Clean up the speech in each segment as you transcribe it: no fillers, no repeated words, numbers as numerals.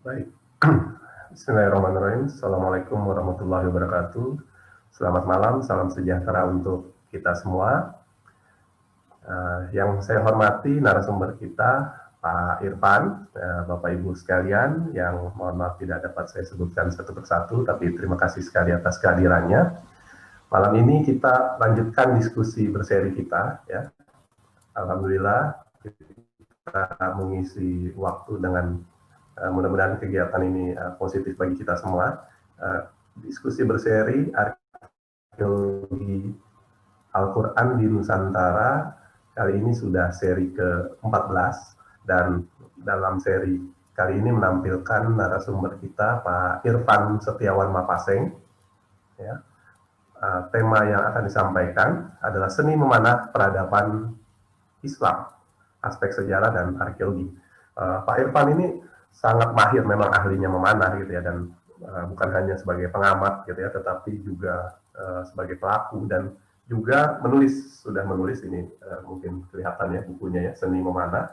Baik. Bismillahirrahmanirrahim. Assalamualaikum warahmatullahi wabarakatuh. Selamat malam, salam sejahtera untuk kita semua. Yang saya hormati narasumber kita, Pak Irfan, Bapak Ibu sekalian, yang mohon maaf tidak dapat saya sebutkan satu persatu, tapi terima kasih sekali atas kehadirannya. Malam ini kita lanjutkan diskusi berseri kita, ya. Alhamdulillah kita mengisi waktu dengan mudah-mudahan kegiatan ini positif bagi kita semua. Diskusi berseri arkeologi Al-Quran di Nusantara kali ini sudah seri ke-14 dan dalam seri kali ini menampilkan narasumber kita Pak Irfan Setiawan Mapaseng. Ya. Tema yang akan disampaikan adalah seni memanah peradaban Islam, aspek sejarah dan arkeologi. Pak Irfan ini sangat mahir, memang ahlinya memanah gitu ya, dan bukan hanya sebagai pengamat gitu ya, tetapi juga sebagai pelaku dan juga menulis, sudah menulis ini mungkin kelihatan ya bukunya ya, Seni Memanah.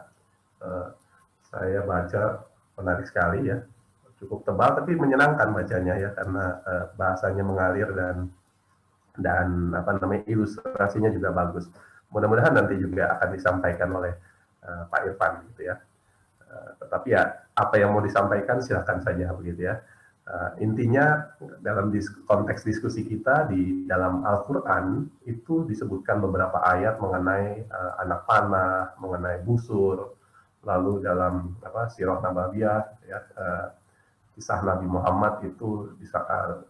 Saya baca, menarik sekali ya, cukup tebal tapi menyenangkan bacanya ya, karena bahasanya mengalir dan apa namanya, ilustrasinya juga bagus. Mudah-mudahan nanti juga akan disampaikan oleh Pak Irfan gitu ya. Tetapi ya apa yang mau disampaikan silahkan saja begitu ya. Intinya dalam konteks diskusi kita di dalam Al-Quran itu disebutkan beberapa ayat mengenai anak panah, mengenai busur, lalu dalam Sirah Nabawiyah ya, kisah Nabi Muhammad itu bisa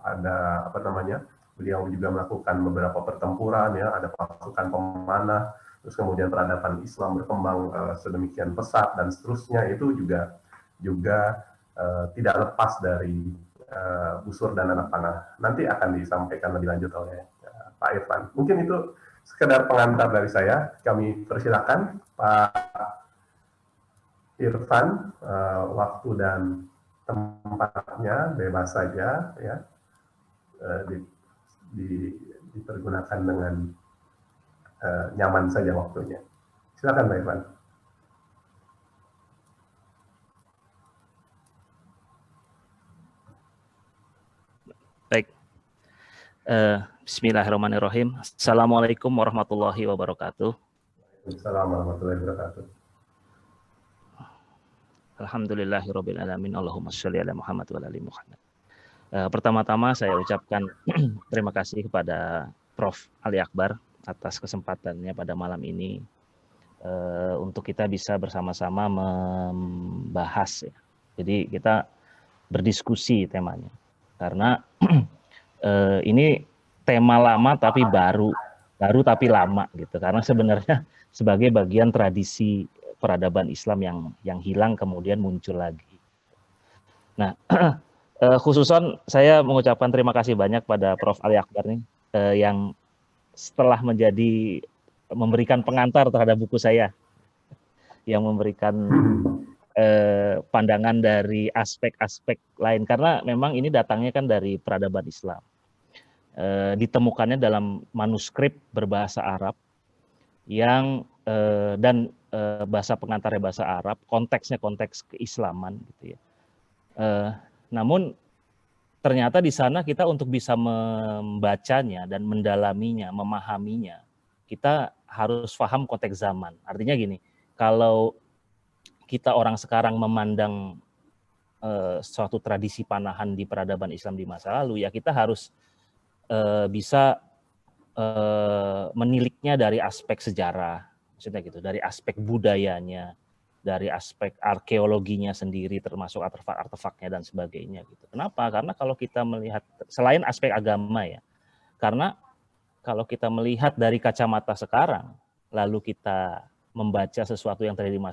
ada apa namanya, beliau juga melakukan beberapa pertempuran ya, ada pasukan pemanah, terus kemudian peradaban Islam berkembang sedemikian pesat dan seterusnya, itu juga tidak lepas dari busur dan anak panah. Nanti akan disampaikan lebih lanjut oleh Pak Irfan. Mungkin itu sekedar pengantar dari saya. Kami persilakan Pak Irfan, waktu dan tempatnya bebas saja ya, di, di, dipergunakan dengan nyaman saja waktunya. Silakan Pak Irfan. Baik. Bismillahirrahmanirrahim. Assalamualaikum warahmatullahi wabarakatuh. Assalamualaikum warahmatullahi wabarakatuh. Alhamdulillahirabbil alamin. Allahumma shalli ala Muhammad wa ala ali Muhammad. Pertama-tama saya ucapkan terima kasih kepada Prof. Ali Akbar atas kesempatannya pada malam ini untuk kita bisa bersama-sama membahas ya. Jadi kita berdiskusi temanya. Karena ini tema lama tapi baru tapi lama gitu. Karena sebenarnya sebagai bagian tradisi peradaban Islam yang hilang kemudian muncul lagi. Nah, khususan saya mengucapkan terima kasih banyak pada Prof. Ali Akbar nih yang setelah memberikan pengantar terhadap buku saya, yang memberikan pandangan dari aspek-aspek lain, karena memang ini datangnya kan dari peradaban Islam. Ditemukannya dalam manuskrip berbahasa Arab yang dan bahasa pengantarnya bahasa Arab, konteksnya konteks keislaman gitu ya. Namun ternyata di sana kita untuk bisa membacanya dan mendalaminya, memahaminya, kita harus paham konteks zaman. Artinya gini, kalau kita orang sekarang memandang suatu tradisi panahan di peradaban Islam di masa lalu, ya kita harus bisa meniliknya dari aspek sejarah, maksudnya gitu, dari aspek budayanya, dari aspek arkeologinya sendiri, termasuk artefak-artefaknya dan sebagainya gitu. Kenapa? Karena kalau kita melihat selain aspek agama ya, karena kalau kita melihat dari kacamata sekarang, lalu kita membaca sesuatu yang terjadi di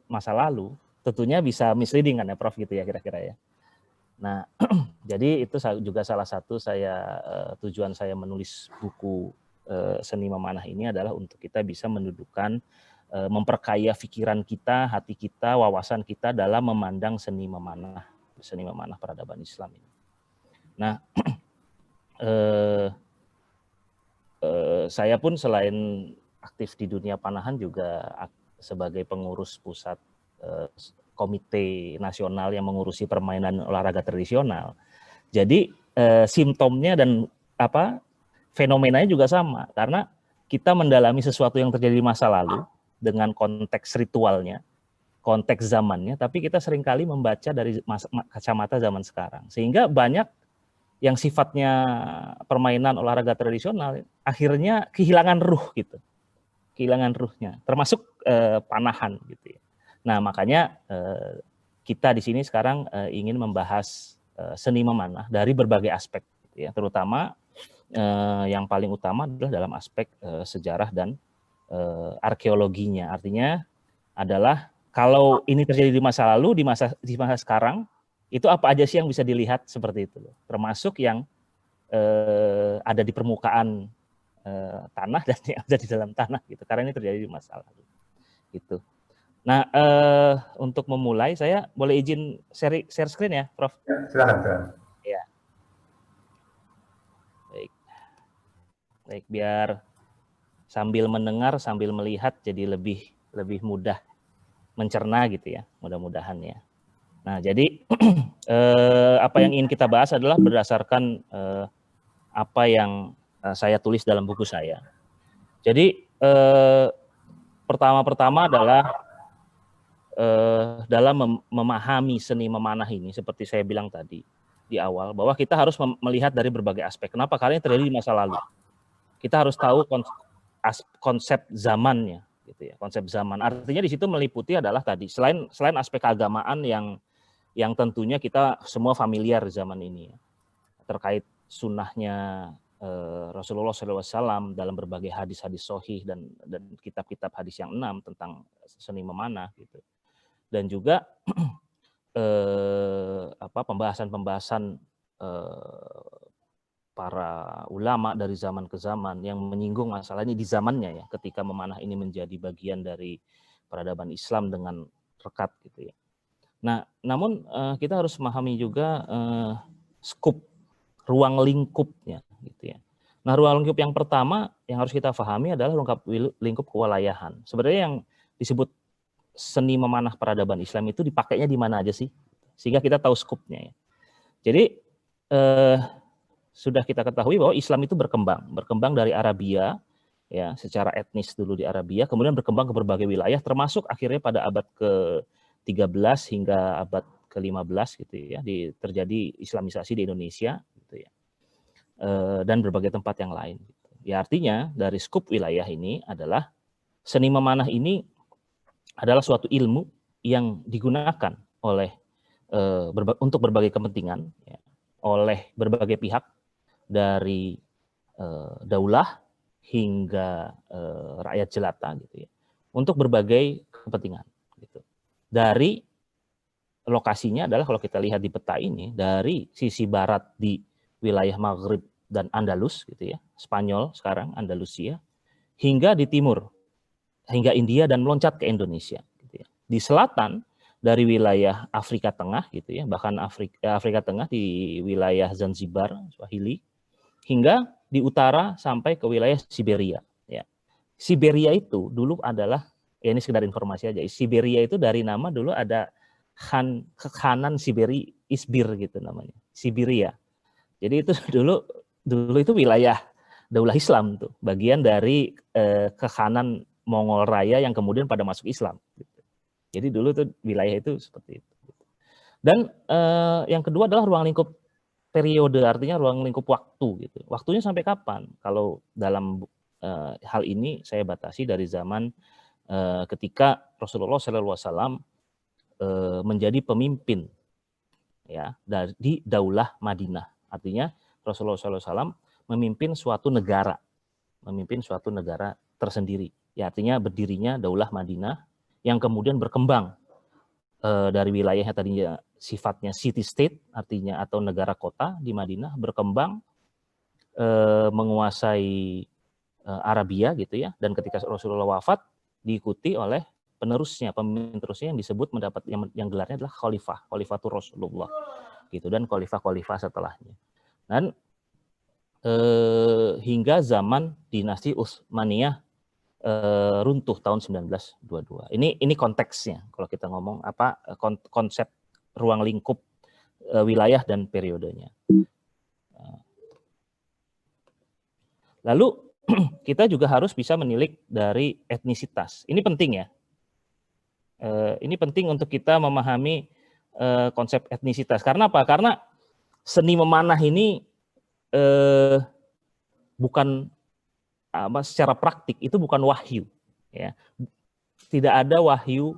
masa lalu, tentunya bisa misleading kan ya Prof gitu ya kira-kira ya. Nah, jadi itu juga salah satu tujuan saya menulis buku Seni Memanah ini adalah untuk kita bisa mendudukan, memperkaya pikiran kita, hati kita, wawasan kita dalam memandang seni memanah peradaban Islam ini. Nah, saya pun selain aktif di dunia panahan juga sebagai pengurus pusat komite nasional yang mengurusi permainan olahraga tradisional. Jadi simptomnya dan fenomenanya juga sama, karena kita mendalami sesuatu yang terjadi di masa lalu dengan konteks ritualnya, konteks zamannya, tapi kita seringkali membaca dari kacamata zaman sekarang, sehingga banyak yang sifatnya permainan olahraga tradisional akhirnya kehilangan ruh gitu, kehilangan ruhnya, termasuk panahan gitu ya. Nah, makanya kita di sini sekarang ingin membahas seni memanah dari berbagai aspek, gitu ya. Terutama yang paling utama adalah dalam aspek sejarah dan arkeologinya. Artinya adalah kalau ini terjadi di masa lalu, di masa sekarang, itu apa aja sih yang bisa dilihat seperti itu, termasuk yang ada di permukaan tanah dan yang ada di dalam tanah gitu, karena ini terjadi di masa lalu gitu. Nah, untuk memulai saya boleh izin share screen ya, Prof? Ya, silakan. Ya. Baik, biar sambil mendengar sambil melihat jadi lebih mudah mencerna gitu ya, mudah-mudahan ya. Nah, jadi apa yang ingin kita bahas adalah berdasarkan apa yang saya tulis dalam buku saya. Jadi pertama-pertama adalah dalam memahami seni memanah ini, seperti saya bilang tadi di awal, bahwa kita harus melihat dari berbagai aspek. Kenapa? Karena ini terjadi di masa lalu. Kita harus tahu konsep zamannya, gitu ya. Konsep zaman. Artinya di situ meliputi adalah tadi selain aspek keagamaan yang tentunya kita semua familiar zaman ini ya, terkait sunnahnya Rasulullah SAW dalam berbagai hadis-hadis sahih dan kitab-kitab hadis yang 6 tentang seni memanah gitu. Dan juga pembahasan-pembahasan para ulama dari zaman ke zaman yang menyinggung masalah ini di zamannya ya, ketika memanah ini menjadi bagian dari peradaban Islam dengan rekat gitu ya. Nah, namun kita harus memahami juga skup, ruang lingkupnya gitu ya. Nah, ruang lingkup yang pertama yang harus kita pahami adalah lingkup kewalayahan. Sebenarnya yang disebut seni memanah peradaban Islam itu dipakainya di mana aja sih? Sehingga kita tahu skupnya ya. Jadi sudah kita ketahui bahwa Islam itu berkembang dari Arabia ya, secara etnis dulu di Arabia, kemudian berkembang ke berbagai wilayah, termasuk akhirnya pada abad ke-13 hingga abad ke-15 gitu ya, terjadi Islamisasi di Indonesia gitu ya, dan berbagai tempat yang lain. Gitu. Ya artinya dari skup wilayah ini adalah seni memanah ini adalah suatu ilmu yang digunakan oleh untuk berbagai kepentingan ya, oleh berbagai pihak dari daulah hingga rakyat jelata gitu ya, untuk berbagai kepentingan gitu. Dari lokasinya adalah kalau kita lihat di peta ini, dari sisi barat di wilayah Maghrib dan Andalus gitu ya, Spanyol sekarang Andalusia, hingga di timur hingga India dan meloncat ke Indonesia gitu ya. Di selatan dari wilayah Afrika Tengah gitu ya, bahkan Afrika Tengah di wilayah Zanzibar, Swahili, hingga di utara sampai ke wilayah Siberia ya. Siberia itu dulu adalah, ya ini sekedar informasi aja, Siberia itu dari nama dulu ada Kekhanan Siberi Isbir gitu namanya, Siberia. Jadi itu dulu itu wilayah daulah Islam tuh, bagian dari Kekhanan Mongol Raya yang kemudian pada masuk Islam. Gitu. Jadi dulu tuh wilayah itu seperti itu. Dan yang kedua adalah ruang lingkup periode, artinya ruang lingkup waktu. Gitu. Waktunya sampai kapan? Kalau dalam hal ini saya batasi dari zaman ketika Rasulullah SAW menjadi pemimpin ya di Daulah Madinah. Artinya Rasulullah SAW memimpin suatu negara tersendiri. Ya, artinya berdirinya Daulah Madinah yang kemudian berkembang dari wilayahnya tadinya sifatnya city state, artinya atau negara kota di Madinah, berkembang menguasai Arabia gitu ya, dan ketika Rasulullah wafat diikuti oleh penerusnya, pemimpin terusnya yang disebut mendapat yang gelarnya adalah Khalifatur Rasulullah gitu, dan khalifah setelahnya. Dan hingga zaman dinasti Utsmaniyah runtuh tahun 1922. Ini konteksnya kalau kita ngomong apa konsep ruang lingkup wilayah dan periodenya. Lalu kita juga harus bisa menilik dari etnisitas. Ini penting ya. Ini penting untuk kita memahami konsep etnisitas. Karena apa? Karena seni memanah ini bukan secara praktik itu bukan wahyu. Ya. Tidak ada wahyu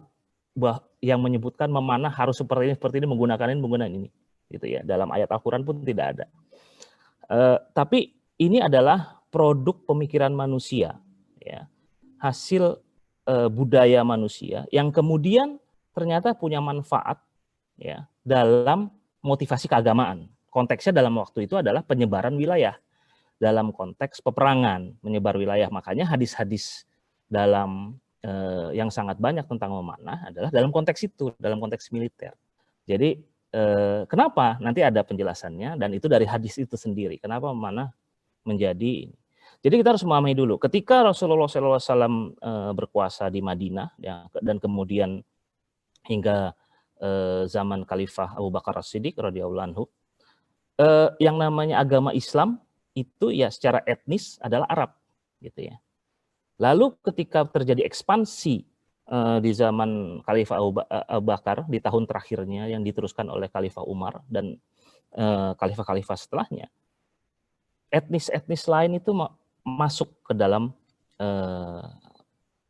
yang menyebutkan memanah harus seperti ini menggunakan ini, gitu ya. Dalam ayat Al-Quran pun tidak ada. Tapi ini adalah produk pemikiran manusia, ya, hasil budaya manusia yang kemudian ternyata punya manfaat, ya, dalam motivasi keagamaan. Konteksnya dalam waktu itu adalah penyebaran wilayah dalam konteks peperangan, menyebar wilayah. Makanya hadis-hadis dalam yang sangat banyak tentang memanah adalah dalam konteks itu, dalam konteks militer. Jadi kenapa? Nanti ada penjelasannya dan itu dari hadis itu sendiri. Kenapa memanah menjadi ini? Jadi kita harus memahami dulu. Ketika Rasulullah SAW berkuasa di Madinah, ya, dan kemudian hingga zaman Khalifah Abu Bakar As-Siddiq radhiyallahu anhu, yang namanya agama Islam itu ya secara etnis adalah Arab, gitu ya. Lalu ketika terjadi ekspansi di zaman Khalifah Abu Bakar di tahun terakhirnya yang diteruskan oleh Khalifah Umar dan khalifah-khalifah setelahnya, etnis-etnis lain itu masuk ke dalam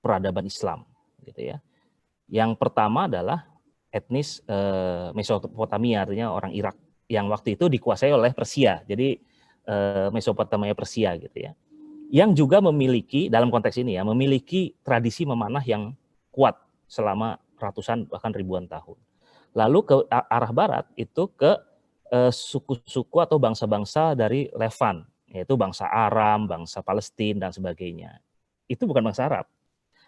peradaban Islam, gitu ya. Yang pertama adalah etnis Mesopotamia, artinya orang Irak yang waktu itu dikuasai oleh Persia. Jadi Mesopotamia Persia, gitu ya. Yang juga memiliki dalam konteks ini ya, memiliki tradisi memanah yang kuat selama ratusan bahkan ribuan tahun. Lalu ke arah barat itu ke suku-suku atau bangsa-bangsa dari Levant, yaitu bangsa Aram, bangsa Palestina dan sebagainya. Itu bukan bangsa Arab.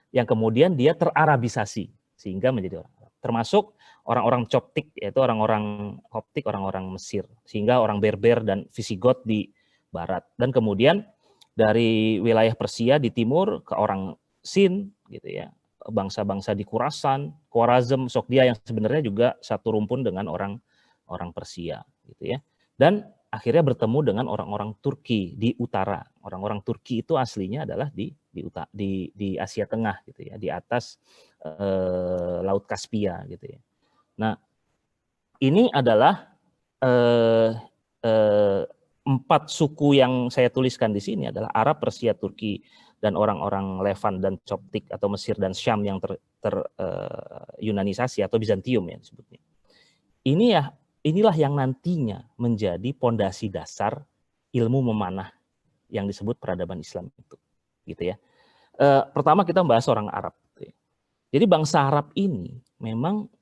Yang kemudian dia terarabisasi sehingga menjadi orang Arab. Termasuk orang-orang Coptik, yaitu orang-orang Koptik, orang-orang Mesir, sehingga orang Berber dan Visigot di barat. Dan kemudian dari wilayah Persia di timur ke orang Sin, gitu ya, bangsa-bangsa di Khwarazm, Sogdia yang sebenarnya juga satu rumpun dengan orang Persia, gitu ya. Dan akhirnya bertemu dengan orang-orang Turki di utara. Orang-orang Turki itu aslinya adalah di Asia Tengah, gitu ya, di atas Laut Kaspia, gitu ya. Nah, ini adalah 4 suku yang saya tuliskan di sini adalah Arab, Persia, Turki, dan orang-orang Levant dan Coptik atau Mesir dan Syam yang Yunanisasi atau Bizantium ya disebutnya. Inilah yang nantinya menjadi pondasi dasar ilmu memanah yang disebut peradaban Islam itu, gitu ya. Pertama kita membahas orang Arab. Gitu ya. Jadi bangsa Arab ini memang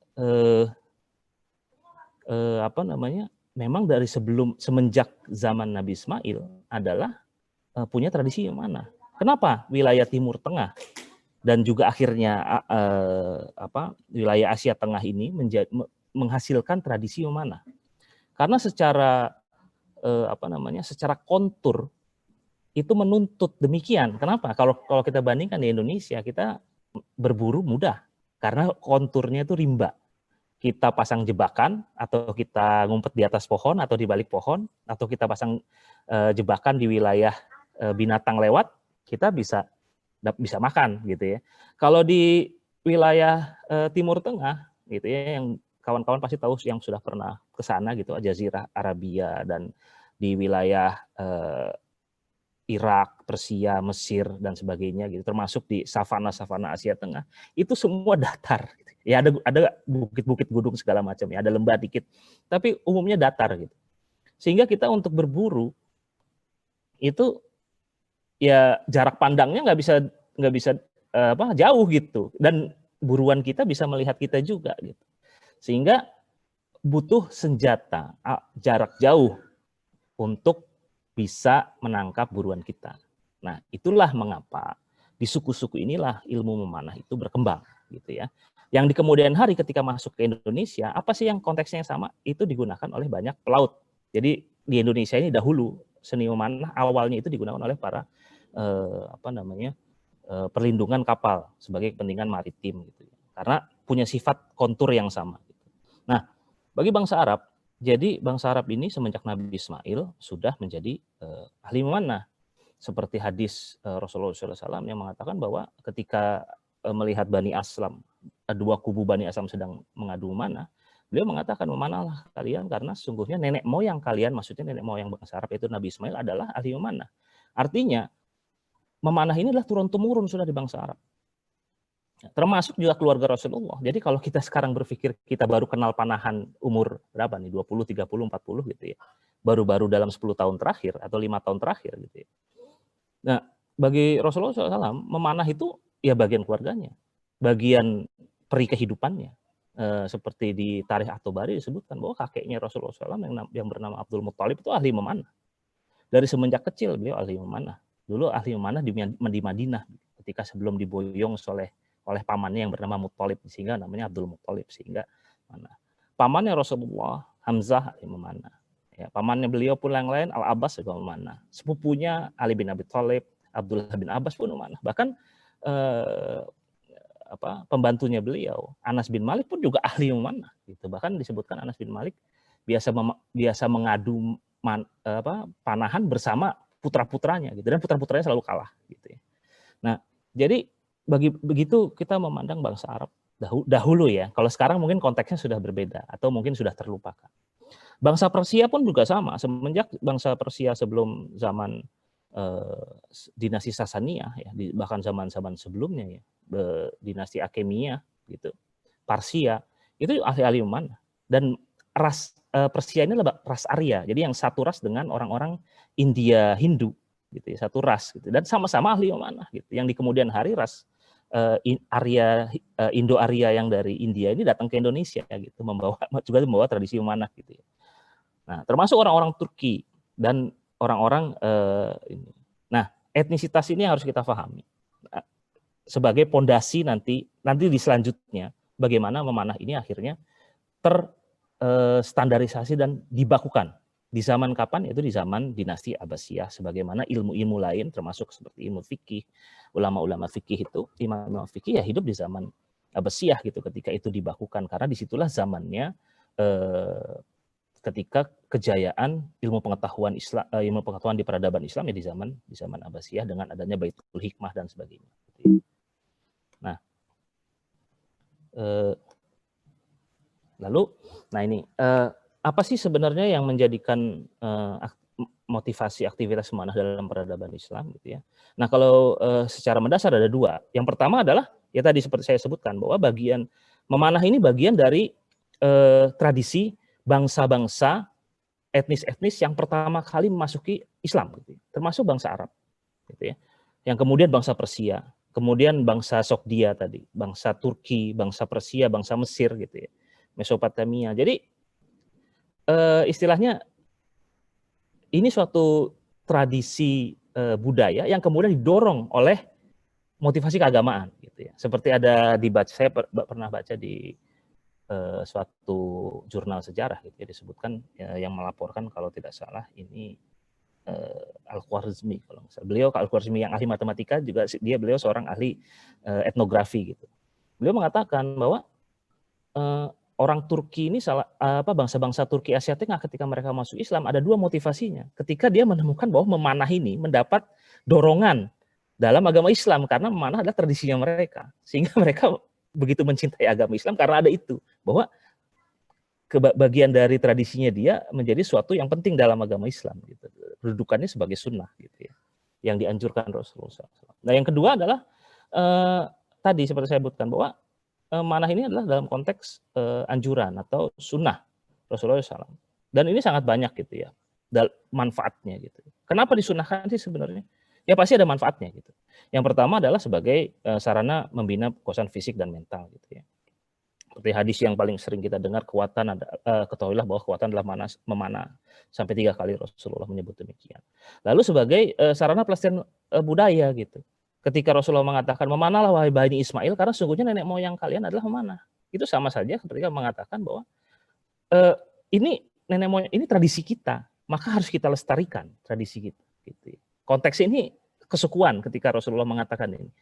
memang dari semenjak zaman Nabi Ismail adalah punya tradisi memanah. Kenapa wilayah Timur Tengah dan juga akhirnya wilayah Asia Tengah ini menghasilkan tradisi memanah? Karena secara secara kontur itu menuntut demikian. Kenapa? Kalau kita bandingkan di Indonesia, kita berburu mudah karena konturnya itu rimba. Kita pasang jebakan atau kita ngumpet di atas pohon atau di balik pohon atau kita pasang jebakan di wilayah binatang lewat, kita bisa makan, gitu ya. Kalau di wilayah Timur Tengah, gitu ya, yang kawan-kawan pasti tahu yang sudah pernah ke sana, gitu, Jazirah Arabia dan di wilayah Irak, Persia, Mesir dan sebagainya, gitu, termasuk di savana-savana Asia Tengah, itu semua datar. Gitu. Ya ada bukit-bukit gunung segala macam, ya ada lembah dikit, tapi umumnya datar, gitu. Sehingga kita untuk berburu itu ya jarak pandangnya nggak bisa jauh, gitu, dan buruan kita bisa melihat kita juga, gitu. Sehingga butuh senjata jarak jauh untuk bisa menangkap buruan kita. Nah, itulah mengapa di suku-suku inilah ilmu memanah itu berkembang, gitu ya. Yang di kemudian hari ketika masuk ke Indonesia, apa sih yang konteksnya yang sama? Itu digunakan oleh banyak pelaut. Jadi di Indonesia ini dahulu seni memanah awalnya itu digunakan oleh para perlindungan kapal sebagai kepentingan maritim gitu. Karena punya sifat kontur yang sama. Nah, bagi bangsa Arab, jadi bangsa Arab ini semenjak Nabi Ismail sudah menjadi ahli memanah. Seperti hadis Rasulullah SAW yang mengatakan bahwa ketika melihat Bani Aslam, dua kubu Bani Aslam sedang mengadu memanah, beliau mengatakan, memanahlah kalian karena sesungguhnya nenek moyang kalian, maksudnya nenek moyang bangsa Arab itu Nabi Ismail adalah ahli memanah. Artinya, memanah ini adalah turun-temurun sudah di bangsa Arab. Termasuk juga keluarga Rasulullah. Jadi kalau kita sekarang berpikir kita baru kenal panahan umur berapa nih, 20, 30, 40 gitu ya. Baru-baru dalam 10 tahun terakhir atau 5 tahun terakhir gitu ya. Nah, bagi Rasulullah SAW, memanah itu ya bagian keluarganya. Bagian peri kehidupannya. Seperti di Tarikh At-Tabari disebutkan bahwa kakeknya Rasulullah SAW yang bernama Abdul Muttalib itu ahli memanah. Dari semenjak kecil beliau ahli memanah. Dulu ahli memanah di Madinah ketika sebelum diboyong oleh pamannya yang bernama Muttalib, sehingga namanya Abdul Muttalib, sehingga mana. Pamannya Rasulullah, Hamzah ahli memanah. Ya, pamannya beliau pun yang lain, Al-Abbas juga memanah. Sepupunya Ali bin Abi Thalib, Abdullah bin Abbas pun memanah. Bahkan pembantunya beliau, Anas bin Malik pun juga ahli memanah. Gitu. Bahkan disebutkan Anas bin Malik biasa mengadu panahan bersama putra-putranya, gitu. Dan putra-putranya selalu kalah. Gitu ya. Nah, jadi begitu kita memandang bangsa Arab dahulu ya. Kalau sekarang mungkin konteksnya sudah berbeda atau mungkin sudah terlupakan. Bangsa Persia pun juga sama. Semenjak bangsa Persia sebelum zaman dinasti Sasaniyah ya, bahkan zaman-zaman sebelumnya ya, dinasti Akhemia gitu, Parsia itu ahli-ahli memanah. Dan ras Persia ini adalah ras Arya. Jadi yang satu ras dengan orang-orang India Hindu gitu ya, satu ras gitu. Dan sama-sama ahli memanah gitu. Yang di kemudian hari ras Arya Indo-Arya yang dari India ini datang ke Indonesia gitu, membawa tradisi memanah gitu ya. Nah, termasuk orang-orang Turki dan orang-orang ini. Nah, etnisitas ini harus kita pahami sebagai pondasi nanti di selanjutnya bagaimana memanah ini akhirnya terstandarisasi dan dibakukan. Di zaman kapan? Itu di zaman dinasti Abbasiyah, sebagaimana ilmu-ilmu lain termasuk seperti ilmu fikih, ulama-ulama fikih itu, imam fikih ya hidup di zaman Abbasiyah gitu, ketika itu dibakukan, karena disitulah zamannya ketika kejayaan ilmu pengetahuan Islam, ilmu pengetahuan di peradaban Islam ya di zaman Abbasiyah dengan adanya Baitul Hikmah dan sebagainya. Nah, lalu, nah ini apa sih sebenarnya yang menjadikan motivasi aktivitas memanah dalam peradaban Islam gitu ya. Nah, kalau secara mendasar ada dua. Yang pertama adalah ya tadi seperti saya sebutkan bahwa bagian memanah ini bagian dari tradisi bangsa-bangsa etnis-etnis yang pertama kali memasuki Islam gitu ya. Termasuk bangsa Arab gitu ya. Yang kemudian bangsa Persia, kemudian bangsa Sogdia tadi, bangsa Turki, bangsa Persia, bangsa Mesir gitu ya. Mesopotamia. Jadi istilahnya ini suatu tradisi budaya yang kemudian didorong oleh motivasi keagamaan gitu ya. Seperti ada saya pernah baca di suatu jurnal sejarah gitu ya, disebutkan yang melaporkan kalau tidak salah ini Al-Khwarizmi kalau misalnya. Beliau Al-Khwarizmi yang ahli matematika juga beliau seorang ahli etnografi gitu. Beliau mengatakan bahwa orang Turki ini bangsa-bangsa Turki Asia Tengah ketika mereka masuk Islam ada dua motivasinya. Ketika dia menemukan bahwa memanah ini mendapat dorongan dalam agama Islam karena memanah adalah tradisinya mereka, sehingga mereka begitu mencintai agama Islam karena ada itu, bahwa bagian dari tradisinya dia menjadi suatu yang penting dalam agama Islam gitu. Kedudukannya sebagai sunnah gitu ya, yang dianjurkan Rasulullah SAW. Nah, yang kedua adalah tadi seperti saya sebutkan bahwa manah ini adalah dalam konteks anjuran atau sunnah Rasulullah SAW. Dan ini sangat banyak gitu ya, manfaatnya gitu. Kenapa disunahkan sih sebenarnya? Ya pasti ada manfaatnya gitu. Yang pertama adalah sebagai sarana membina kekuatan fisik dan mental gitu ya. Seperti hadis yang paling sering kita dengar, ketahuilah bahwa kekuatan adalah memanah. Sampai 3 kali Rasulullah menyebut demikian. Lalu sebagai sarana pelestarian budaya gitu. Ketika Rasulullah mengatakan memanahlah wahai Bani Ismail karena sesungguhnya nenek moyang kalian adalah memanah. Itu sama saja ketika mengatakan bahwa ini nenek moyang, ini tradisi kita, maka harus kita lestarikan tradisi kita. Gitu. Konteks ini kesukuan ketika Rasulullah mengatakan ini.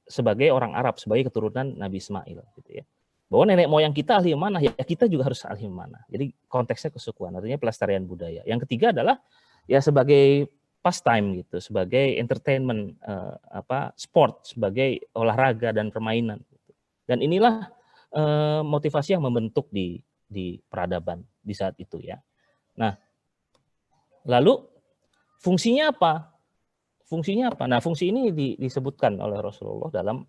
sebagai orang Arab, sebagai keturunan Nabi Ismail, gitu ya. Bahwa nenek moyang kita ahli memanah, ya kita juga harus ahli memanah. Jadi konteksnya kesukuan, artinya pelestarian budaya. Yang ketiga adalah ya sebagai pastime gitu, sebagai entertainment, sport, sebagai olahraga dan permainan. Gitu. Dan inilah motivasi yang membentuk di peradaban di saat itu ya. Nah, lalu fungsinya apa? Fungsinya apa? Nah, fungsi ini disebutkan oleh Rasulullah dalam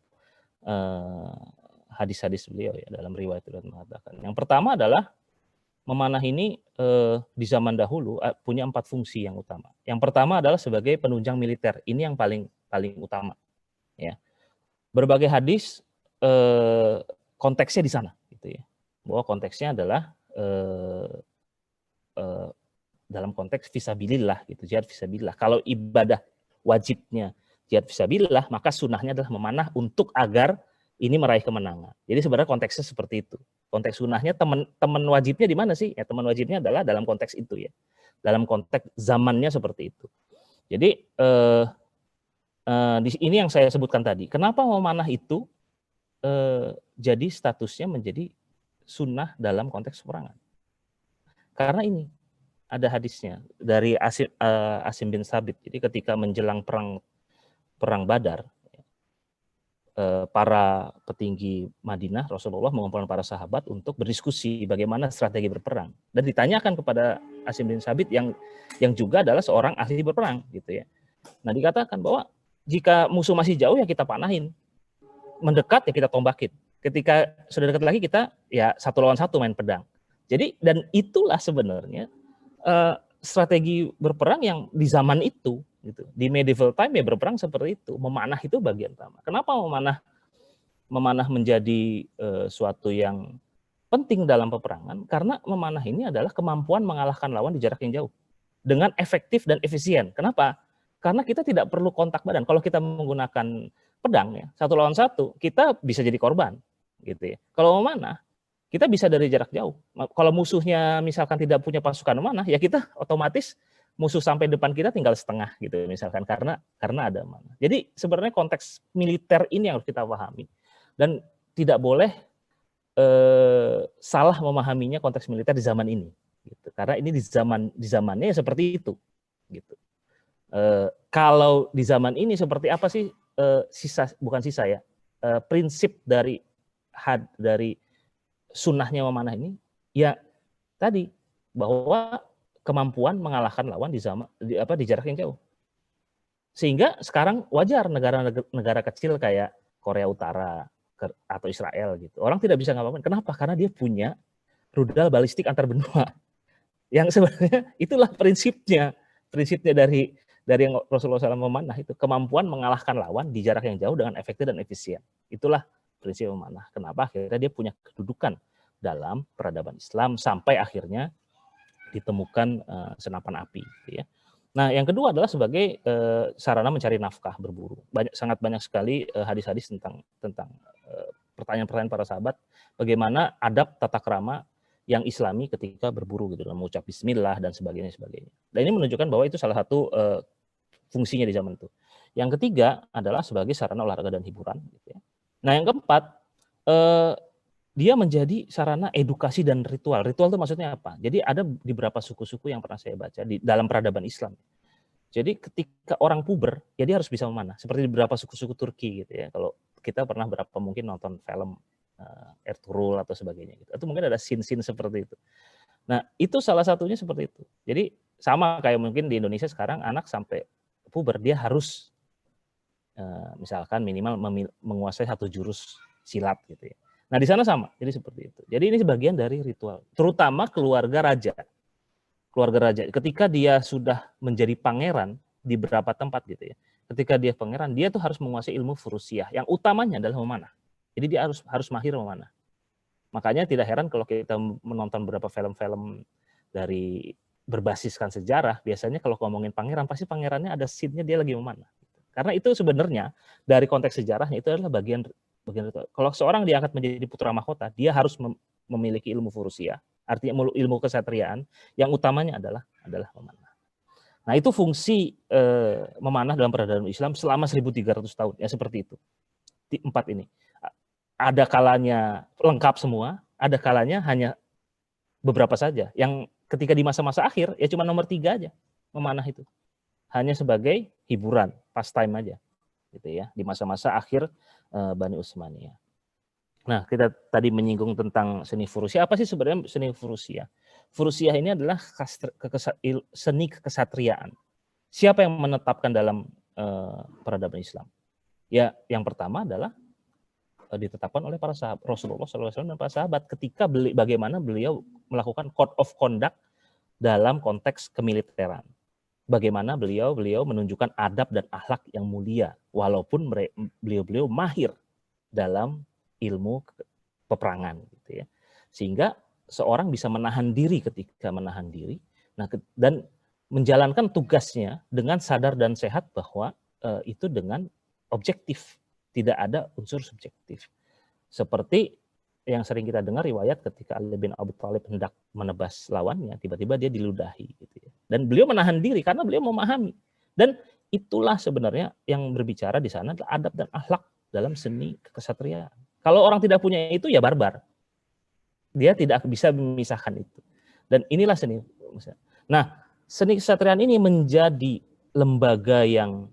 hadis-hadis beliau ya, dalam riwayat mengatakan. Yang pertama adalah memanah ini di zaman dahulu punya 4 fungsi yang utama. Yang pertama adalah sebagai penunjang militer. Ini yang paling utama. Ya. Berbagai hadis konteksnya di sana, gitu ya. Bahwa konteksnya adalah dalam konteks fisabilillah, gitu, jihad fisabilillah. Kalau ibadah wajibnya jihad fisabilillah, maka sunnahnya adalah memanah untuk agar ini meraih kemenangan. Jadi sebenarnya konteksnya seperti itu. Konteks sunnahnya teman wajibnya di mana sih? Ya teman wajibnya adalah dalam konteks itu ya. Dalam konteks zamannya seperti itu. Jadi ini yang saya sebutkan tadi. Kenapa memanah itu jadi statusnya menjadi sunnah dalam konteks peperangan? Karena ini ada hadisnya dari Asim bin Sabit. Jadi ketika menjelang perang Badar, para petinggi Madinah, Rasulullah mengumpulkan para sahabat untuk berdiskusi bagaimana strategi berperang, dan ditanyakan kepada Asim bin Sabit yang juga adalah seorang ahli berperang, gitu ya. Nah, dikatakan bahwa jika musuh masih jauh ya kita panahin, mendekat ya kita tombakin, ketika sudah dekat lagi kita ya 1 lawan 1 main pedang. Jadi dan itulah sebenarnya strategi berperang yang di zaman itu, gitu. Di medieval time ya berperang seperti itu. Memanah itu bagian utama. Kenapa memanah menjadi suatu yang penting dalam peperangan? Karena memanah ini adalah kemampuan mengalahkan lawan di jarak yang jauh dengan efektif dan efisien. Kenapa? Karena kita tidak perlu kontak badan. Kalau kita menggunakan pedang ya 1 lawan 1, kita bisa jadi korban, gitu ya. Kalau memanah kita bisa dari jarak jauh. Kalau musuhnya misalkan tidak punya pasukan memanah, ya kita otomatis musuh sampai depan kita tinggal setengah gitu misalkan, karena ada mana. Jadi sebenarnya konteks militer ini yang harus kita pahami, dan tidak boleh salah memahaminya konteks militer di zaman ini, gitu. Karena ini di zamannya seperti itu, gitu. Kalau di zaman ini seperti apa sih prinsip dari sunnahnya memanah ini? Ya tadi bahwa kemampuan mengalahkan lawan di jarak yang jauh. Sehingga sekarang wajar negara kecil kayak Korea Utara atau Israel gitu, orang tidak bisa ngapa-ngapain. Kenapa? Karena dia punya rudal balistik antar benua. Yang sebenarnya itulah prinsipnya dari yang Rasulullah SAW memanah itu, kemampuan mengalahkan lawan di jarak yang jauh dengan efektif dan efisien. Itulah prinsip memanah. Kenapa? Akhirnya dia punya kedudukan dalam peradaban Islam sampai akhirnya ditemukan senapan api, gitu ya. Nah, yang kedua adalah sebagai sarana mencari nafkah berburu. Sangat banyak sekali hadis-hadis tentang pertanyaan-pertanyaan para sahabat bagaimana adab tata krama yang Islami ketika berburu, gitu, mengucap Bismillah dan sebagainya. Dan ini menunjukkan bahwa itu salah satu fungsinya di zaman itu. Yang ketiga adalah sebagai sarana olahraga dan hiburan, gitu ya. Nah, yang keempat dia menjadi sarana edukasi dan ritual. Ritual itu maksudnya apa? Jadi ada di beberapa suku-suku yang pernah saya baca di dalam peradaban Islam. Jadi ketika orang puber, ya dia harus bisa memanah. Seperti di beberapa suku-suku Turki, gitu ya. Kalau kita pernah mungkin nonton film Ertugrul atau sebagainya, gitu. Itu mungkin ada scene-scene seperti itu. Nah, itu salah satunya seperti itu. Jadi sama kayak mungkin di Indonesia sekarang anak sampai puber dia harus misalkan minimal menguasai 1 jurus silat, gitu ya. Nah, di sana sama, jadi seperti itu. Jadi ini sebagian dari ritual, terutama keluarga raja. Ketika dia sudah menjadi pangeran di beberapa tempat, gitu ya. Ketika dia pangeran, dia tuh harus menguasai ilmu furusiah. Yang utamanya adalah memanah. Jadi dia harus mahir memanah. Makanya tidak heran kalau kita menonton beberapa film-film dari berbasiskan sejarah, biasanya kalau ngomongin pangeran, pasti pangerannya ada scene-nya dia lagi memanah. Karena itu sebenarnya dari konteks sejarahnya itu adalah bagian ritual. Kalau seorang diangkat menjadi putra mahkota, dia harus memiliki ilmu furusiah, artinya ilmu kesatriaan, yang utamanya adalah memanah. Nah, itu fungsi memanah dalam peradaban Islam selama 1300 tahun, ya seperti itu. empat ini. Ada kalanya lengkap semua, ada kalanya hanya beberapa saja. Yang ketika di masa-masa akhir ya cuma nomor 3 aja memanah itu. Hanya sebagai hiburan, pastime aja. Gitu ya, di masa-masa akhir Bani Utsmaniyah. Nah, kita tadi menyinggung tentang seni furusia. Apa sih sebenarnya seni furusia? Furusia ini adalah seni kesatriaan. Siapa yang menetapkan dalam peradaban Islam? Ya, yang pertama adalah ditetapkan oleh para sahabat Rasulullah SAW dan para sahabat ketika bagaimana beliau melakukan code of conduct dalam konteks kemiliteran. Bagaimana beliau menunjukkan adab dan akhlak yang mulia walaupun beliau mahir dalam ilmu peperangan gitu ya. Sehingga seorang bisa menahan diri ketika menahan diri, nah dan menjalankan tugasnya dengan sadar dan sehat bahwa itu dengan objektif, tidak ada unsur subjektif. Seperti yang sering kita dengar riwayat ketika Ali bin Abi Thalib hendak menebas lawannya, tiba-tiba dia diludahi gitu ya. Dan beliau menahan diri karena beliau memahami. Dan itulah sebenarnya yang berbicara di sana adalah adab dan akhlak dalam seni kesatriaan. Kalau orang tidak punya itu ya barbar. Dia tidak bisa memisahkan itu. Dan inilah seni. Nah, seni kesatriaan ini menjadi lembaga yang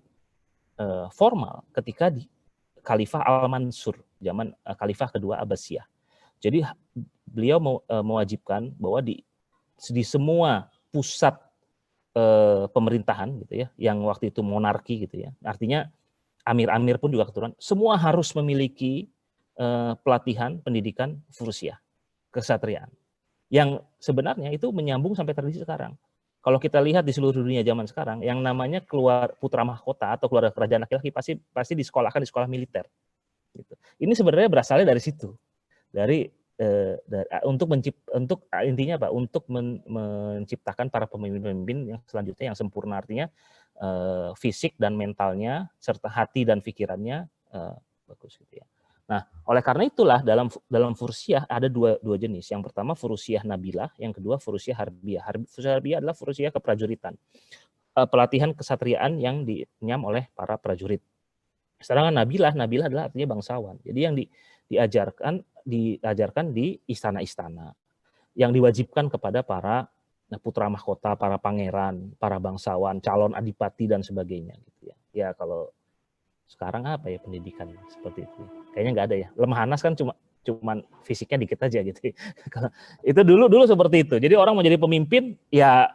formal ketika di Khalifah Al-Mansur, zaman Khalifah kedua Abbasiyah. Jadi beliau mewajibkan bahwa di semua pusat pemerintahan gitu ya, yang waktu itu monarki gitu ya. Artinya amir-amir pun juga keturunan, semua harus memiliki pelatihan pendidikan furusia, kesatriaan. Yang sebenarnya itu menyambung sampai tradisi sekarang. Kalau kita lihat di seluruh dunia zaman sekarang, yang namanya keluar putra mahkota atau keluarga kerajaan laki-laki pasti disekolahkan di sekolah militer. Gitu. Ini sebenarnya berasalnya dari situ, dari untuk intinya apa? Untuk menciptakan para pemimpin-pemimpin yang selanjutnya yang sempurna, artinya fisik dan mentalnya serta hati dan pikirannya bagus gitu ya. Nah, oleh karena itulah dalam furusiah ada dua jenis. Yang pertama furusiah nabilah, yang kedua furusiah harbiah. Furusiah harbiah adalah furusiah keprajuritan, pelatihan kesatriaan yang dinyam oleh para prajurit. Sedangkan nabilah adalah artinya bangsawan. Jadi yang diajarkan di istana-istana, yang diwajibkan kepada para putra mahkota, para pangeran, para bangsawan, calon adipati dan sebagainya gitu ya. Ya kalau sekarang apa ya pendidikan seperti itu? Kayaknya nggak ada ya. Lemhanas kan cuman fisiknya dikit aja gitu. Itu dulu seperti itu. Jadi orang mau jadi pemimpin ya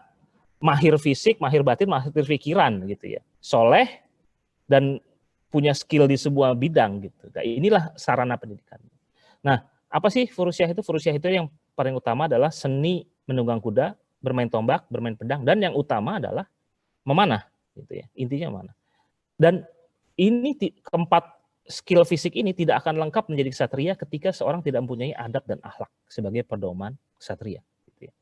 mahir fisik, mahir batin, mahir pikiran gitu ya. Soleh dan punya skill di sebuah bidang gitu. Nah, inilah sarana pendidikan. Nah, apa sih furusiah itu? Furusiah itu yang paling utama adalah seni menunggang kuda, bermain tombak, bermain pedang, dan yang utama adalah memanah gitu ya. Intinya memanah. Dan ini keempat skill fisik ini tidak akan lengkap menjadi ksatria ketika seorang tidak mempunyai adab dan akhlak sebagai pedoman ksatria gitu ya.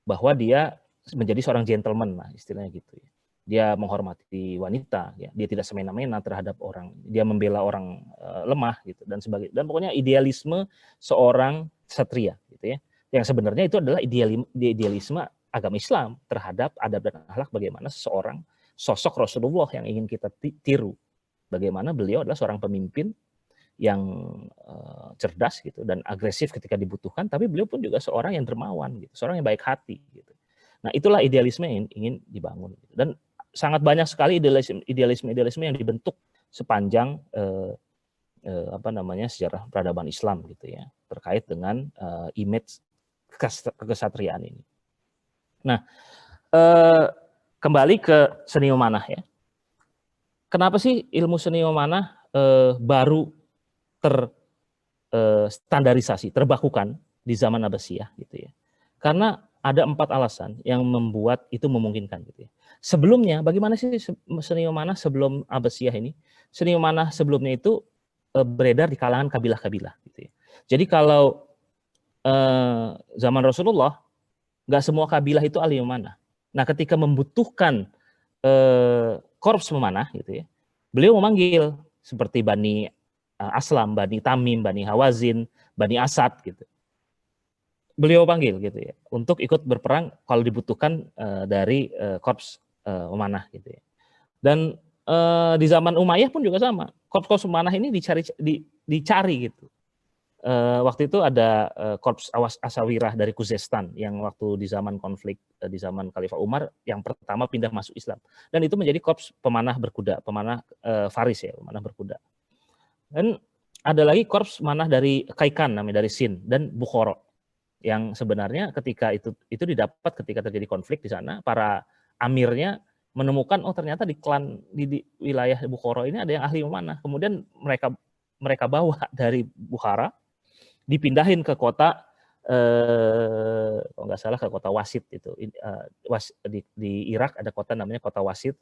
Bahwa dia menjadi seorang gentleman lah istilahnya gitu ya. Dia menghormati wanita ya, dia tidak semena-mena terhadap orang, dia membela orang lemah gitu dan sebagainya. Dan pokoknya idealisme seorang ksatria gitu ya. Yang sebenarnya itu adalah idealisme agama Islam terhadap adab dan akhlak bagaimana seseorang sosok Rasulullah yang ingin kita tiru. Bagaimana beliau adalah seorang pemimpin yang cerdas gitu dan agresif ketika dibutuhkan, tapi beliau pun juga seorang yang dermawan gitu, seorang yang baik hati gitu. Nah, itulah idealisme yang ingin dibangun gitu. Dan sangat banyak sekali idealisme yang dibentuk sepanjang sejarah peradaban Islam gitu ya, terkait dengan image kekesatriaan ini. Nah, kembali ke seni memanah ya. Kenapa sih ilmu seni memanah baru terstandarisasi, terbakukan di zaman Abbasiyah gitu ya? Karena ada 4 alasan yang membuat itu memungkinkan gitu ya. Sebelumnya, bagaimana sih seni memanah sebelum Abbasiyah ini? Seni memanah sebelumnya itu beredar di kalangan kabilah-kabilah gitu ya. Jadi kalau zaman Rasulullah, nggak semua kabilah itu ahli memanah. Nah, ketika membutuhkan korps memanah gitu ya, beliau memanggil seperti Bani Aslam, Bani Tamim, Bani Hawazin, Bani Asad gitu. Beliau panggil gitu ya untuk ikut berperang kalau dibutuhkan dari korps memanah gitu ya. Dan di zaman Umayyah pun juga sama. korps pemanah ini dicari gitu. Waktu itu ada korps Asawirah dari Khuzestan yang waktu di zaman konflik di zaman Khalifah Umar yang pertama pindah masuk Islam, dan itu menjadi korps pemanah berkuda, pemanah Faris ya, pemanah berkuda. Dan ada lagi korps pemanah dari Kaikan namanya, dari Sin dan Bukhara, yang sebenarnya ketika itu didapat ketika terjadi konflik di sana, para amirnya menemukan oh ternyata di klan di wilayah Bukhara ini ada yang ahli memanah. Kemudian mereka bawa dari Bukhara, dipindahin ke kota kalau nggak salah ke kota Wasit itu, di Irak ada kota namanya kota Wasit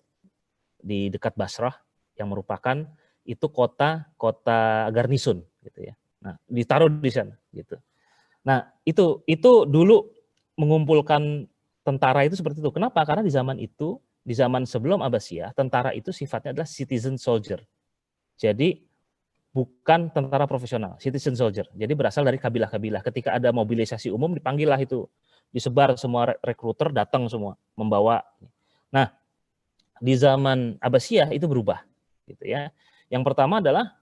di dekat Basrah yang merupakan itu kota garnison gitu ya. Nah, ditaruh di sana gitu. Nah, itu dulu mengumpulkan tentara itu seperti itu. Kenapa? Karena di zaman itu, di zaman sebelum Abbasiyah, tentara itu sifatnya adalah citizen soldier. Jadi bukan tentara profesional, citizen soldier. Jadi berasal dari kabilah-kabilah. Ketika ada mobilisasi umum, dipanggillah itu, disebar semua rekruter datang semua membawa. Nah, di zaman Abbasiyah itu berubah, gitu ya. Yang pertama adalah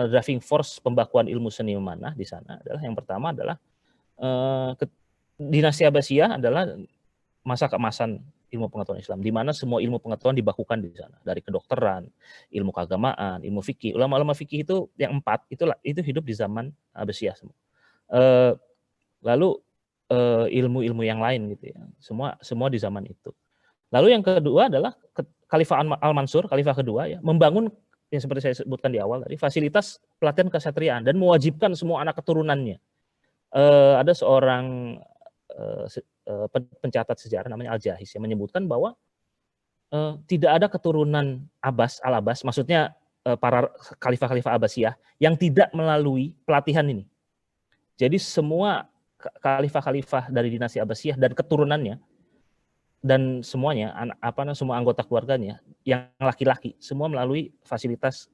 driving force pembakuan ilmu seni memanah di sana adalah yang pertama adalah dinasti Abbasiyah adalah masa keemasan ilmu pengetahuan Islam, di mana semua ilmu pengetahuan dibakukan di sana, dari kedokteran, ilmu keagamaan, ilmu fikih. Ulama-ulama fikih itu yang 4 itu hidup di zaman Abbasiyah semua. Lalu ilmu-ilmu yang lain gitu ya, semua di zaman itu. Lalu yang kedua adalah Khalifah Al-Mansur, Khalifah kedua ya, membangun yang seperti saya sebutkan di awal tadi, fasilitas pelatihan kesatriaan dan mewajibkan semua anak keturunannya. Ada seorang pencatat sejarah namanya Al-Jahiz yang menyebutkan bahwa tidak ada keturunan Al-Abbas, maksudnya para khalifah-khalifah Abbasiyah yang tidak melalui pelatihan ini. Jadi semua khalifah-khalifah dari dinasti Abbasiyah dan keturunannya dan semuanya semua anggota keluarganya yang laki-laki semua melalui fasilitas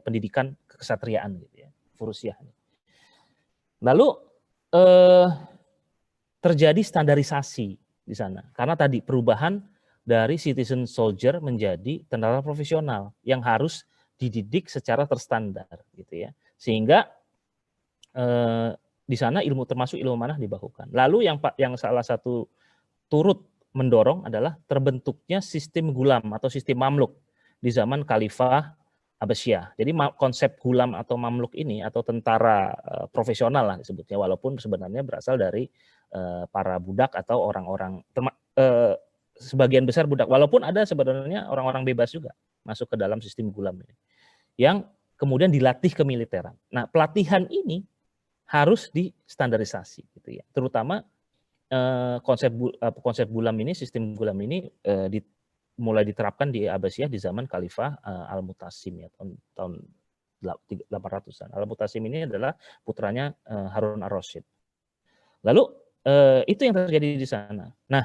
pendidikan kesatriaan gitu ya, Furusiyah. Lalu terjadi standarisasi di sana karena tadi perubahan dari citizen soldier menjadi tentara profesional yang harus dididik secara terstandar gitu ya, sehingga di sana ilmu termasuk ilmu manah dibakukan. Lalu yang salah satu turut mendorong adalah terbentuknya sistem gulam atau sistem mamluk di zaman Khalifah Abbasiyah. Jadi konsep gulam atau mamluk ini atau tentara profesional lah disebutnya, walaupun sebenarnya berasal dari para budak atau orang-orang sebagian besar budak, walaupun ada sebenarnya orang-orang bebas juga masuk ke dalam sistem gulam ini yang kemudian dilatih kemiliteran. Nah, pelatihan ini harus distandarisasi gitu ya. Terutama konsep gulam ini, sistem gulam ini mulai diterapkan di Abbasiyah di zaman Khalifah Al-Mutasim ya, tahun 800-an. Al-Mutasim ini adalah putranya Harun ar-Rasyid. Lalu itu yang terjadi di sana. Nah,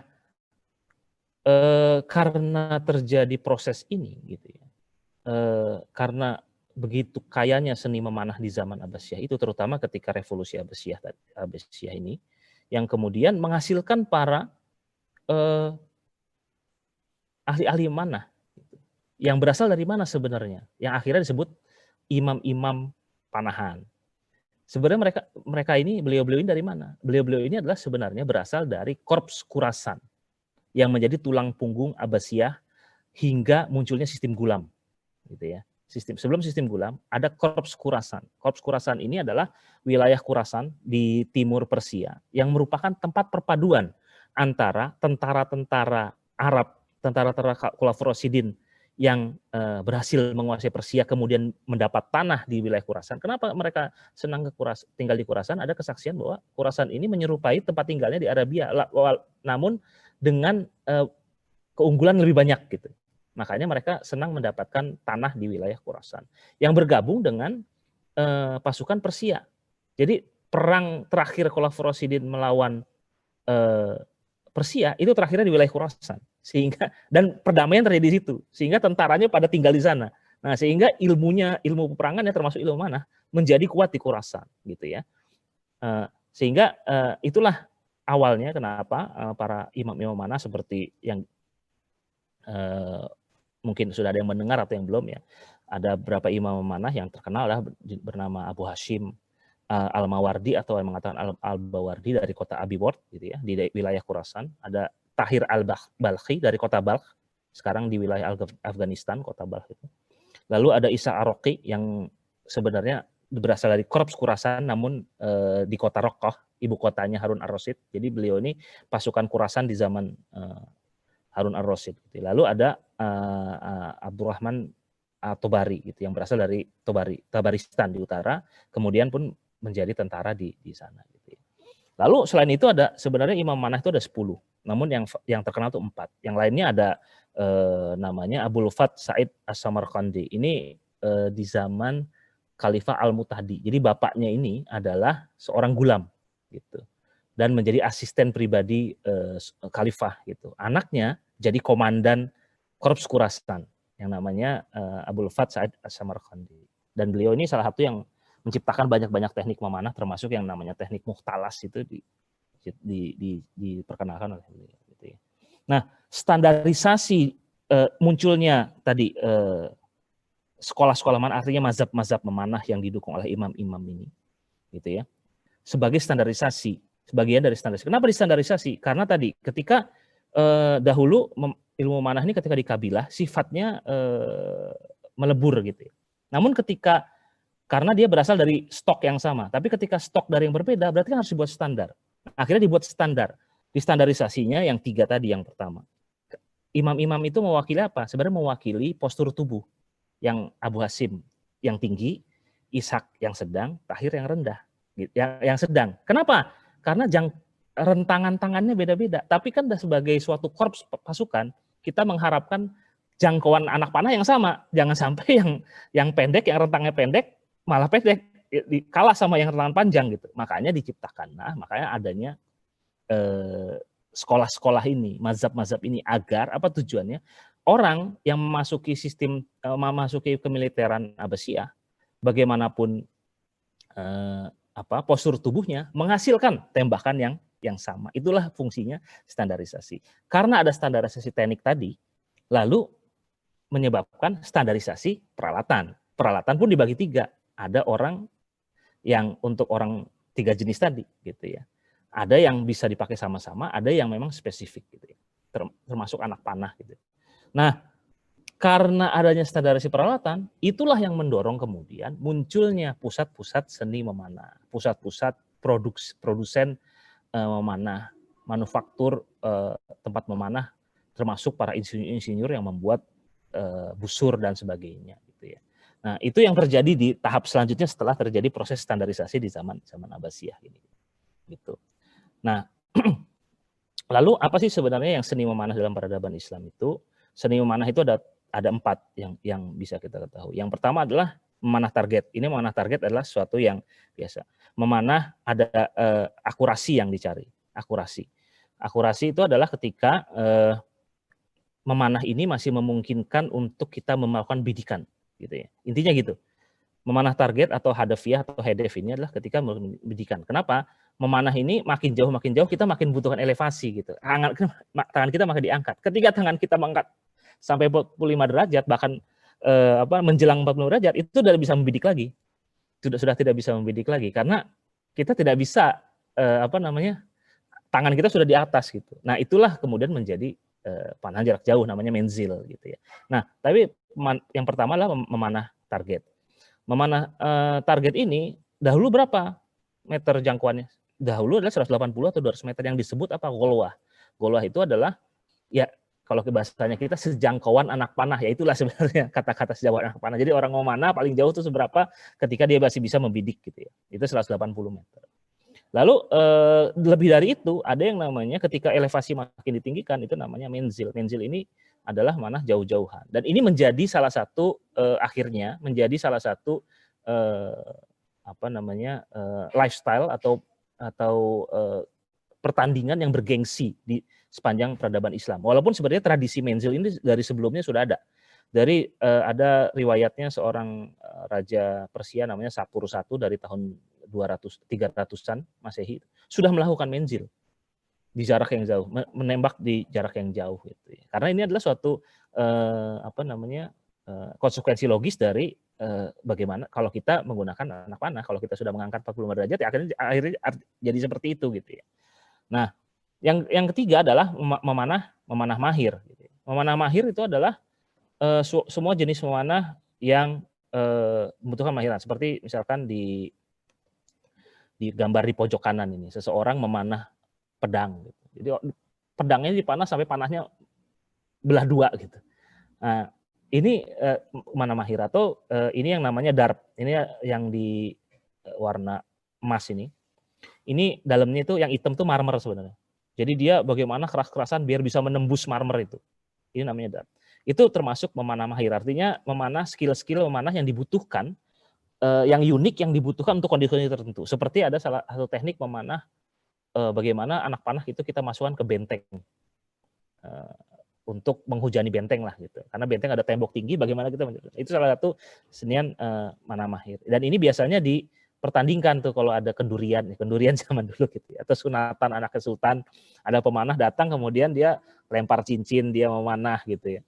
karena terjadi proses ini gitu ya, karena begitu kayanya seni memanah di zaman Abbasiyah itu, terutama ketika revolusi Abbasiyah ini, yang kemudian menghasilkan para ahli-ahli memanah gitu, yang berasal dari mana sebenarnya, yang akhirnya disebut imam-imam panahan. Sebenarnya mereka ini, beliau-beliau ini dari mana? Beliau-beliau ini adalah sebenarnya berasal dari Korps Khurasan yang menjadi tulang punggung Abbasiyah hingga munculnya sistem gulam gitu ya. Sebelum sistem gulam ada Korps Khurasan. Korps Khurasan ini adalah wilayah Khurasan di timur Persia yang merupakan tempat perpaduan antara tentara-tentara Arab, tentara-tentara Khulafaur Rasyidin yang berhasil menguasai Persia kemudian mendapat tanah di wilayah Khurasan. Kenapa mereka senang tinggal di Khurasan? Ada kesaksian bahwa Khurasan ini menyerupai tempat tinggalnya di Arabia, namun dengan keunggulan lebih banyak gitu. Makanya mereka senang mendapatkan tanah di wilayah Khurasan yang bergabung dengan pasukan Persia. Jadi perang terakhir Khulafaur Rasyidin melawan Persia itu terakhirnya di wilayah Khurasan, sehingga dan perdamaian terjadi di situ, sehingga tentaranya pada tinggal di sana. Nah, sehingga ilmu peperangannya termasuk ilmu manah menjadi kuat di Khurasan gitu ya. Sehingga itulah awalnya kenapa para imam-imam manah seperti yang mungkin sudah ada yang mendengar atau yang belum ya. Ada beberapa imam memanah yang terkenal adalah bernama Abu Hashim Al-Mawardi atau yang mengatakan Al-Bawardi dari kota Abiword gitu ya, di wilayah Khurasan. Ada Tahir Al-Balkhi dari kota Balkh, sekarang di wilayah Afghanistan, kota Balkh itu. Lalu ada Isa Aroqi yang sebenarnya berasal dari Korps Khurasan namun di kota Rokoh, ibu kotanya Harun ar-Rasyid. Jadi beliau ini pasukan Khurasan di zaman Harun ar-Rasyid. Gitu. Lalu ada Abdurrahman Tobari gitu yang berasal dari Tabaristan di utara, kemudian pun menjadi tentara di sana gitu ya. Lalu selain itu ada sebenarnya imam manah itu ada 10. Namun yang terkenal itu 4. Yang lainnya ada namanya Abul Fat Said As-Samarqandi. Ini di zaman Khalifah Al-Mutahdi. Jadi bapaknya ini adalah seorang gulam gitu. Dan menjadi asisten pribadi Khalifah gitu. Anaknya jadi komandan Korps Khurasan yang namanya Abul Fat Said As-Samarqandi. Dan beliau ini salah satu yang menciptakan banyak-banyak teknik memanah, termasuk yang namanya teknik muhtalas itu diperkenalkan oleh beliau. Gitu ya. Nah, standarisasi munculnya tadi sekolah-sekolah memanah, artinya mazhab-mazhab memanah yang didukung oleh imam-imam ini, gitu ya, sebagai standarisasi, sebagian dari standarisasi. Kenapa distandarisasi? Karena tadi ketika dahulu ilmu memanah ini ketika di kabilah sifatnya melebur gitu ya. Namun ketika karena dia berasal dari stok yang sama, tapi ketika stok dari yang berbeda berarti kan harus dibuat standar. Akhirnya dibuat standar. Distandarisasinya yang 3 tadi yang pertama. Imam-imam itu mewakili apa? Sebenarnya mewakili postur tubuh. Yang Abu Hashim yang tinggi, Ishak yang sedang, Tahir yang rendah. Yang sedang. Kenapa? Karena rentangan tangannya beda-beda. Tapi kan sebagai suatu korps pasukan, kita mengharapkan jangkauan anak panah yang sama. Jangan sampai yang pendek, yang rentangnya pendek, malah pendek. Kalah sama yang rentangan panjang gitu. Makanya diciptakan. Nah, makanya adanya sekolah-sekolah ini, mazhab-mazhab ini agar apa tujuannya? Orang yang memasuki sistem, memasuki kemiliteran Abbasiyah, bagaimanapun postur tubuhnya menghasilkan tembakan yang sama. Itulah fungsinya standarisasi. Karena ada standarisasi teknik tadi, lalu menyebabkan standarisasi peralatan. Peralatan pun dibagi 3. Ada orang yang untuk orang 3 jenis tadi, gitu ya. Ada yang bisa dipakai sama-sama, ada yang memang spesifik, gitu ya. Termasuk anak panah, gitu. Nah, karena adanya standarisasi peralatan, itulah yang mendorong kemudian munculnya pusat-pusat seni memanah, pusat-pusat produsen memanah, manufaktur tempat memanah, termasuk para insinyur-insinyur yang membuat busur dan sebagainya, gitu ya. Nah, itu yang terjadi di tahap selanjutnya setelah terjadi proses standarisasi di zaman Abbasiyah ini, gitu. Nah, lalu apa sih sebenarnya yang seni memanah dalam peradaban Islam itu? Seni memanah itu ada 4 yang bisa kita ketahui. Yang pertama adalah memanah target. Ini memanah target adalah sesuatu yang biasa. Memanah ada akurasi yang dicari. Akurasi itu adalah ketika memanah ini masih memungkinkan untuk kita melakukan bidikan, gitu ya. Intinya gitu. Memanah target atau hadafiyah atau hedef ini adalah ketika bidikan. Kenapa? Memanah ini makin jauh kita makin butuhkan elevasi gitu. Tangan kita makin diangkat. Ketika tangan kita mengangkat sampai 45 derajat bahkan menjelang 40 derajat itu sudah bisa membidik lagi. Sudah tidak bisa membidik lagi karena kita tidak bisa tangan kita sudah di atas gitu. Nah, itulah kemudian menjadi panahan jarak jauh namanya menzil gitu ya. Nah, tapi yang pertama adalah memanah target. Memanah target ini dahulu berapa meter jangkauannya? Dahulu adalah 180 atau 200 meter yang disebut apa? Golwah. Golwah itu adalah ya kalau bahasanya kita sejangkauan anak panah, ya itulah sebenarnya kata-kata sejangkauan anak panah. Jadi orang mau memanah paling jauh itu seberapa ketika dia masih bisa membidik gitu ya. Itu 180 meter. Lalu lebih dari itu ada yang namanya ketika elevasi makin ditinggikan itu namanya menzil. Menzil ini adalah manah jauh-jauhan. Dan ini menjadi salah satu akhirnya menjadi salah satu lifestyle atau pertandingan yang bergengsi di sepanjang peradaban Islam. Walaupun sebenarnya tradisi menzil ini dari sebelumnya sudah ada. Dari ada riwayatnya seorang raja Persia namanya Sapur I dari tahun 300-an Masehi sudah melakukan menzil. di jarak yang jauh, menembak di jarak yang jauh gitu ya. Karena ini adalah suatu konsekuensi logis dari bagaimana kalau kita menggunakan anak panah, kalau kita sudah mengangkat 45 derajat ya akhirnya jadi seperti itu gitu ya. Nah, yang ketiga adalah memanah mahir gitu ya. Memanah mahir itu adalah semua jenis memanah yang membutuhkan mahiran, seperti misalkan di gambar di pojok kanan ini, seseorang memanah pedang gitu. Jadi pedangnya dipanah sampai panahnya belah dua gitu. Nah, ini mana mahir atau ini yang namanya dart. Ini yang di warna emas ini. Ini dalamnya itu yang hitam tuh marmer sebenarnya. Jadi dia bagaimana keras-kerasan biar bisa menembus marmer itu. Ini namanya dart. Itu termasuk memanah mahir. Artinya memanah skill-skill memanah yang dibutuhkan, yang unik yang dibutuhkan untuk kondisi tertentu. Seperti ada salah satu teknik memanah bagaimana anak panah itu kita masukkan ke benteng. Untuk menghujani benteng lah gitu. Karena benteng ada tembok tinggi, bagaimana kita itu salah satu senian manah mahir. Dan ini biasanya dipertandingkan tuh kalau ada kendurian zaman dulu gitu ya. Atau sunatan anak ke sultan, ada pemanah datang kemudian dia lempar cincin, dia memanah gitu ya.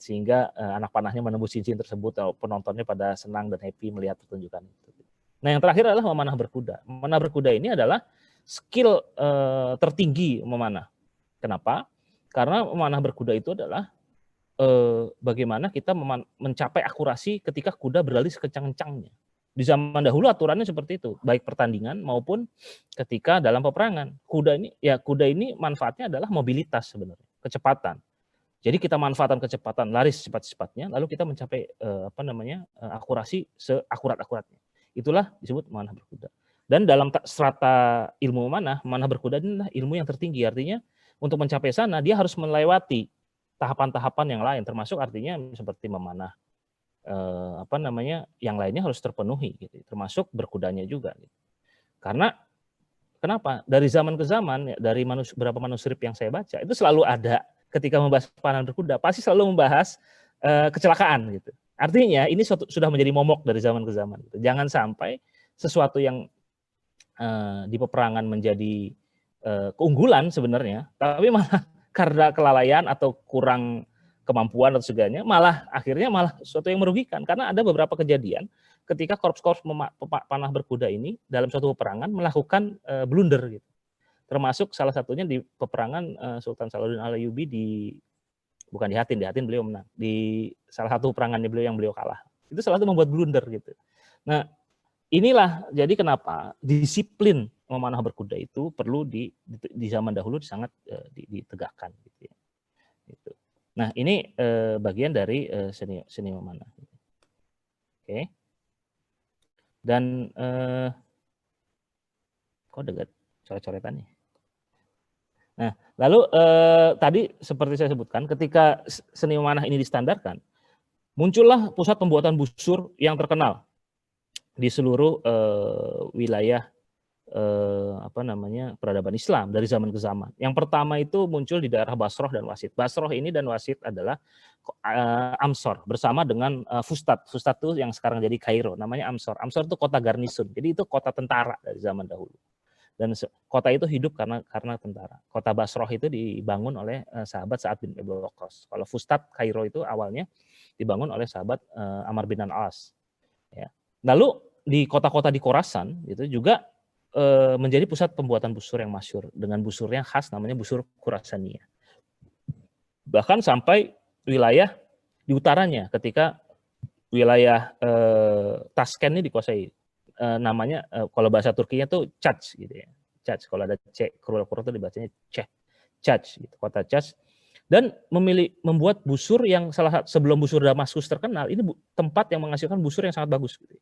Sehingga anak panahnya menembus cincin tersebut, penontonnya pada senang dan happy melihat pertunjukan itu. Nah, yang terakhir adalah memanah berkuda. Memanah berkuda ini adalah skill tertinggi memanah. Kenapa? Karena memanah berkuda itu adalah bagaimana kita mencapai akurasi ketika kuda berlari sekencang-kencangnya. Di zaman dahulu aturannya seperti itu, baik pertandingan maupun ketika dalam peperangan. Kuda ini manfaatnya adalah mobilitas sebenarnya, kecepatan. Jadi kita manfaatkan kecepatan, lari secepat-cepatnya, lalu kita mencapai akurasi seakurat-akuratnya. Itulah disebut memanah berkuda. Dan dalam strata ilmu memanah berkuda ini adalah ilmu yang tertinggi, artinya untuk mencapai sana dia harus melewati tahapan-tahapan yang lain, termasuk artinya seperti memanah yang lainnya harus terpenuhi gitu, termasuk berkudanya juga gitu. Karena kenapa? Dari zaman ke zaman, dari beberapa manuskrip yang saya baca itu selalu ada ketika membahas panah berkuda pasti selalu membahas kecelakaan gitu. Artinya ini sudah menjadi momok dari zaman ke zaman gitu. Jangan sampai sesuatu yang di peperangan menjadi keunggulan sebenarnya, tapi malah karena kelalaian atau kurang kemampuan atau segalanya, akhirnya sesuatu yang merugikan. Karena ada beberapa kejadian ketika korps-korps panah berkuda ini dalam suatu peperangan melakukan blunder gitu. Termasuk salah satunya di peperangan Sultan Salahuddin Al-Ayyubi bukan di Hattin beliau menang. Di salah satu peperangannya beliau yang beliau kalah. Itu salah satu membuat blunder gitu. Nah, inilah jadi kenapa disiplin memanah berkuda itu perlu di zaman dahulu sangat ditegakkan gitu ya. Gitu. Nah, ini bagian dari seni memanah. Oke. Dan kok dekat coret-coretan nih. Nah, lalu tadi seperti saya sebutkan, ketika seni memanah ini distandarkan, muncullah pusat pembuatan busur yang terkenal di seluruh wilayah peradaban Islam dari zaman ke zaman. Yang pertama itu muncul di daerah Basroh dan Wasit. Basroh ini dan Wasit adalah Amsor bersama dengan Fustat. Fustat itu yang sekarang jadi Kairo, namanya Amsor. Amsor itu kota garnison. Jadi itu kota tentara dari zaman dahulu. Dan kota itu hidup karena tentara. Kota Basroh itu dibangun oleh sahabat Sa'ad bin Abi Waqqas. Kalau Fustat Kairo itu awalnya dibangun oleh sahabat Amr bin Al-As. Ya. Lalu di kota-kota di Khorasan itu juga menjadi pusat pembuatan busur yang masyhur dengan busurnya khas namanya busur Khurasaniyah. Bahkan sampai wilayah di utaranya ketika wilayah Tasken ini dikuasai namanya kalau bahasa Turkinya tuh Çaç gitu ya. Çaç kalau ada C kurul-kurul itu dibacanya Çaç gitu, kota Çaç. Dan membuat busur yang sebelum busur Damaskus terkenal, ini tempat yang menghasilkan busur yang sangat bagus gitu.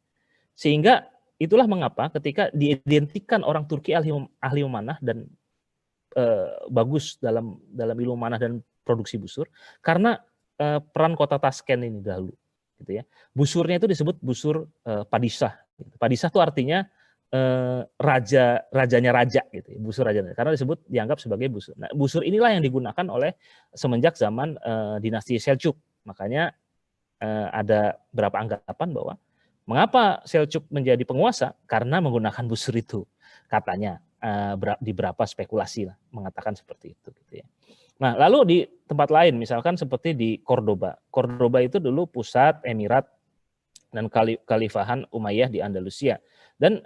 Sehingga itulah mengapa ketika diidentikan orang Turki ahli memanah dan bagus dalam ilmu memanah dan produksi busur karena peran kota Tasken ini dahulu gitu ya. Busurnya itu disebut busur padisah. Padisah itu artinya rajanya raja gitu, busur raja, karena dianggap sebagai busur. Nah, busur inilah yang digunakan oleh semenjak zaman dinasti Selçuk. Makanya ada beberapa anggapan bahwa mengapa Selçuk menjadi penguasa? Karena menggunakan busur itu, katanya. di berapa spekulasi lah mengatakan seperti itu gitu ya. Nah, lalu di tempat lain misalkan seperti di Cordoba. Cordoba itu dulu pusat emirat dan Khalifahan Umayyah di Andalusia. Dan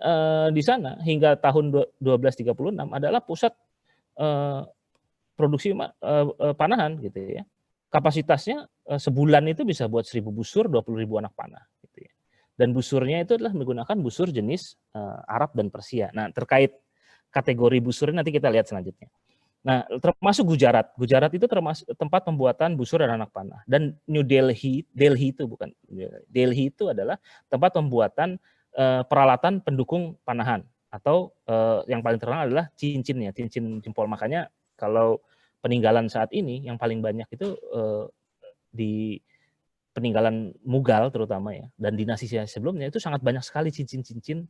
di sana hingga tahun 1236 adalah pusat produksi panahan gitu ya. Kapasitasnya sebulan itu bisa buat 1.000 busur, 20.000 anak panah gitu ya. Dan busurnya itu adalah menggunakan busur jenis Arab dan Persia. Nah, terkait kategori busur nanti kita lihat selanjutnya. Nah, termasuk Gujarat. Gujarat itu termasuk tempat pembuatan busur dan anak panah. Dan New Delhi, Delhi itu adalah tempat pembuatan peralatan pendukung panahan. Atau yang paling terkenal adalah cincinnya, cincin jempol. Makanya kalau peninggalan saat ini yang paling banyak itu di peninggalan Mughal terutama ya, dan dinasti sebelumnya itu sangat banyak sekali cincin-cincin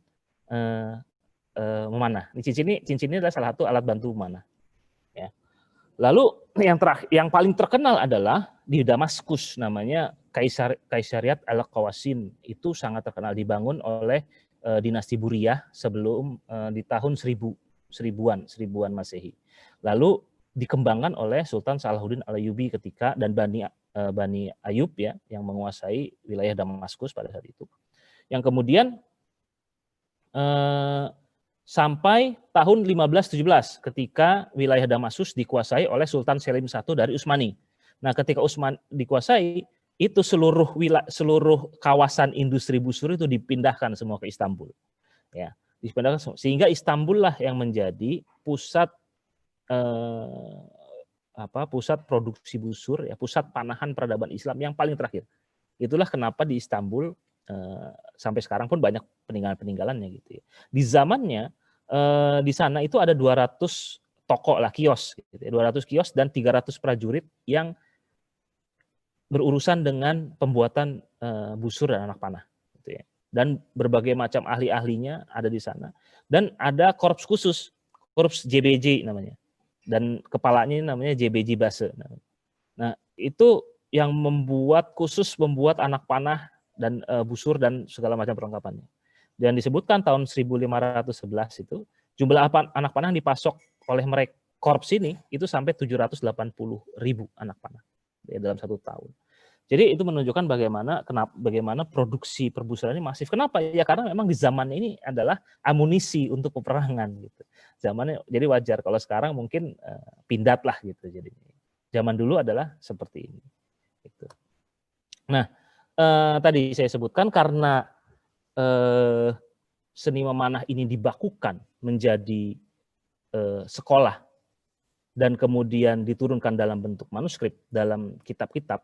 memanah. Cincin ini adalah salah satu alat bantu memanah. Ya. Lalu yang paling terkenal adalah di Damaskus, namanya Kaisariat Al-Qawasim. Itu sangat terkenal, dibangun oleh dinasti Buriyah sebelum di tahun 1000-an Masehi. Lalu dikembangkan oleh Sultan Salahuddin Al-Ayyubi ketika dan Bani Ayub ya yang menguasai wilayah Damaskus pada saat itu. Yang kemudian sampai tahun 1517 ketika wilayah Damaskus dikuasai oleh Sultan Selim I dari Utsmani. Nah, ketika Utsman dikuasai, itu seluruh kawasan industri busur itu dipindahkan semua ke Istanbul. Ya, dipindahkan semua. Sehingga Istanbul lah yang menjadi pusat pusat produksi busur ya, pusat panahan peradaban Islam yang paling terakhir. Itulah kenapa di Istanbul sampai sekarang pun banyak peninggalan-peninggalannya gitu ya. Di zamannya di sana itu ada 200 toko lah, kios gitu ya, 200 kios dan 300 prajurit yang berurusan dengan pembuatan busur dan anak panah gitu ya. Dan berbagai macam ahli-ahlinya ada di sana. Dan ada korps khusus, korps JBJ namanya. Dan kepalanya namanya JBJ Base. Nah, itu yang membuat anak panah dan busur dan segala macam perlengkapannya. Dan disebutkan tahun 1511 itu jumlah anak panah yang dipasok oleh mereka korps ini itu sampai 780.000 anak panah ya, dalam 1 tahun. Jadi itu menunjukkan bagaimana produksi perbusuran ini masif. Kenapa? Ya karena memang di zaman ini adalah amunisi untuk peperangan gitu. Zamannya jadi wajar kalau sekarang mungkin pindad lah gitu. Jadi zaman dulu adalah seperti ini. Gitu. Nah, tadi saya sebutkan karena seni memanah ini dibakukan menjadi sekolah dan kemudian diturunkan dalam bentuk manuskrip dalam kitab-kitab,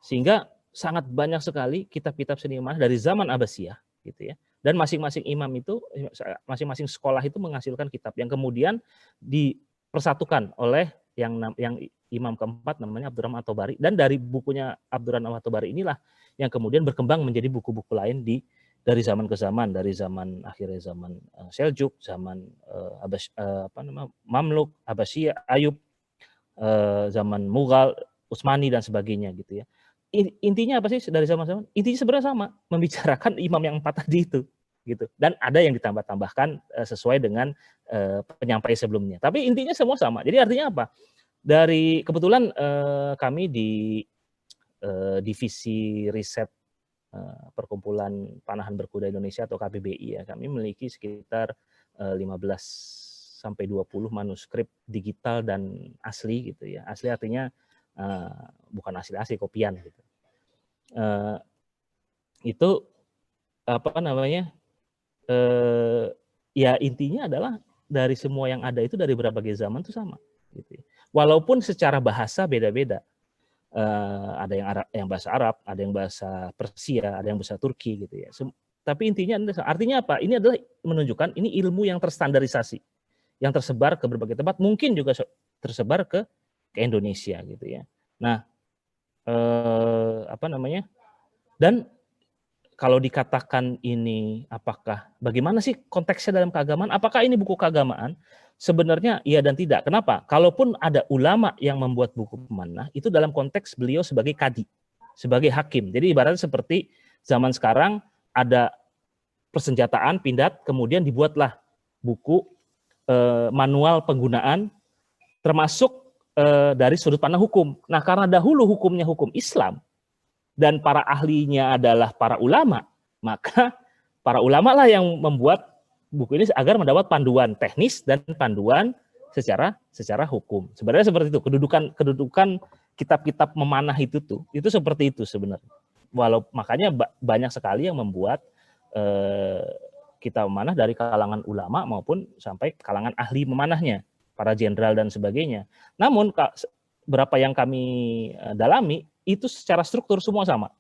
sehingga sangat banyak sekali kitab-kitab seni memanah dari zaman Abbasiyah gitu ya. Dan masing-masing imam itu, masing-masing sekolah itu menghasilkan kitab yang kemudian dipersatukan oleh yang imam keempat namanya Abdurrahman At-Tabari, dan dari bukunya Abdurrahman At-Tabari inilah yang kemudian berkembang menjadi buku-buku lain dari zaman ke zaman, dari zaman akhirnya zaman Seljuk, zaman Mamluk, Abbasiyah, Ayub, zaman Mughal, Utsmani dan sebagainya gitu ya. Intinya apa sih dari zaman-zaman? Intinya sebenarnya sama, membicarakan imam yang 4 tadi itu gitu. Dan ada yang ditambah-tambahkan sesuai dengan penyampai sebelumnya. Tapi intinya semua sama. Jadi artinya apa? Dari kebetulan kami di divisi riset Perkumpulan Panahan Berkuda Indonesia atau KPBI ya, kami memiliki sekitar 15-20 manuskrip digital dan asli gitu ya. Asli artinya bukan asli kopian gitu. Itu apa namanya? Ya intinya adalah dari semua yang ada itu dari berbagai zaman itu sama gitu ya. Walaupun secara bahasa beda-beda. Ada yang bahasa Arab, ada yang bahasa Persia, ada yang bahasa Turki gitu ya. Tapi intinya artinya apa? Ini adalah menunjukkan ini ilmu yang terstandarisasi, yang tersebar ke berbagai tempat, mungkin juga tersebar ke Indonesia gitu ya. Nah, dan kalau dikatakan ini bagaimana sih konteksnya dalam keagamaan? Apakah ini buku keagamaan? Sebenarnya iya dan tidak. Kenapa? Kalaupun ada ulama yang membuat buku pemanah, itu dalam konteks beliau sebagai kadi, sebagai hakim. Jadi ibaratnya seperti zaman sekarang ada persenjataan, pindad, kemudian dibuatlah buku manual penggunaan, termasuk dari sudut pandang hukum. Nah, karena dahulu hukumnya hukum Islam dan para ahlinya adalah para ulama, maka para ulama lah yang membuat buku ini agar mendapat panduan teknis dan panduan secara hukum. Sebenarnya seperti itu. Kedudukan kitab-kitab memanah itu seperti itu sebenarnya. Walau makanya banyak sekali yang membuat kitab memanah dari kalangan ulama maupun sampai kalangan ahli memanahnya, para jenderal dan sebagainya. Namun berapa yang kami dalami itu secara struktur semua sama.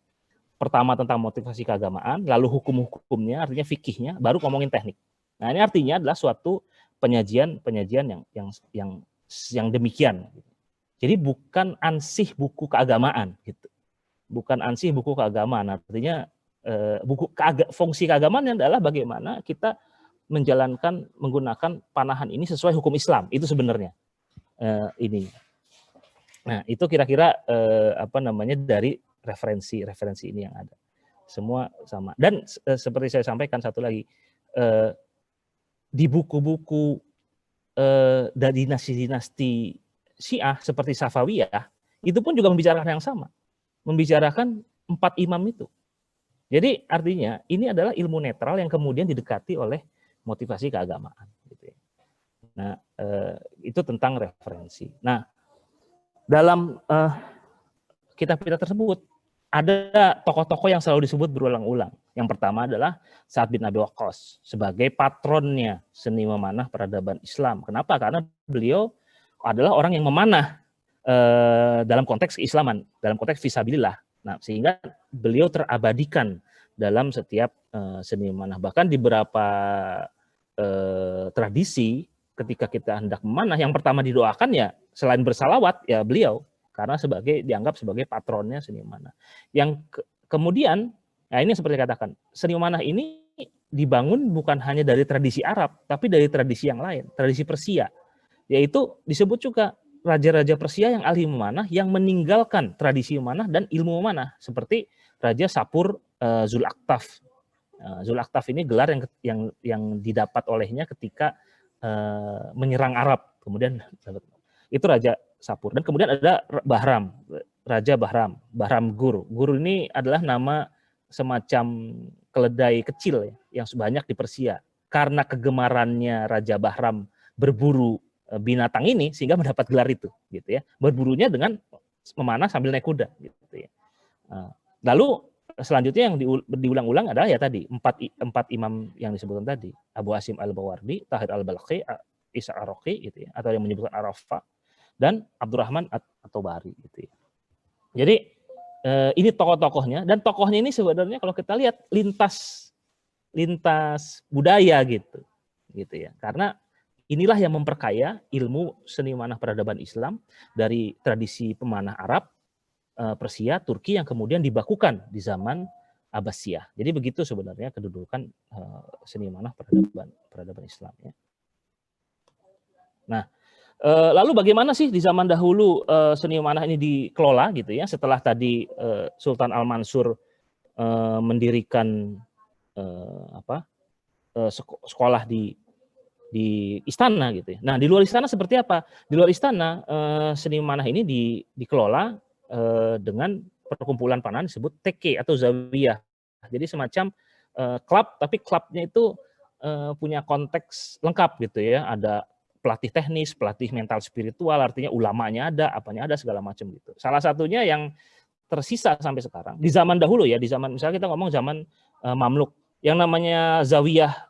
Pertama tentang motivasi keagamaan, lalu hukum-hukumnya, artinya fikihnya, baru ngomongin teknik. Nah, ini artinya adalah suatu penyajian yang demikian. Jadi bukan ansih buku keagamaan gitu. Bukan ansih buku keagamaan, artinya fungsi keagamaan adalah bagaimana kita menggunakan panahan ini sesuai hukum Islam. Itu sebenarnya ini. Nah, itu kira-kira dari referensi ini yang ada. Semua sama. Dan seperti saya sampaikan satu lagi, di buku-buku dari dinasti-dinasti Syiah seperti Safawiyah, itu pun juga membicarakan yang sama. Membicarakan 4 imam itu. Jadi artinya ini adalah ilmu netral yang kemudian didekati oleh motivasi keagamaan. Gitu ya. Nah, itu tentang referensi. Nah, dalam kitab-kitab tersebut ada tokoh-tokoh yang selalu disebut berulang-ulang. Yang pertama adalah Sa'ad bin Abi Waqqas sebagai patronnya seni memanah peradaban Islam. Kenapa? Karena beliau adalah orang yang memanah dalam konteks keislaman, dalam konteks fisabilillah. Nah, sehingga beliau terabadikan dalam setiap seni memanah. Bahkan di beberapa tradisi ketika kita hendak memanah, yang pertama didoakan ya selain bersalawat ya beliau, karena dianggap sebagai patronnya seni memanah. Yang kemudian, nah ini seperti katakan, seni memanah ini dibangun bukan hanya dari tradisi Arab, tapi dari tradisi yang lain, tradisi Persia, yaitu disebut juga raja-raja Persia yang ahli memanah yang meninggalkan tradisi memanah dan ilmu memanah, seperti Raja Sapur Zul-Aktaf. Zul-Aktaf ini gelar yang didapat olehnya ketika menyerang Arab. Kemudian itu Raja Sapur. Dan kemudian ada Bahram, Raja Bahram, Bahram Gur. Gur ini adalah nama semacam keledai kecil ya, yang banyak di Persia. Karena kegemarannya Raja Bahram berburu binatang ini sehingga mendapat gelar itu, gitu ya. Berburunya dengan memanah sambil naik kuda, gitu ya. Lalu selanjutnya yang diulang-ulang adalah ya tadi empat imam yang disebutkan tadi, Abu Hasim al-Bawardi, Tahir al-Balqi, Isa ar-Raqi, gitu ya, atau yang menyebutkan Arafah, dan Abdurrahman at-Tabari, gitu ya. Jadi ini tokoh-tokohnya, dan tokohnya ini sebenarnya kalau kita lihat lintas budaya gitu ya. Karena inilah yang memperkaya ilmu seni memanah peradaban Islam dari tradisi pemanah Arab, Persia, Turki yang kemudian dibakukan di zaman Abbasiyah. Jadi begitu sebenarnya kedudukan seni memanah peradaban Islam ya. Nah, lalu bagaimana sih di zaman dahulu seni memanah ini dikelola gitu ya, setelah tadi Sultan Al-Mansur mendirikan sekolah di istana gitu ya. Nah, di luar istana seperti apa? Di luar istana seni memanah ini dikelola dengan perkumpulan panahan disebut TK atau zawiyah. Jadi semacam klub, tapi klubnya itu punya konteks lengkap gitu ya. Ada pelatih teknis, pelatih mental spiritual, artinya ulamanya ada, apanya ada, segala macam gitu. Salah satunya yang tersisa sampai sekarang di zaman dahulu ya, di zaman misalnya kita ngomong zaman Mamluk, yang namanya zawiyah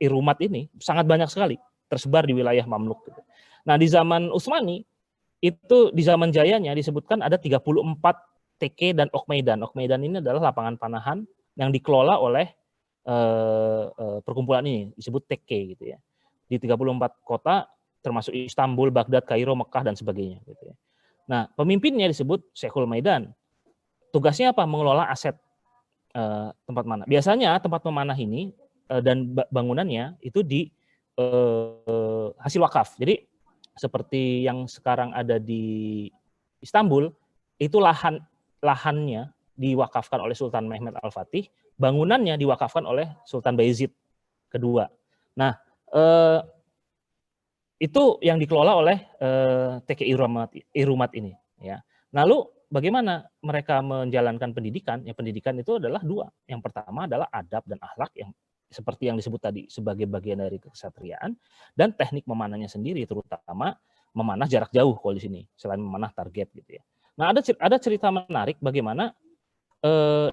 Irumat ini sangat banyak sekali tersebar di wilayah Mamluk. Nah, di zaman Utsmani itu di zaman jayanya disebutkan ada 34 TK dan Okmeidan. Okmeidan ini adalah lapangan panahan yang dikelola oleh perkumpulan ini, disebut TK gitu ya. Di 34 kota termasuk Istanbul, Baghdad, Kairo, Mekah dan sebagainya gitu ya. Nah, pemimpinnya disebut Syekhul Maidan. Tugasnya apa? Mengelola aset tempat memanah. Biasanya tempat memanah ini dan bangunannya itu di hasil wakaf. Jadi seperti yang sekarang ada di Istanbul, itu lahannya diwakafkan oleh Sultan Mehmed Al-Fatih, bangunannya diwakafkan oleh Sultan Bayezid kedua. Nah, Itu yang dikelola oleh TK Irumat ini. Ya. Lalu bagaimana mereka menjalankan pendidikan? Ya, pendidikan itu adalah dua. Yang pertama adalah adab dan akhlak yang seperti yang disebut tadi sebagai bagian dari kesatriaan, dan teknik memanahnya sendiri, terutama memanah jarak jauh kalau di sini selain memanah target gitu ya. Nah, ada cerita menarik bagaimana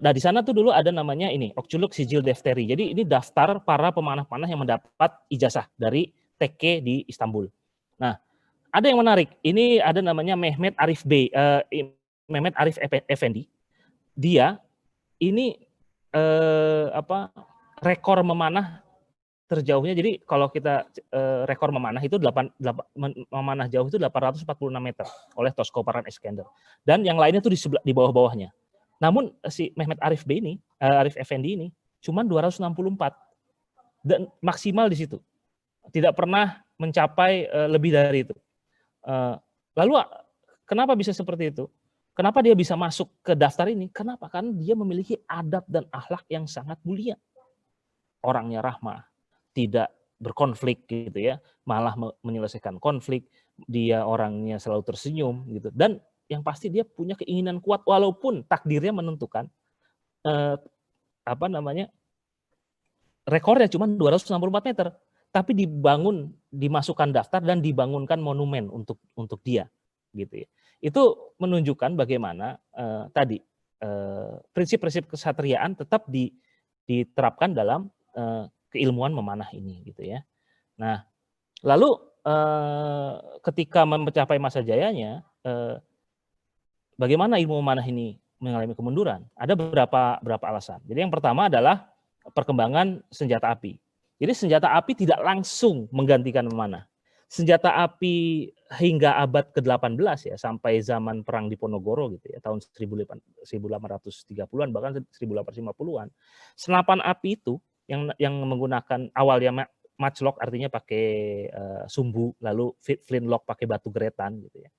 nah di sana tuh dulu ada namanya ini Okculuk Sijil Defteri. Jadi ini daftar para pemanah-panah yang mendapat ijazah dari TK di Istanbul. Nah, ada yang menarik. Ini ada namanya Mehmet Arif Mehmet Arif Effendi. Dia ini rekor memanah terjauhnya. Jadi kalau kita rekor memanah itu memanah jauh itu 846 meter oleh Toskoparan Iskender. Dan yang lainnya tuh di bawah-bawahnya. Namun si Mehmet Arif Arif Effendi ini cuma 264 dan maksimal di situ. Tidak pernah mencapai lebih dari itu. Lalu kenapa bisa seperti itu? Kenapa dia bisa masuk ke daftar ini? Kenapa? Karena dia memiliki adab dan akhlak yang sangat mulia. Orangnya rahmah, tidak berkonflik gitu ya, malah menyelesaikan konflik. Dia orangnya selalu tersenyum gitu. Dan yang pasti dia punya keinginan kuat walaupun takdirnya menentukan rekornya cuma 264 meter, tapi dimasukkan daftar dan dibangunkan monumen untuk dia gitu ya. Itu menunjukkan bagaimana tadi prinsip-prinsip kesatriaan tetap diterapkan dalam keilmuan memanah ini gitu ya. Nah, lalu ketika mencapai masa jayanya, bagaimana ilmu memanah ini mengalami kemunduran? Ada beberapa alasan. Jadi yang pertama adalah perkembangan senjata api. Jadi senjata api tidak langsung menggantikan memanah. Senjata api hingga abad ke-18 ya, sampai zaman perang Diponegoro gitu ya, tahun 1830-an bahkan 1850-an. Senapan api itu yang menggunakan awalnya matchlock, artinya pakai sumbu, lalu flintlock pakai batu geretan gitu ya,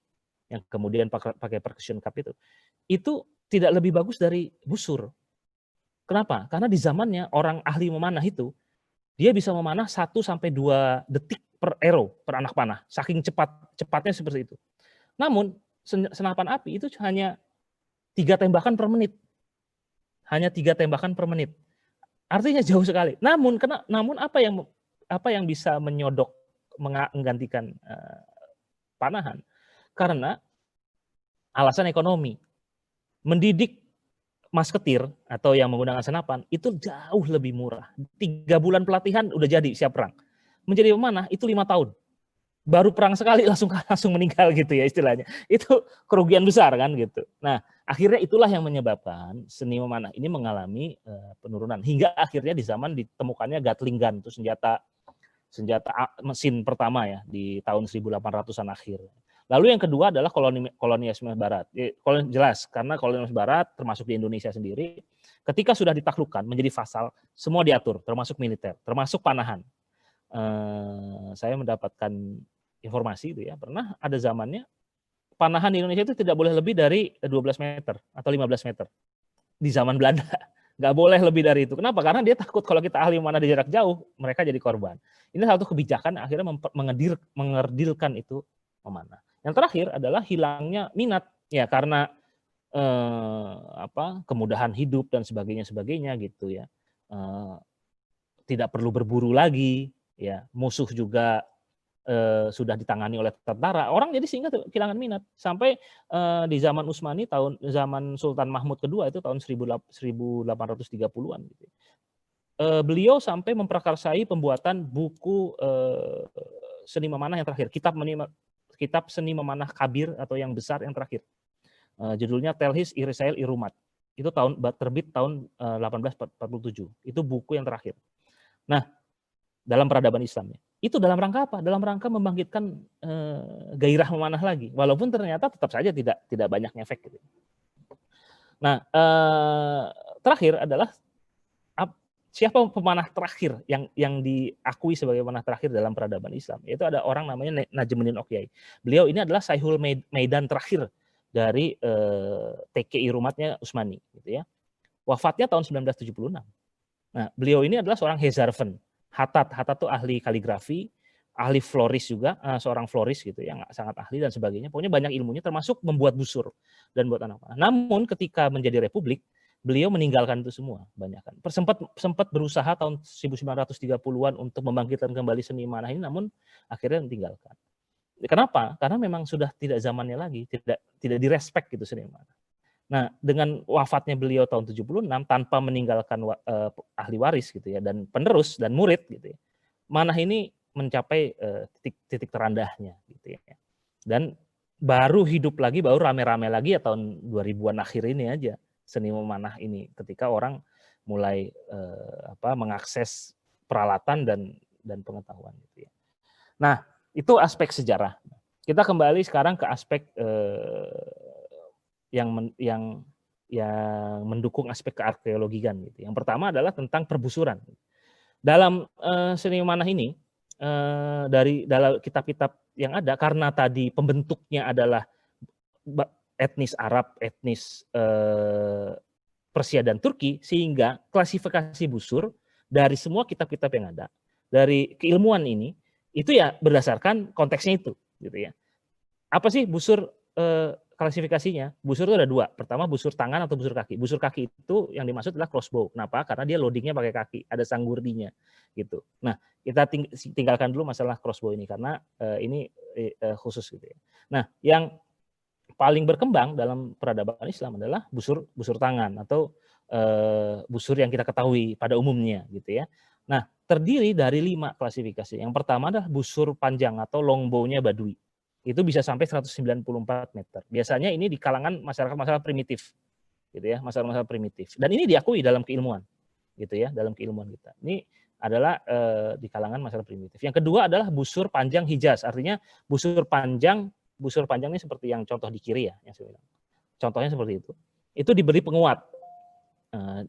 yang kemudian pakai percussion cap itu tidak lebih bagus dari busur. Kenapa? Karena di zamannya orang ahli memanah itu dia bisa memanah 1 sampai 2 detik per arrow, per anak panah, saking cepatnya seperti itu. Namun senapan api itu hanya 3 tembakan per menit. Hanya 3 tembakan per menit. Artinya jauh sekali. Namun apa yang bisa menyodok menggantikan panahan? Karena alasan ekonomi. Mendidik masketir atau yang menggunakan senapan itu jauh lebih murah. 3 bulan pelatihan udah jadi siap perang. Menjadi pemanah itu 5 tahun. Baru perang sekali langsung meninggal gitu ya istilahnya. Itu kerugian besar kan gitu. Nah, akhirnya itulah yang menyebabkan seni memanah ini mengalami penurunan hingga akhirnya di zaman ditemukannya Gatling gun, itu senjata mesin pertama ya di tahun 1800-an akhir. Lalu yang kedua adalah kolonialisme Barat. Jelas, karena kolonialisme Barat termasuk di Indonesia sendiri, ketika sudah ditaklukkan menjadi vasal, semua diatur, termasuk militer, termasuk panahan. Saya mendapatkan informasi itu ya, pernah ada zamannya panahan di Indonesia itu tidak boleh lebih dari 12 meter atau 15 meter. Di zaman Belanda, nggak boleh lebih dari itu. Kenapa? Karena dia takut kalau kita ahli memanah di jarak jauh, mereka jadi korban. Ini satu kebijakan akhirnya mengerdilkan itu memanah. Yang terakhir adalah hilangnya minat ya karena kemudahan hidup dan sebagainya gitu ya. Tidak perlu berburu lagi ya, musuh juga sudah ditangani oleh tentara. Orang jadi sehingga kehilangan minat sampai di zaman Utsmani, zaman Sultan Mahmud kedua itu tahun 1830-an gitu. Beliau sampai memprakarsai pembuatan buku seni memanah yang terakhir, kitab seni memanah kabir atau yang besar yang terakhir. Judulnya Telhis Irisail Irumat. Itu terbit tahun 1847. Itu buku yang terakhir. Nah, dalam peradaban Islamnya. Itu dalam rangka apa? Dalam rangka membangkitkan gairah memanah lagi. Walaupun ternyata tetap saja tidak banyak efek gitu. Nah, terakhir adalah siapa pemanah terakhir yang diakui sebagai pemanah terakhir dalam peradaban Islam? Yaitu ada orang namanya Najmuddin Okyai. Beliau ini adalah Saihul Maidan terakhir dari TK Irumatnya Utsmani gitu ya. Wafatnya tahun 1976. Nah, beliau ini adalah seorang Hezarfen. Hatat tuh ahli kaligrafi, ahli floris juga, seorang floris gitu yang sangat ahli dan sebagainya. Pokoknya banyak ilmunya termasuk membuat busur dan buat anak panah. Namun ketika menjadi republik, beliau meninggalkan itu semua, banyak kan. Sempat berusaha tahun 1930-an untuk membangkitkan kembali seni manah ini, namun akhirnya meninggalkan. Kenapa? Karena memang sudah tidak zamannya lagi, tidak direspek gitu seni manah. Nah, dengan wafatnya beliau tahun 76 tanpa meninggalkan ahli waris gitu ya dan penerus dan murid gitu ya. Manah ini mencapai titik terendahnya gitu ya. Dan baru hidup lagi, baru rame-rame lagi ya tahun 2000-an akhir ini aja seni memanah ini ketika orang mulai mengakses peralatan dan pengetahuan gitu ya. Nah, itu aspek sejarah. Kita kembali sekarang ke aspek yang mendukung aspek kearkeologian gitu. Yang pertama adalah tentang perbusuran. Dalam seni manah ini dari dalam kitab-kitab yang ada, karena tadi pembentuknya adalah etnis Arab, etnis Persia dan Turki, sehingga klasifikasi busur dari semua kitab-kitab yang ada, dari keilmuan ini, itu ya berdasarkan konteksnya itu, gitu ya. Apa sih busur klasifikasinya? Busur itu ada dua. Pertama busur tangan atau busur kaki. Busur kaki itu yang dimaksud adalah crossbow. Kenapa? Karena dia loadingnya pakai kaki, ada sanggurdinya, gitu. Nah, kita tinggalkan dulu masalah crossbow ini karena ini khusus gitu ya. Nah, yang paling berkembang dalam peradaban Islam adalah busur tangan atau busur yang kita ketahui pada umumnya, gitu ya. Nah, terdiri dari 5 klasifikasi. Yang pertama adalah busur panjang atau longbow-nya Badui. Itu bisa sampai 194 meter. Biasanya ini di kalangan masyarakat primitif, gitu ya, masyarakat primitif. Dan ini diakui dalam keilmuan, gitu ya, dalam keilmuan kita. Ini adalah di kalangan masyarakat primitif. Yang kedua adalah busur panjang Hijaz, artinya busur panjang ini seperti yang contoh di kiri ya, yang saya bilang. Contohnya seperti itu. Itu diberi penguat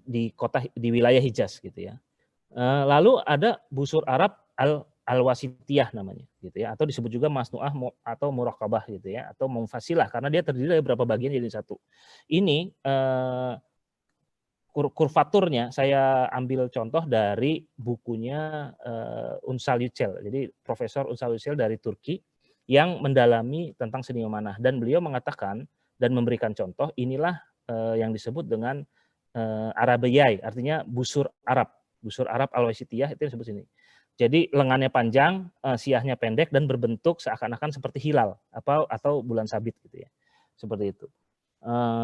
di wilayah Hijaz, gitu ya. Lalu ada busur Arab al-wasitiyah namanya gitu ya, atau disebut juga masnuah atau muraqabah gitu ya, atau mufasilah karena dia terdiri dari beberapa bagian jadi satu. Ini kurvaturnya saya ambil contoh dari bukunya Unsal Yücel. Jadi Profesor Unsal Yücel dari Turki yang mendalami tentang seni memanah dan beliau mengatakan dan memberikan contoh inilah yang disebut dengan Arabiyai, artinya busur Arab al-wasitiyah itu yang disebut sini. Jadi lengannya panjang, siahnya pendek dan berbentuk seakan-akan seperti hilal atau bulan sabit gitu ya. Seperti itu.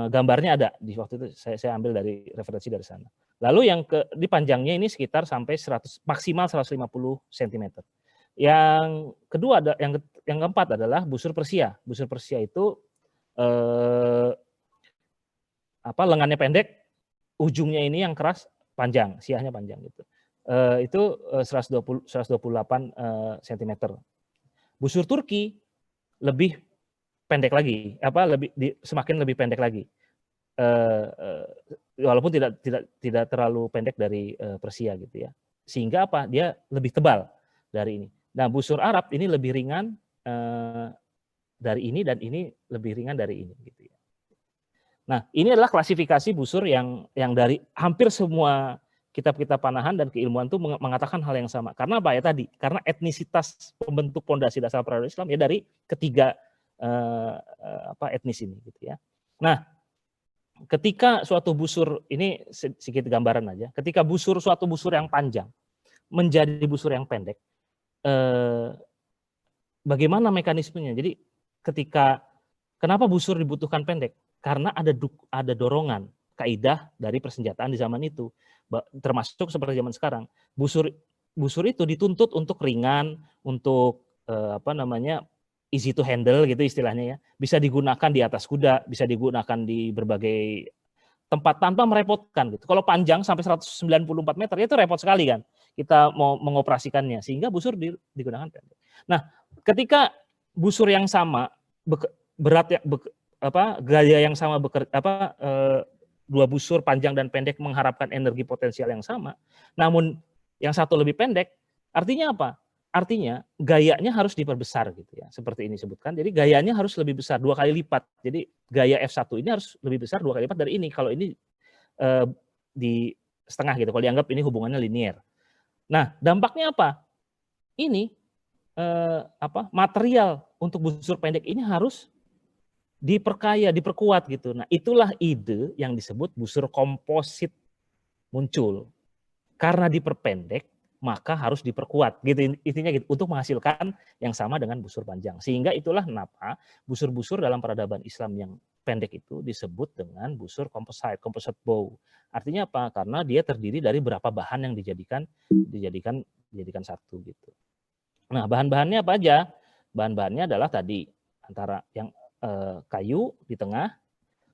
Gambarnya ada di waktu itu saya ambil dari referensi dari sana. Lalu yang di panjangnya ini sekitar sampai maksimal 150 cm. Yang kedua yang keempat adalah busur Persia. Busur Persia itu lengannya pendek, ujungnya ini yang keras, panjang, siahnya panjang gitu. Itu 128 cm. Busur Turki lebih pendek lagi, semakin lebih pendek lagi. Walaupun tidak terlalu pendek dari Persia gitu ya. Sehingga dia lebih tebal dari ini. Nah, busur Arab ini lebih ringan dari ini dan ini lebih ringan dari ini gitu ya. Nah, ini adalah klasifikasi busur yang dari hampir semua kitab-kitab panahan dan keilmuan itu mengatakan hal yang sama. Karena apa ya tadi? Karena etnisitas pembentuk pondasi dasar peradaban Islam ya dari ketiga etnis ini gitu ya. Nah, ketika suatu busur ini sedikit gambaran aja. Ketika suatu busur yang panjang menjadi busur yang pendek, bagaimana mekanismenya? Jadi kenapa busur dibutuhkan pendek? Karena ada dorongan kaidah dari persenjataan di zaman itu, termasuk seperti zaman sekarang. Busur itu dituntut untuk ringan, untuk easy to handle gitu istilahnya ya. Bisa digunakan di atas kuda, bisa digunakan di berbagai tempat tanpa merepotkan gitu. Kalau panjang sampai 194 meter itu repot sekali kan. Kita mau mengoperasikannya sehingga busur digunakan pendek. Nah, ketika busur yang sama gaya yang sama dua busur panjang dan pendek mengharapkan energi potensial yang sama, namun yang satu lebih pendek, artinya apa? Artinya gayanya harus diperbesar gitu ya, seperti ini disebutkan. Jadi gayanya harus lebih besar 2 kali lipat. Jadi gaya F1 ini harus lebih besar 2 kali lipat dari ini. Kalau ini di setengah gitu, kalau dianggap ini hubungannya linier. Nah, dampaknya apa? Ini material untuk busur pendek ini harus diperkaya, diperkuat gitu. Nah, itulah ide yang disebut busur komposit muncul. Karena diperpendek, maka harus diperkuat. Gitu intinya gitu, untuk menghasilkan yang sama dengan busur panjang. Sehingga itulah kenapa busur-busur dalam peradaban Islam yang pendek itu disebut dengan busur composite bow. Artinya apa? Karena dia terdiri dari berapa bahan yang dijadikan satu gitu. Nah, bahan-bahannya apa aja? Bahan-bahannya adalah tadi antara yang kayu di tengah,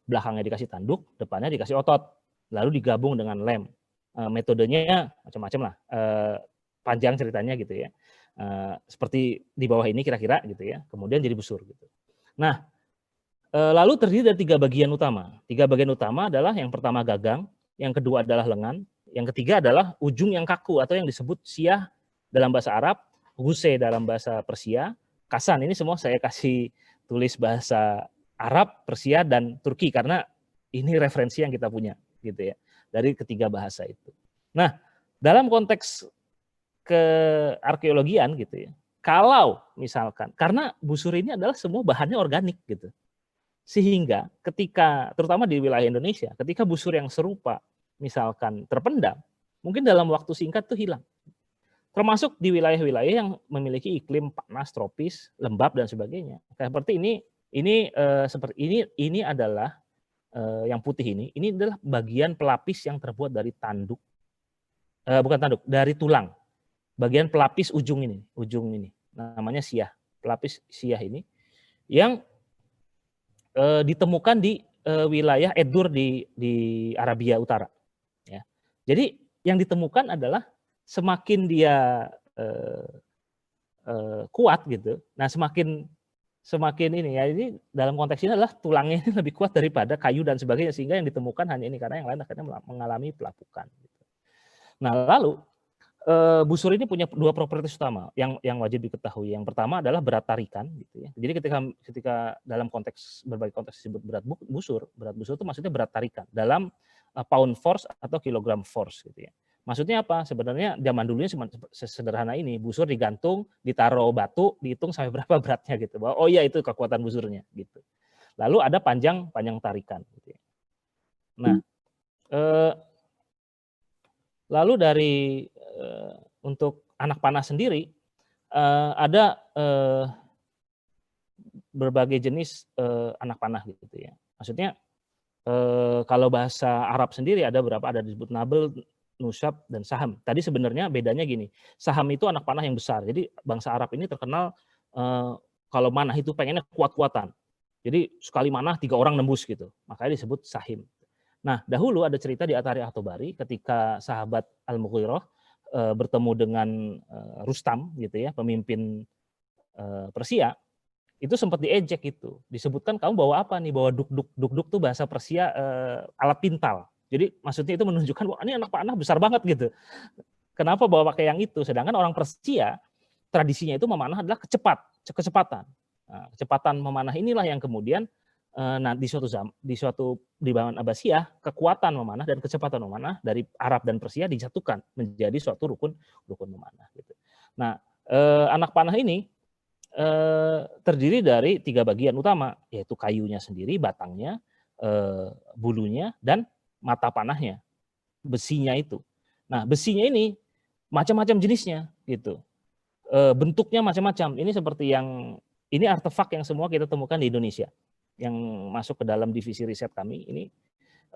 belakangnya dikasih tanduk, depannya dikasih otot, lalu digabung dengan lem. Metodenya macam-macam lah, panjang ceritanya gitu ya. Seperti di bawah ini kira-kira gitu ya. Kemudian jadi busur gitu. Nah, lalu terdiri dari 3 bagian utama. 3 bagian utama adalah yang pertama gagang, yang kedua adalah lengan, yang ketiga adalah ujung yang kaku atau yang disebut siah dalam bahasa Arab, huse dalam bahasa Persia, kasan. Ini semua saya kasih tulis bahasa Arab, Persia, dan Turki karena ini referensi yang kita punya gitu ya dari ketiga bahasa itu. Nah, dalam konteks kearkeologian gitu ya, kalau misalkan karena busur ini adalah semua bahannya organik gitu, sehingga ketika terutama di wilayah Indonesia, ketika busur yang serupa misalkan terpendam, mungkin dalam waktu singkat tuh hilang. Termasuk di wilayah-wilayah yang memiliki iklim panas, tropis, lembab dan sebagainya. Seperti ini adalah yang putih ini adalah bagian pelapis yang terbuat dari tanduk, bukan tanduk, dari tulang. Bagian pelapis ujung ini, namanya siah. Pelapis siah ini yang ditemukan di wilayah Edur di Arabia Utara. Ya. Jadi yang ditemukan adalah semakin dia kuat gitu. Nah, semakin ini ya, ini dalam konteks ini adalah tulangnya ini lebih kuat daripada kayu dan sebagainya, sehingga yang ditemukan hanya ini karena yang lain akhirnya mengalami pelapukan. Nah, lalu busur ini punya 2 properti utama yang wajib diketahui. Yang pertama adalah berat tarikan gitu ya. Jadi ketika dalam berbagai konteks disebut berat busur itu maksudnya berat tarikan dalam pound force atau kilogram force gitu ya. Maksudnya apa? Sebenarnya zaman dulunya sederhana ini, busur digantung, ditaruh batu, dihitung sampai berapa beratnya gitu. Bahwa oh iya itu kekuatan busurnya gitu. Lalu ada panjang tarikan gitu ya. Nah, lalu dari untuk anak panah sendiri ada berbagai jenis anak panah gitu ya. Maksudnya kalau bahasa Arab sendiri ada berapa? Ada disebut nabel, nusab, dan saham. Tadi sebenarnya bedanya gini, saham itu anak panah yang besar. Jadi bangsa Arab ini terkenal kalau manah itu pengennya kuat-kuatan. Jadi sekali manah 3 orang nembus gitu. Makanya disebut sahim. Nah, dahulu ada cerita di Atari Ahtobari ketika sahabat Al-Mughirah bertemu dengan Rustam gitu ya, pemimpin Persia, itu sempat diejek itu. Disebutkan kamu bawa apa nih? Bawa duk-duk tuh bahasa Persia alat pintal. Jadi maksudnya itu menunjukkan wah ini anak panah besar banget gitu. Kenapa bawa pakai yang itu? Sedangkan orang Persia tradisinya itu memanah adalah kecepatan. Nah, kecepatan memanah inilah yang kemudian di zaman Abbasiyah kekuatan memanah dan kecepatan memanah dari Arab dan Persia disatukan menjadi suatu rukun memanah gitu. Nah, anak panah ini terdiri dari 3 bagian utama, yaitu kayunya sendiri, batangnya, bulunya, dan mata panahnya, besinya itu. Nah, besinya ini macam-macam jenisnya gitu. Bentuknya macam-macam. Ini seperti ini artefak yang semua kita temukan di Indonesia yang masuk ke dalam divisi riset kami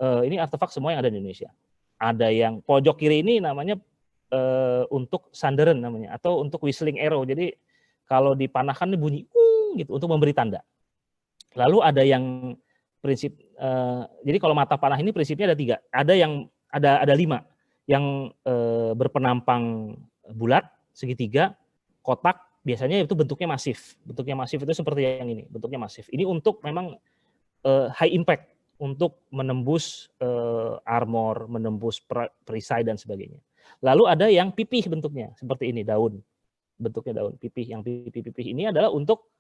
ini artefak semua yang ada di Indonesia. Ada yang pojok kiri ini namanya untuk sanderen namanya atau untuk whistling arrow. Jadi kalau dipanahkan ini bunyi gitu untuk memberi tanda. Lalu ada yang prinsip jadi kalau mata panah ini prinsipnya ada 3. Ada yang ada 5 yang berpenampang bulat, segitiga, kotak. Biasanya itu bentuknya masif. Bentuknya masif itu seperti yang ini, bentuknya masif. Ini untuk memang high impact untuk menembus armor, menembus perisai dan sebagainya. Lalu ada yang pipih bentuknya seperti ini, daun. Bentuknya daun pipih. Yang pipih ini adalah untuk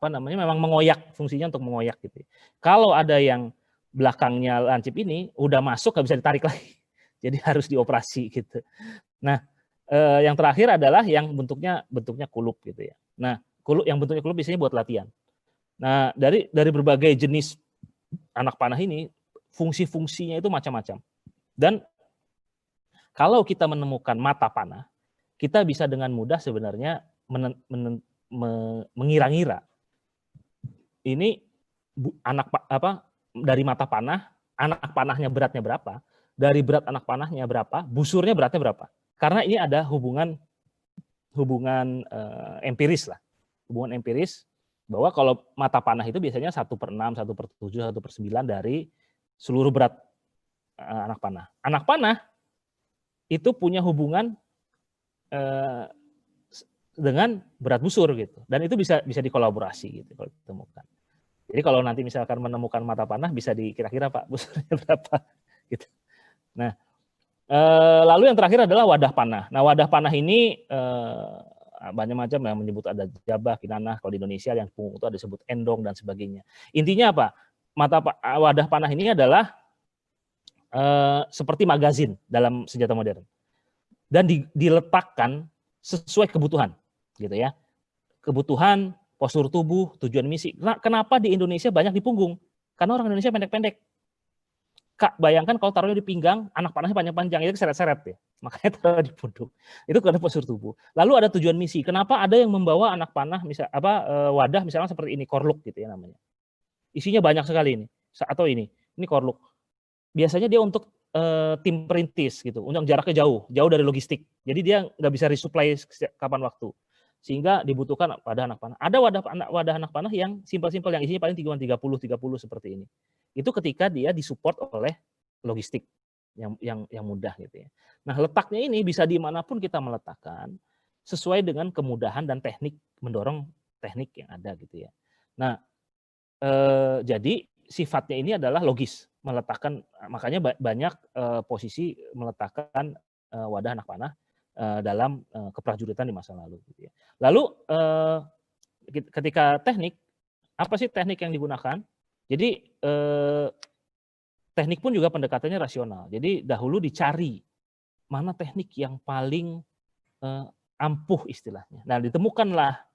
memang mengoyak, fungsinya untuk mengoyak gitu. Kalau ada yang belakangnya lancip ini udah masuk nggak bisa ditarik lagi. jadi harus dioperasi gitu. Nah, yang terakhir adalah yang bentuknya kulup gitu ya. Nah, yang bentuknya kulup biasanya buat latihan. Nah, dari berbagai jenis anak panah ini, fungsi-fungsinya itu macam-macam. Dan kalau kita menemukan mata panah, kita bisa dengan mudah sebenarnya mengira-ngira ini dari mata panah, anak panahnya beratnya berapa, dari berat anak panahnya berapa, busurnya beratnya berapa. Karena ini ada hubungan empiris lah, hubungan empiris bahwa kalau mata panah itu biasanya 1/6, 1/7, 1/9 dari seluruh berat anak panah. Anak panah itu punya hubungan dengan berat busur gitu, dan itu bisa dikolaborasi gitu kalau ditemukan. Jadi kalau nanti misalkan menemukan mata panah bisa dikira-kira Pak busurnya berapa gitu. Nah, lalu yang terakhir adalah wadah panah. Nah, wadah panah ini banyak macam yang menyebut ada jabah, kinanah. Kalau di Indonesia yang punggung itu ada disebut endong dan sebagainya. Intinya apa? Wadah panah ini adalah seperti magazin dalam senjata modern dan diletakkan sesuai kebutuhan, gitu ya. Kebutuhan, postur tubuh, tujuan misi. Nah, kenapa di Indonesia banyak di punggung? Karena orang Indonesia pendek-pendek. Kak, bayangkan kalau taruhnya di pinggang, anak panahnya panjang-panjang, itu seret-seret ya. Makanya taruh di punduk. Itu karena postur tubuh. Lalu ada tujuan misi. Kenapa ada yang membawa anak panah wadah misalnya seperti ini, korluk gitu ya namanya. Isinya banyak sekali ini. Atau ini korluk. Biasanya dia untuk tim perintis gitu, untuk jaraknya jauh dari logistik. Jadi dia nggak bisa resupply kapan waktu. Sehingga dibutuhkan wadah anak panah. Ada wadah anak panah yang simpel-simpel, yang isinya paling 30 seperti ini. Itu ketika dia disupport oleh logistik yang mudah gitu ya. Nah, letaknya ini bisa dimanapun kita meletakkan sesuai dengan kemudahan dan teknik mendorong teknik yang ada gitu ya. Nah, jadi sifatnya ini adalah logis, meletakkan, makanya banyak posisi meletakkan wadah anak panah dalam keprajuritan di masa lalu gitu ya. Lalu ketika teknik, apa sih teknik yang digunakan? Jadi teknik pun juga pendekatannya rasional. Jadi dahulu dicari mana teknik yang paling ampuh istilahnya. Nah, ditemukanlah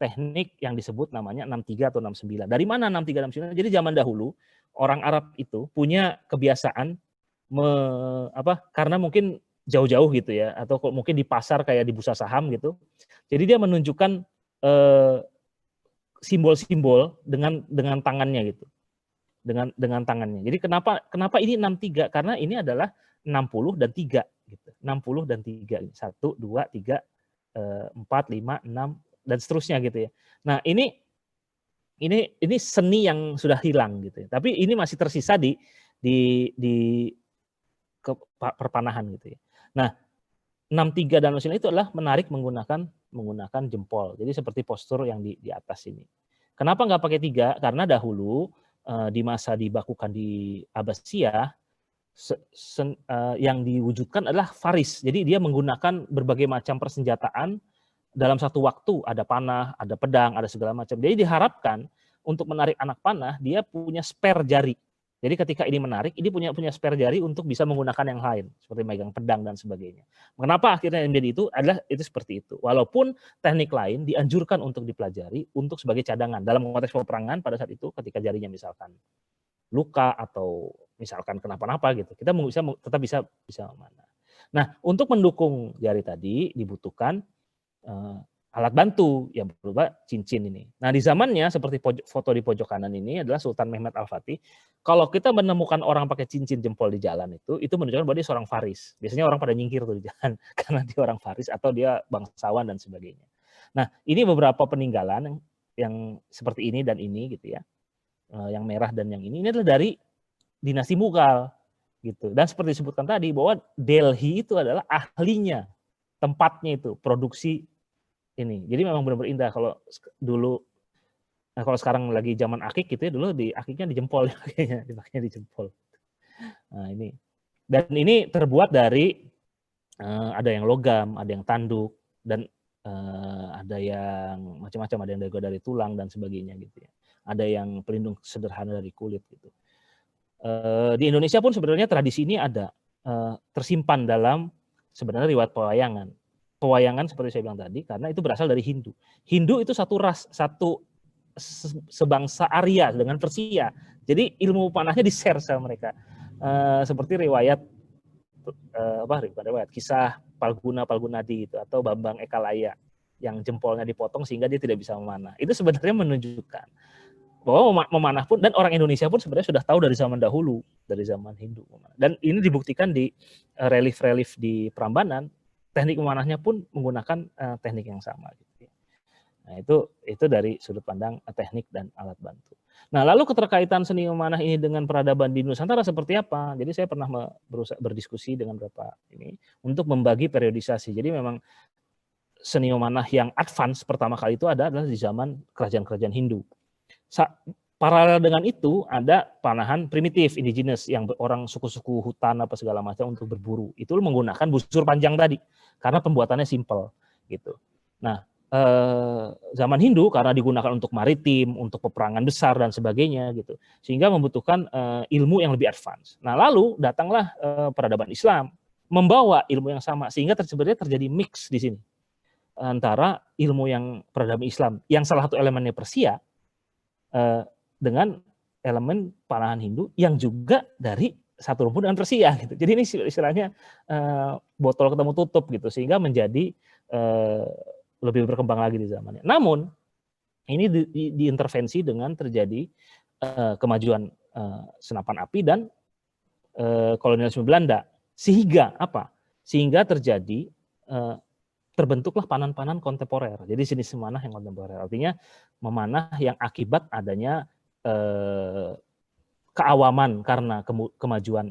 teknik yang disebut namanya 63 atau 69. Dari mana 63 69? Jadi zaman dahulu orang Arab itu punya kebiasaan karena mungkin jauh-jauh gitu ya, atau mungkin di pasar kayak di bursa saham gitu. Jadi dia menunjukkan simbol-simbol dengan tangannya gitu. Dengan tangannya. Jadi kenapa ini 63? Karena ini adalah 60 dan 3 gitu. 60 dan 3. 1 2 3 4 5 6 dan seterusnya gitu ya. Nah, ini seni yang sudah hilang gitu ya. Tapi ini masih tersisa di perpanahan gitu ya. Nah, 63 dan 69 itu adalah menarik menggunakan jempol. Jadi seperti postur yang di atas ini. Kenapa nggak pakai 3? Karena dahulu di masa dibakukan di Abbasiyah yang diwujudkan adalah faris. Jadi dia menggunakan berbagai macam persenjataan dalam satu waktu, ada panah, ada pedang, ada segala macam. Jadi diharapkan untuk menarik anak panah dia punya spare jari. Jadi ketika ini menarik, ini punya spare jari untuk bisa menggunakan yang lain, seperti megang pedang dan sebagainya. Kenapa akhirnya yang menjadi itu adalah itu seperti itu. Walaupun teknik lain dianjurkan untuk dipelajari untuk sebagai cadangan dalam konteks peperangan pada saat itu ketika jarinya misalkan luka atau misalkan kenapa-napa gitu, kita tetap bisa mana. Nah, untuk mendukung jari tadi dibutuhkan alat bantu yang berupa cincin ini. Nah, di zamannya seperti foto di pojok kanan ini adalah Sultan Mehmed Al-Fatih. Kalau kita menemukan orang pakai cincin jempol di jalan itu menunjukkan bahwa dia seorang faris. Biasanya orang pada nyingkir tuh di jalan karena dia orang faris atau dia bangsawan dan sebagainya. Nah, ini beberapa peninggalan yang seperti ini dan ini gitu ya. Yang merah dan yang ini adalah dari dinasti Mughal gitu. Dan seperti disebutkan tadi bahwa Delhi itu adalah ahlinya, tempatnya itu produksi ini. Jadi memang benar-benar indah kalau dulu. Nah, kalau sekarang lagi zaman akik gitu ya, dulu di akiknya di jempol, dipakainya di jempol. Nah, ini. Dan ini terbuat dari ada yang logam, ada yang tanduk, dan ada yang macam-macam, ada yang dari tulang dan sebagainya gitu ya. Ada yang pelindung sederhana dari kulit gitu. Di Indonesia pun sebenarnya tradisi ini ada. tersimpan dalam sebenarnya riwayat pewayangan. Pewayangan seperti saya bilang tadi, karena itu berasal dari Hindu. Hindu itu satu ras, satu sebangsa Arya dengan Persia. Jadi ilmu panahnya di-share sama mereka. Seperti riwayat riwayat kisah Palguna-Palgunadi itu atau Bambang Ekalaya yang jempolnya dipotong sehingga dia tidak bisa memanah. Itu sebenarnya menunjukkan bahwa memanah pun, dan orang Indonesia pun sebenarnya sudah tahu dari zaman dahulu, dari zaman Hindu. Dan ini dibuktikan di relief-relief di Prambanan, teknik memanahnya pun menggunakan teknik yang sama. Gitu. Nah itu dari sudut pandang teknik dan alat bantu. Nah lalu keterkaitan seni memanah ini dengan peradaban di Nusantara seperti apa? Jadi saya pernah berusaha berdiskusi dengan beberapa ini untuk membagi periodisasi. Jadi memang seni memanah yang advance pertama kali itu adalah di zaman kerajaan-kerajaan Hindu. Paralel dengan itu ada panahan primitif, indigenous, yang orang suku-suku hutan apa segala macam untuk berburu. Itu menggunakan busur panjang tadi, karena pembuatannya simple gitu. Nah, zaman Hindu karena digunakan untuk maritim, untuk peperangan besar dan sebagainya gitu, sehingga membutuhkan ilmu yang lebih advance. Nah, lalu datanglah peradaban Islam membawa ilmu yang sama, sehingga sebenarnya terjadi mix di sini antara ilmu yang peradaban Islam, yang salah satu elemennya Persia, dengan elemen panahan Hindu yang juga dari satu rumpun dengan Persia gitu. Jadi ini istilahnya botol ketemu tutup gitu, sehingga menjadi lebih berkembang lagi di zamannya. Namun ini diintervensi dengan terjadi kemajuan senapan api dan kolonialisme Belanda, sehingga apa? Sehingga terjadi terbentuklah panan-panan kontemporer. Jadi jenis memanah yang kontemporer, artinya memanah yang akibat adanya keawaman karena kemajuan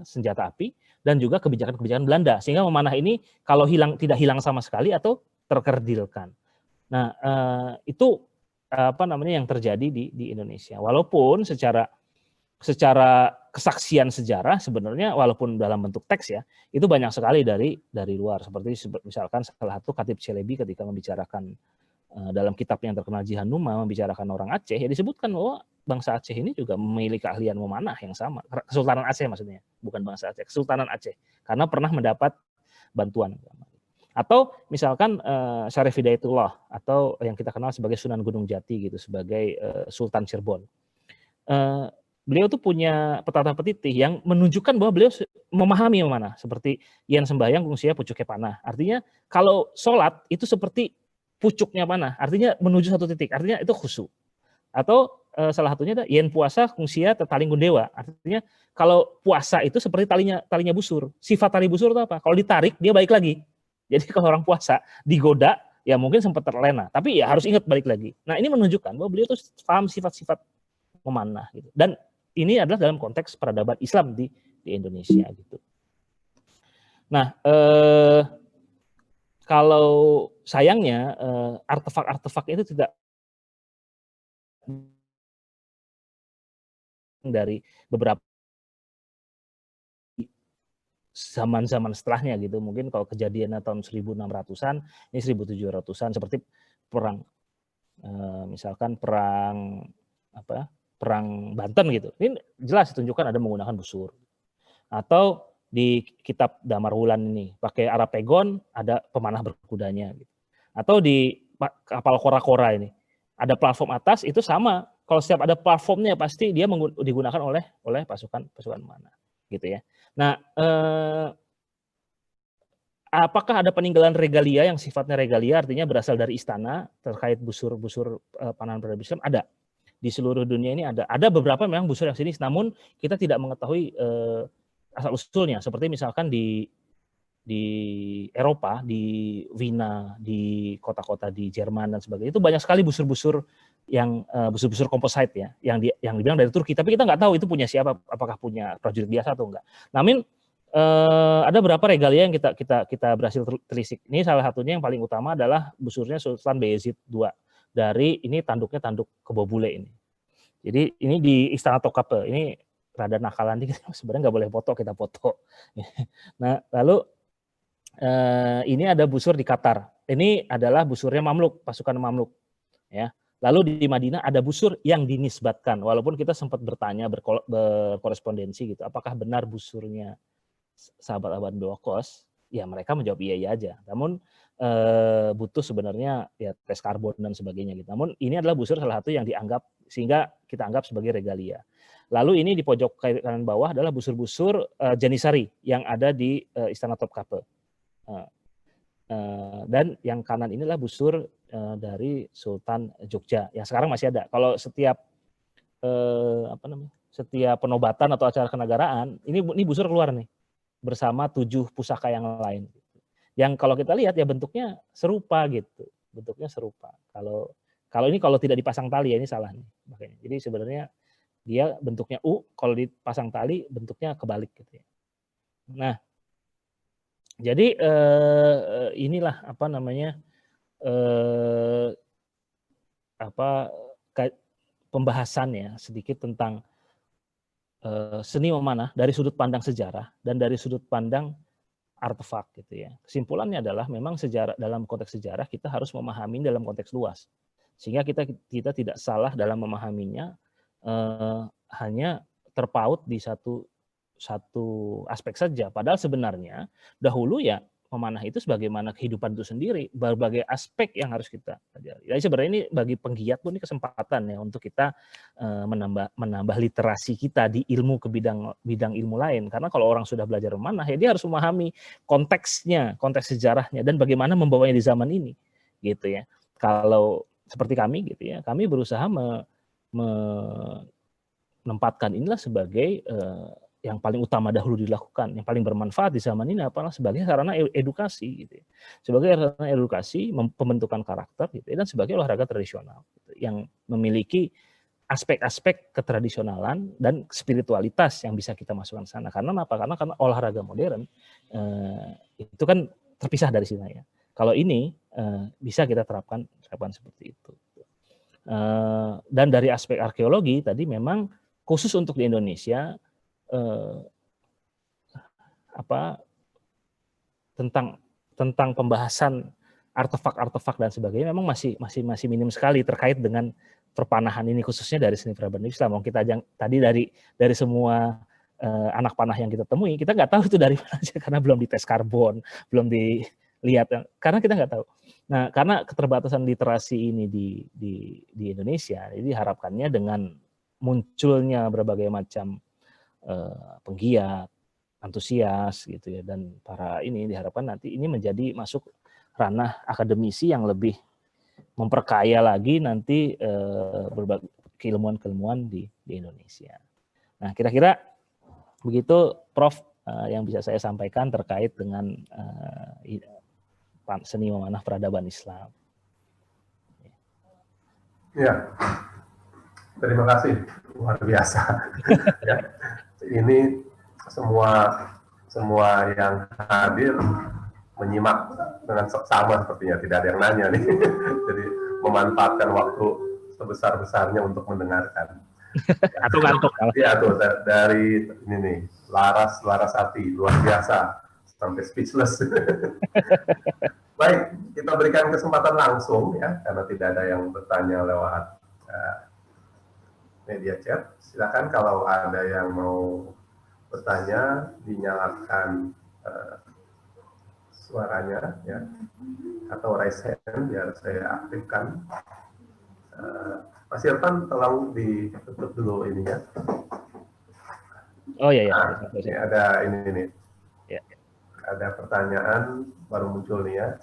senjata api dan juga kebijakan-kebijakan Belanda, sehingga memanah ini kalau tidak hilang sama sekali atau terkerdilkan. Nah itu yang terjadi di Indonesia. Walaupun secara kesaksian sejarah sebenarnya walaupun dalam bentuk teks ya, itu banyak sekali dari luar, seperti misalkan salah satu Khatib Celebi ketika membicarakan dalam kitab yang terkenal Jihanuma membicarakan orang Aceh, ya disebutkan bahwa bangsa Aceh ini juga memiliki keahlian memanah yang sama. Kesultanan Aceh maksudnya, bukan bangsa Aceh, Kesultanan Aceh, karena pernah mendapat bantuan. Atau misalkan Syarif Hidayatullah atau yang kita kenal sebagai Sunan Gunung Jati gitu, sebagai Sultan Cirebon. Beliau tuh punya petata petitih yang menunjukkan bahwa beliau memahami memanah, seperti yen sembahyang fungsinya pucuknya panah. Artinya kalau sholat itu seperti pucuknya panah, artinya menuju satu titik, artinya itu khusyuk. Atau salah satunya ada yen puasa fungsinya tetaling gundewa, artinya kalau puasa itu seperti talinya busur. Sifat tali busur itu apa? Kalau ditarik dia balik lagi. Jadi kalau orang puasa digoda ya mungkin sempat terlena, tapi ya harus ingat balik lagi. Nah ini menunjukkan bahwa beliau tuh paham sifat-sifat memanah gitu. Dan ini adalah dalam konteks peradaban Islam di Indonesia gitu. Nah, kalau sayangnya artefak-artefak itu tidak dari beberapa zaman-zaman setelahnya gitu. Mungkin kalau kejadiannya tahun 1600-an, ini 1700-an seperti perang misalkan perang Banten gitu. Ini jelas ditunjukkan ada menggunakan busur. Atau di kitab Damar Wulan ini pakai Arapegon ada pemanah berkudanya gitu. Atau di kapal Kora-Kora ini ada platform atas itu sama. Kalau setiap ada platformnya pasti dia digunakan oleh pasukan memanah gitu ya. Nah, apakah ada peninggalan regalia yang sifatnya regalia artinya berasal dari istana terkait busur-busur panahan peradaban Islam? Ada. Di seluruh dunia ini ada beberapa memang busur yang sini, namun kita tidak mengetahui asal usulnya. Seperti misalkan di Eropa, di Wina, di kota-kota di Jerman dan sebagainya, itu banyak sekali busur-busur yang busur-busur komposit ya, yang dibilang dari Turki. Tapi kita nggak tahu itu punya siapa, apakah punya prajurit biasa atau enggak. Namun ada beberapa regalia yang kita berhasil telisik. Ini salah satunya yang paling utama adalah busurnya Sultan Bayezid II. Dari ini tanduknya tanduk Kebo Bule ini. Jadi ini di Istana Topkapi. Ini rada nakalan dikit, sebenarnya nggak boleh foto, kita foto. Nah lalu ini ada busur di Qatar. Ini adalah busurnya Mamluk, pasukan Mamluk. Ya. Lalu di Madinah ada busur yang dinisbatkan. Walaupun kita sempat bertanya berkorespondensi gitu, apakah benar busurnya sahabat-sahabat blokos, ya mereka menjawab iya aja. Namun butuh sebenarnya ya tes karbon dan sebagainya gitu. Namun ini adalah busur salah satu yang dianggap, sehingga kita anggap sebagai regalia. Lalu ini di pojok kanan bawah adalah busur-busur Janisari yang ada di Istana Topkapi. Dan yang kanan inilah busur dari Sultan Jogja yang sekarang masih ada. Kalau setiap setiap penobatan atau acara kenegaraan, ini busur keluar nih bersama 7 pusaka yang lain. Yang kalau kita lihat ya bentuknya serupa gitu, bentuknya serupa. Kalau ini kalau tidak dipasang tali ya ini salah nih makanya. Jadi sebenarnya dia bentuknya U, kalau dipasang tali bentuknya kebalik gitu ya. Nah, jadi inilah pembahasan ya sedikit tentang seni memanah dari sudut pandang sejarah dan dari sudut pandang artefak gitu ya. Kesimpulannya adalah memang sejarah, dalam konteks sejarah kita harus memahami dalam konteks luas. Sehingga kita tidak salah dalam memahaminya hanya terpaut di satu aspek saja. Padahal sebenarnya dahulu ya memanah itu sebagaimana kehidupan itu sendiri, berbagai aspek yang harus kita pelajari. Jadi sebenarnya ini bagi penggiat pun ini kesempatan ya untuk kita menambah literasi kita di ilmu ke bidang ilmu lain. Karena kalau orang sudah belajar memanah ya dia harus memahami konteksnya, konteks sejarahnya dan bagaimana membawanya di zaman ini, gitu ya. Kalau seperti kami gitu ya, kami berusaha menempatkan inilah sebagai yang paling utama dahulu dilakukan, yang paling bermanfaat di zaman ini apalah sebagai sarana edukasi gitu ya. Sebagai sarana edukasi, pembentukan karakter gitu ya, dan sebagai olahraga tradisional gitu, yang memiliki aspek-aspek ketradisionalan dan spiritualitas yang bisa kita masukkan sana. Karena apa? Karena olahraga modern itu kan terpisah dari sini ya. Kalau ini bisa kita terapkan seperti itu. Dan dari aspek arkeologi tadi memang khusus untuk di Indonesia tentang pembahasan artefak dan sebagainya memang masih minim sekali terkait dengan perpanahan ini, khususnya dari seni peradaban Islam. Kita tadi dari semua anak panah yang kita temui, kita nggak tahu itu dari mana aja karena belum dites karbon, belum dilihat, karena kita nggak tahu. Nah, karena keterbatasan literasi ini di Indonesia, jadi harapannya dengan munculnya berbagai macam penggiat, antusias gitu ya, dan para ini diharapkan nanti ini menjadi masuk ranah akademisi yang lebih memperkaya lagi nanti berbagai keilmuan-keilmuan di Indonesia. Nah, kira-kira begitu Prof yang bisa saya sampaikan terkait dengan seni memanah peradaban Islam. Ya, terima kasih, luar biasa. Ya. Ini semua yang hadir menyimak dengan seksama sepertinya, tidak ada yang nanya nih. Jadi memanfaatkan waktu sebesar-besarnya untuk mendengarkan. Atau ngantuk. Iya tuh, dari ini nih, Laras hati, luar biasa, sampai speechless. Baik, kita berikan kesempatan langsung ya, karena tidak ada yang bertanya lewat media chat. Silakan kalau ada yang mau bertanya, dinyalakan suaranya ya, atau raise hand biar saya aktifkan. Mas Irfan, tolong ditutup dulu ininya. Oh iya ya. Ini ada ini nih. Ya. Ada pertanyaan baru muncul nih ya,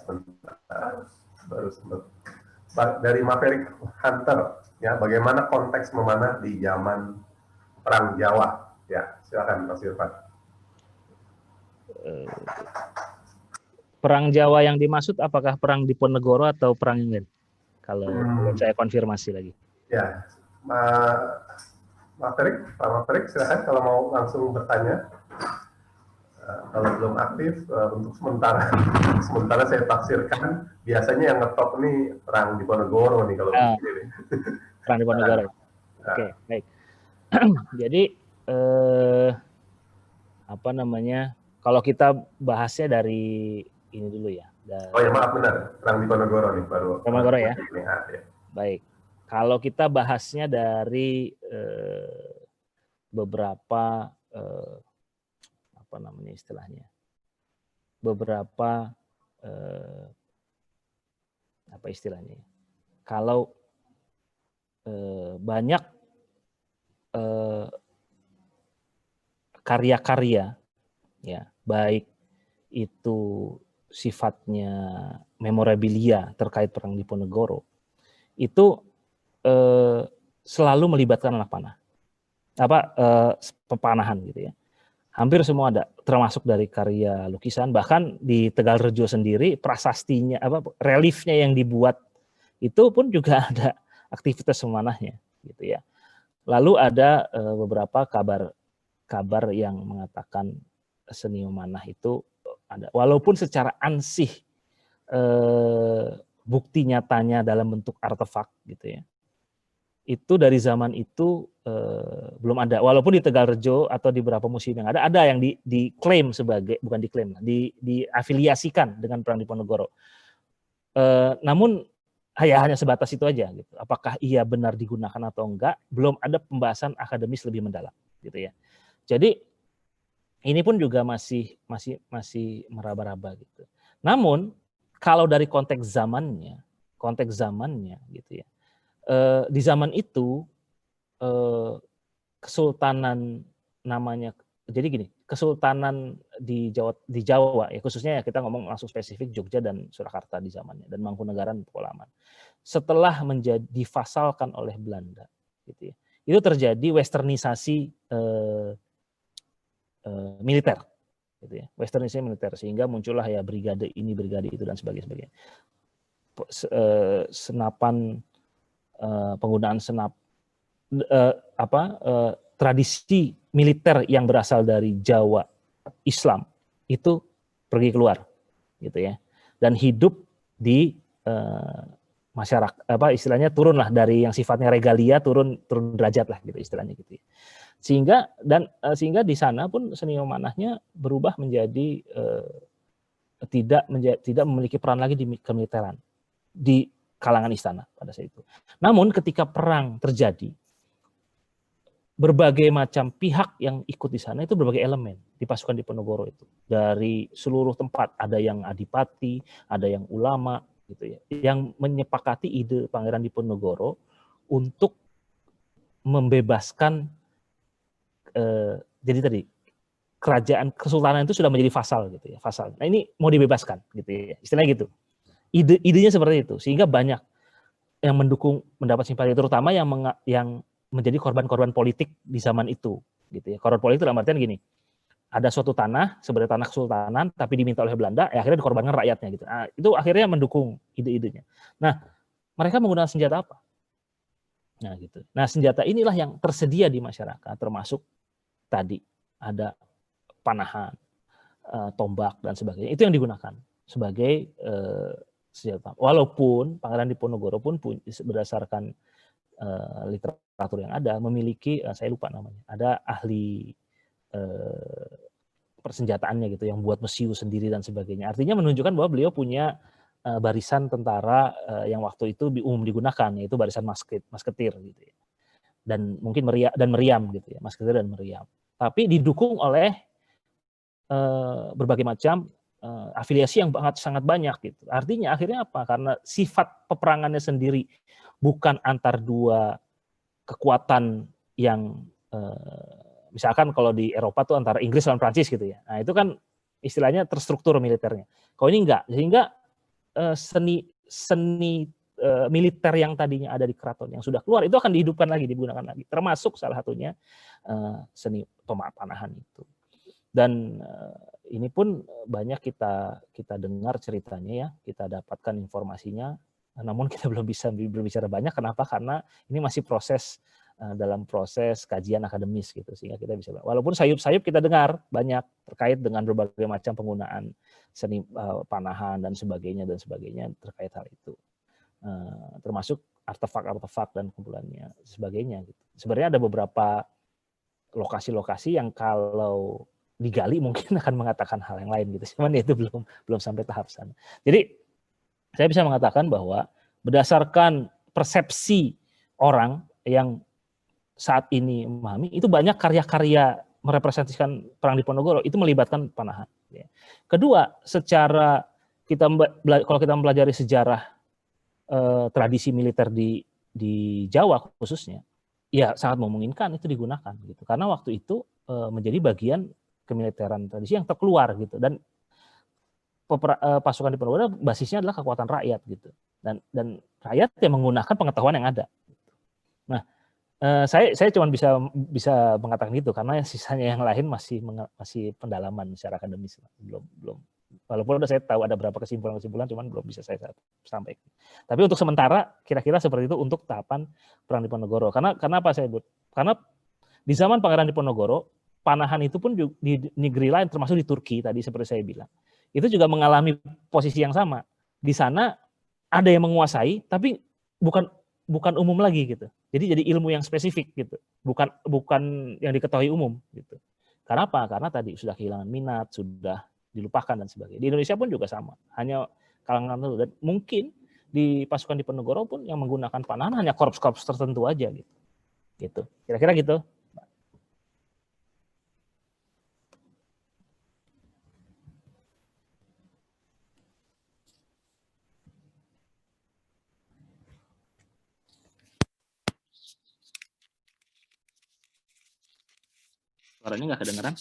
baru sempat dari Maverick Hunter ya, bagaimana konteks memanah di zaman Perang Jawa? Ya, silakan Mas Irfan. Perang Jawa yang dimaksud apakah perang Diponegoro atau perang yang lain? Kalau saya konfirmasi lagi. Ya, Pak Maverick, silakan kalau mau langsung bertanya. Kalau belum aktif, untuk sementara saya tafsirkan, biasanya yang ngetop nih perang Diponegoro nih kalau begini. Perang Diponegoro. Oke, baik. Jadi kalau kita bahasnya dari ini dulu ya. Oh ya, maaf, benar, perang Diponegoro nih baru. Diponegoro ya. Baik. Kalau kita bahasnya dari beberapa apa namanya istilahnya, beberapa apa istilahnya, kalau banyak karya-karya ya, baik itu sifatnya memorabilia terkait Perang Diponegoro, itu selalu melibatkan anak panah, pepanahan gitu ya. Hampir semua ada, termasuk dari karya lukisan, bahkan di Tegalrejo sendiri prasastinya, reliefnya yang dibuat itu pun juga ada aktivitas memanahnya gitu ya. Lalu ada beberapa kabar yang mengatakan seni memanah itu ada, walaupun secara ansih bukti nyatanya dalam bentuk artefak gitu ya, itu dari zaman itu belum ada, walaupun di Tegalrejo atau di beberapa museum yang ada yang diklaim sebagai, bukan diklaim, diafiliasikan dengan Perang Diponegoro. Namun hanya sebatas itu aja gitu. Apakah ia benar digunakan atau enggak, belum ada pembahasan akademis lebih mendalam gitu ya. Jadi ini pun juga masih meraba-raba gitu. Namun kalau dari konteks zamannya gitu ya, di zaman itu kesultanan namanya, jadi gini, kesultanan di Jawa ya, khususnya ya kita ngomong langsung spesifik Jogja dan Surakarta di zamannya, dan Mangkunegaran, Polaman, setelah menjadi difasalkan oleh Belanda gitu ya, itu terjadi westernisasi militer gitu ya, westernisasi militer, sehingga muncullah ya brigade ini, brigade itu, dan sebagainya. Senapan, penggunaan tradisi militer yang berasal dari Jawa Islam itu pergi keluar gitu ya, dan hidup di masyarakat, istilahnya turunlah dari yang sifatnya regalia, turun derajat lah gitu istilahnya gitu ya. Sehingga di sana pun seni memanahnya berubah menjadi tidak memiliki peran lagi di kemiliteran di kalangan istana pada saat itu. Namun ketika perang terjadi, berbagai macam pihak yang ikut di sana itu berbagai elemen di pasukan Diponegoro itu, dari seluruh tempat, ada yang adipati, ada yang ulama gitu ya, yang menyepakati ide Pangeran Diponegoro untuk membebaskan, jadi tadi kerajaan kesultanan itu sudah menjadi vasal gitu ya, vasal. Nah ini mau dibebaskan gitu ya, istilahnya gitu. Idenya seperti itu, sehingga banyak yang mendukung, mendapat simpati, terutama yang menjadi korban-korban politik di zaman itu gitu ya. Korban politik dalam artian gini, ada suatu tanah sebagai tanah kesultanan tapi diminta oleh Belanda, ya akhirnya dikorbankan rakyatnya gitu. Nah, itu akhirnya mendukung ide-idenya. Nah, mereka menggunakan senjata apa? Nah, gitu. Nah, senjata inilah yang tersedia di masyarakat, termasuk tadi ada panahan, tombak dan sebagainya. Itu yang digunakan sebagai senjata. Walaupun Pangeran Diponegoro pun berdasarkan literatur yang ada memiliki, saya lupa namanya, ada ahli persenjataannya gitu yang buat mesiu sendiri dan sebagainya. Artinya menunjukkan bahwa beliau punya barisan tentara yang waktu itu umum digunakan, yaitu barisan masketir gitu ya. Dan mungkin meriam gitu ya, masketir dan meriam. Tapi didukung oleh berbagai macam afiliasi yang sangat banyak gitu. Artinya akhirnya apa? Karena sifat peperangannya sendiri bukan antar dua kekuatan yang misalkan kalau di Eropa tuh antara Inggris dan Prancis gitu ya. Nah, itu kan istilahnya terstruktur militernya. Kalau ini enggak, sehingga seni militer yang tadinya ada di keraton yang sudah keluar itu akan dihidupkan lagi, digunakan lagi. Termasuk salah satunya seni pemanahan itu. Dan ini pun banyak kita dengar ceritanya ya, kita dapatkan informasinya, namun kita belum bisa berbicara banyak. Kenapa? Karena ini masih dalam proses kajian akademis gitu, sehingga kita bisa, walaupun sayup-sayup kita dengar banyak terkait dengan berbagai macam penggunaan seni panahan dan sebagainya terkait hal itu, termasuk artefak dan kumpulannya sebagainya gitu. Sebenarnya ada beberapa lokasi-lokasi yang kalau digali mungkin akan mengatakan hal yang lain gitu, cuman itu belum sampai tahap sana. Jadi saya bisa mengatakan bahwa berdasarkan persepsi orang yang saat ini memahami, itu banyak karya-karya merepresentasikan perang Diponegoro itu melibatkan panahan. Ya. Kedua, secara kalau kita mempelajari sejarah tradisi militer di Jawa khususnya, ya sangat memungkinkan itu digunakan gitu. Karena waktu itu menjadi bagian kemiliteran tradisi yang terkeluar gitu, dan pasukan Diponegoro basisnya adalah kekuatan rakyat gitu, dan rakyat yang menggunakan pengetahuan yang ada. Nah, saya cuma bisa mengatakan itu karena sisanya yang lain masih pendalaman secara akademis, belum. Walaupun saya tahu ada beberapa kesimpulan-kesimpulan, cuman belum bisa saya sampaikan. Tapi untuk sementara kira-kira seperti itu untuk tahapan perang Diponegoro. Karena apa saya sebut? Karena di zaman Pangeran Diponegoro, panahan itu pun di negeri lain termasuk di Turki tadi seperti saya bilang, itu juga mengalami posisi yang sama. Di sana ada yang menguasai, tapi bukan umum lagi gitu. Jadi ilmu yang spesifik gitu, bukan yang diketahui umum gitu. Karena apa? Karena tadi sudah kehilangan minat, sudah dilupakan dan sebagainya. Di Indonesia pun juga sama, hanya kalangan tertentu. Dan mungkin di pasukan Diponegoro pun yang menggunakan panahan hanya korps-korps tertentu aja gitu. Gitu. Kira-kira gitu. Suaranya nggak kedengeran?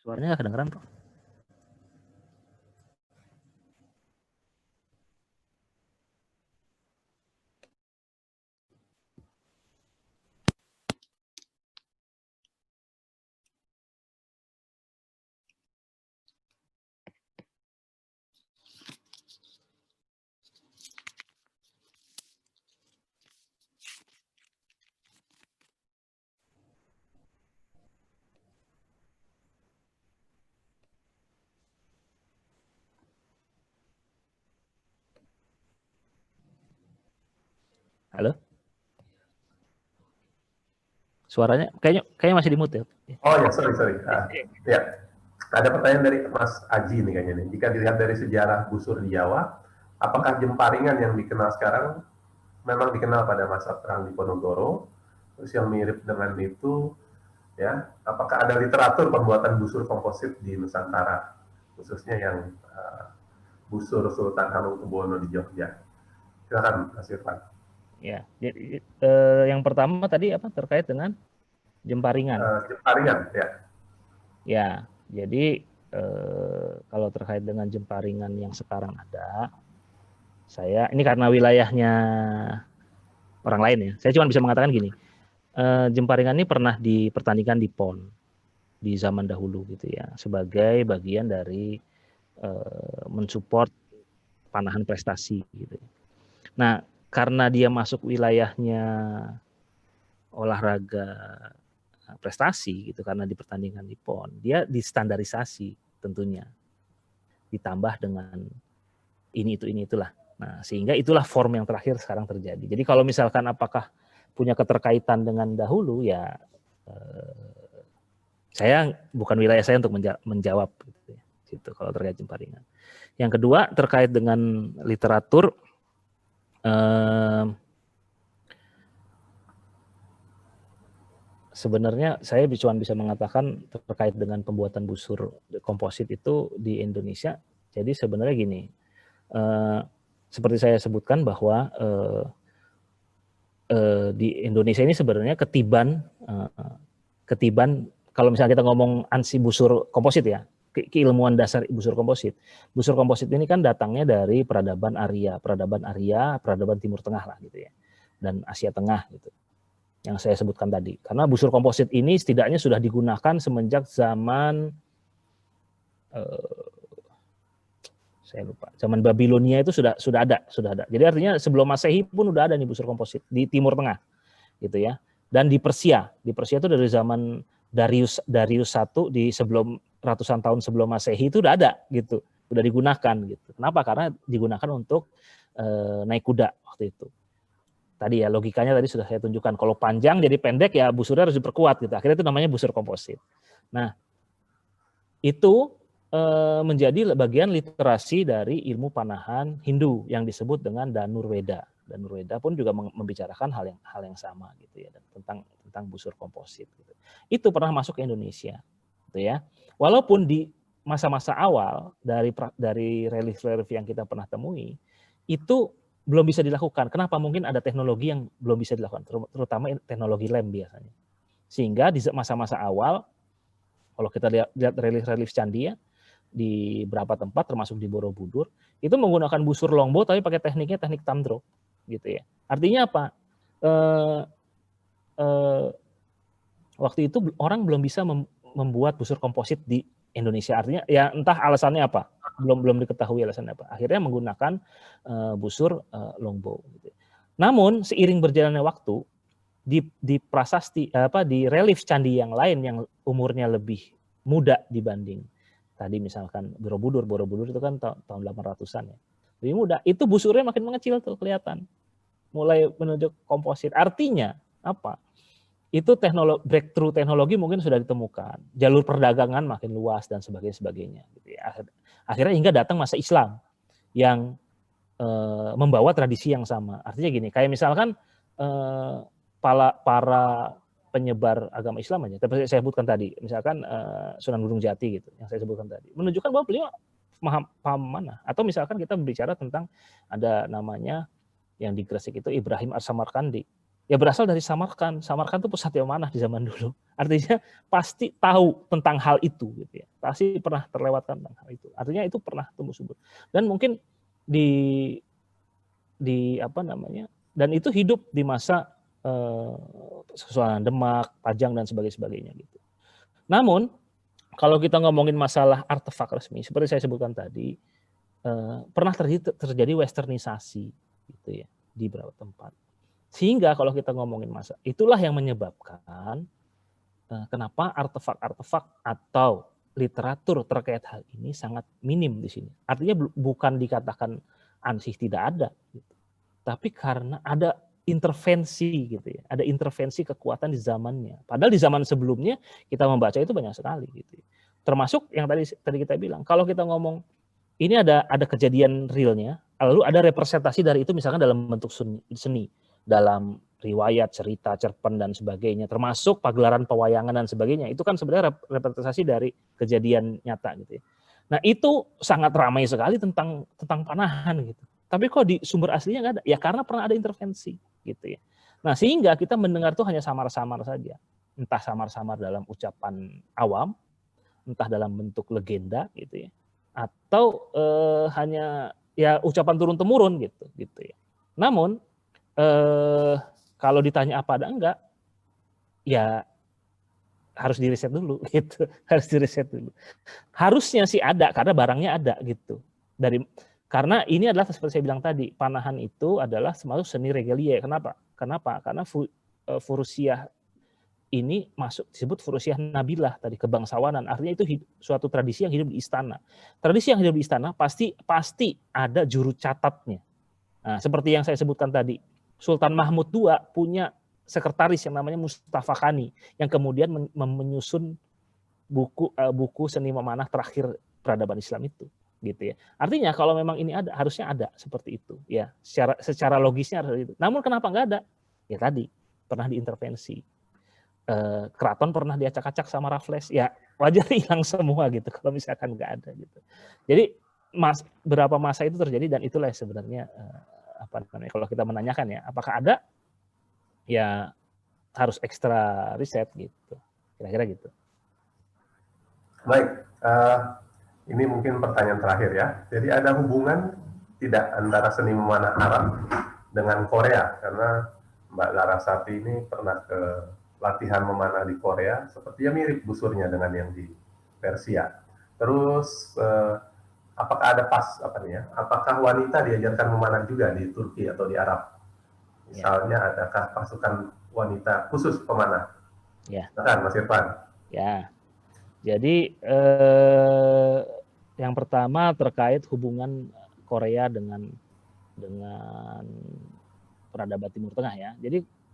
Suaranya nggak kedengeran kok. Halo? Suaranya kayaknya masih di mute ya. Oh ya, sorry. Ya, ada pertanyaan dari Mas Aji nih kayaknya nih. Jika dilihat dari sejarah busur di Jawa, apakah jemparingan yang dikenal sekarang memang dikenal pada masa perang Diponegoro? Terus yang mirip dengan itu, ya, apakah ada literatur pembuatan busur komposit di Nusantara, khususnya yang busur Sultan Hamengkubuwono di Jogja? Silakan, Mas Irfan. Ya, jadi yang pertama tadi apa terkait dengan jemparingan? Jemparingan, ya. Ya, jadi kalau terkait dengan jemparingan yang sekarang ada, ini karena wilayahnya orang lain ya, saya cuma bisa mengatakan gini, jemparingan ini pernah dipertandingkan di PON di zaman dahulu gitu ya, sebagai bagian dari mensupport panahan prestasi gitu. Nah, karena dia masuk wilayahnya olahraga prestasi gitu, karena di pertandingan di PON, dia distandarisasi tentunya, ditambah dengan ini itulah. Nah, sehingga itulah form yang terakhir sekarang terjadi. Jadi kalau misalkan apakah punya keterkaitan dengan dahulu, ya saya bukan wilayah saya untuk menjawab gitu ya. Gitu kalau terkait jemparingan. Yang kedua terkait dengan literatur, sebenarnya saya cuma bisa mengatakan terkait dengan pembuatan busur komposit itu di Indonesia. Jadi sebenarnya gini, seperti saya sebutkan bahwa di Indonesia ini sebenarnya ketiban kalau misalnya kita ngomong ansi busur komposit ya, keilmuan dasar busur komposit. Busur komposit ini kan datangnya dari peradaban Arya, peradaban Timur Tengah lah gitu ya, dan Asia Tengah gitu, yang saya sebutkan tadi. Karena busur komposit ini setidaknya sudah digunakan semenjak zaman saya lupa, zaman Babilonia itu sudah ada. Jadi artinya sebelum Masehi pun udah ada nih busur komposit di Timur Tengah gitu ya. Dan di Persia itu dari zaman Darius I sebelum ratusan tahun sebelum Masehi itu udah ada gitu, udah digunakan gitu. Kenapa? Karena digunakan untuk naik kuda waktu itu. Tadi ya logikanya tadi sudah saya tunjukkan. Kalau panjang jadi pendek ya busurnya harus diperkuat gitu. Akhirnya itu namanya busur komposit. Nah, itu menjadi bagian literasi dari ilmu panahan Hindu yang disebut dengan Danurveda dan Nurweda pun juga membicarakan hal yang sama gitu ya, tentang busur komposit gitu. Itu pernah masuk ke Indonesia gitu ya. Walaupun di masa-masa awal dari relief yang kita pernah temui itu belum bisa dilakukan. Kenapa? Mungkin ada teknologi yang belum bisa dilakukan, terutama teknologi lem biasanya. Sehingga di masa-masa awal, kalau kita lihat relief candi ya, di beberapa tempat termasuk di Borobudur, itu menggunakan busur longbow tapi pakai teknik tamdro gitu ya. Artinya apa? Waktu itu orang belum bisa membuat busur komposit di Indonesia. Artinya ya entah alasannya apa, belum diketahui alasannya apa. Akhirnya menggunakan busur longbow. Gitu. Namun seiring berjalannya waktu di prasasti di relief candi yang lain yang umurnya lebih muda dibanding tadi misalkan Borobudur itu kan tahun 800-an ya. Lebih muda, itu busurnya makin mengecil tuh kelihatan. Mulai menuju komposit. Artinya apa? Itu breakthrough teknologi mungkin sudah ditemukan. Jalur perdagangan makin luas dan sebagainya. Gitu ya. Akhirnya hingga datang masa Islam yang membawa tradisi yang sama. Artinya gini, kayak misalkan para penyebar agama Islam aja, seperti saya sebutkan tadi, misalkan Sunan Gunung Jati gitu, yang saya sebutkan tadi, menunjukkan bahwa beliau paham mana. Atau misalkan kita berbicara tentang ada namanya yang di Gresik itu Ibrahim As-Samarkandi, ya berasal dari Samarkand. Samarkand itu pusat Yamanah di zaman dulu. Artinya pasti tahu tentang hal itu, gitu ya. Pasti pernah terlewatkan tentang hal itu. Artinya itu pernah tumbuh subur. Dan mungkin di apa namanya? Dan itu hidup di masa Kesultanan Demak, Pajang dan sebagainya gitu. Namun kalau kita ngomongin masalah artefak resmi, seperti saya sebutkan tadi, pernah terjadi westernisasi gitu ya di beberapa tempat. Sehingga kalau kita ngomongin masa, itulah yang menyebabkan kenapa artefak-artefak atau literatur terkait hal ini sangat minim di sini. Artinya bukan dikatakan ansih tidak ada, gitu. Tapi karena ada intervensi gitu ya, ada intervensi kekuatan di zamannya. Padahal di zaman sebelumnya kita membaca itu banyak sekali gitu. Termasuk yang tadi kita bilang, kalau kita ngomong ini ada kejadian realnya, lalu ada representasi dari itu misalkan dalam bentuk seni, dalam riwayat, cerita, cerpen dan sebagainya, termasuk pagelaran pewayangan dan sebagainya. Itu kan sebenarnya representasi dari kejadian nyata gitu ya. Nah, itu sangat ramai sekali tentang panahan gitu. Tapi kok di sumber aslinya nggak ada? Ya karena pernah ada intervensi gitu ya. Nah, sehingga kita mendengar tuh hanya samar-samar saja. Entah samar-samar dalam ucapan awam, entah dalam bentuk legenda gitu ya. Atau hanya ya ucapan turun-temurun gitu ya. Namun kalau ditanya apa ada enggak, ya harus diriset dulu gitu. Harus diriset dulu. Harusnya sih ada karena barangnya ada gitu. Karena ini adalah seperti saya bilang tadi, panahan itu adalah termasuk seni regalia. Kenapa? Karena furusiah ini disebut furusiah nabilah tadi, kebangsawanan. Artinya itu suatu tradisi yang hidup di istana. Tradisi yang hidup di istana pasti ada juru catatnya. Nah, seperti yang saya sebutkan tadi, Sultan Mahmud II punya sekretaris yang namanya Mustafa Khani yang kemudian menyusun buku seni memanah terakhir peradaban Islam itu. Gitu ya. Artinya kalau memang ini ada, harusnya ada seperti itu ya. Secara logisnya harus itu. Namun kenapa nggak ada? Ya tadi pernah diintervensi. Keraton pernah diacak-acak sama Raffles. Ya wajar hilang semua gitu kalau misalkan nggak ada gitu. Jadi berapa masa itu terjadi dan itulah sebenarnya apa namanya kalau kita menanyakan ya apakah ada? Ya harus ekstra riset gitu. Kira-kira gitu. Baik. Ini mungkin pertanyaan terakhir ya. Jadi ada hubungan tidak antara seni memanah Arab dengan Korea? Karena Mbak Larasati ini pernah ke latihan memanah di Korea, sepertinya mirip busurnya dengan yang di Persia. Terus apakah ada apakah wanita diajarkan memanah juga di Turki atau di Arab? Misalnya adakah pasukan wanita khusus pemanah? Ya. Silakan Mas Irfan. Ya. Jadi yang pertama terkait hubungan Korea dengan peradaban Timur Tengah ya.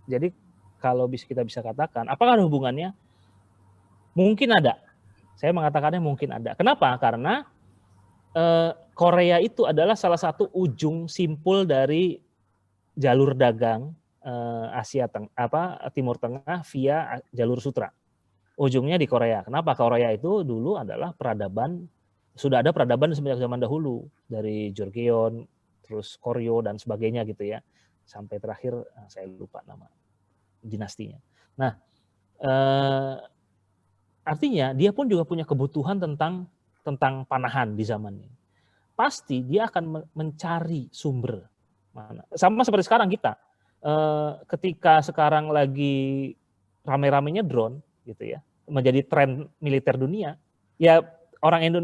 Jadi kalau kita bisa katakan, apakah ada hubungannya? Mungkin ada. Saya mengatakannya mungkin ada. Kenapa? Karena Korea itu adalah salah satu ujung simpul dari jalur dagang Timur Tengah via jalur sutra. Ujungnya di Korea. Kenapa? Korea itu dulu adalah peradaban, sudah ada peradaban semenjak zaman dahulu, dari Joseon, terus Koryo dan sebagainya gitu ya, sampai terakhir saya lupa nama dinastinya. Nah, artinya dia pun juga punya kebutuhan tentang panahan di zamannya. Pasti dia akan mencari sumber mana. Sama seperti sekarang kita, ketika sekarang lagi rame-ramenya drone gitu ya, menjadi tren militer dunia, ya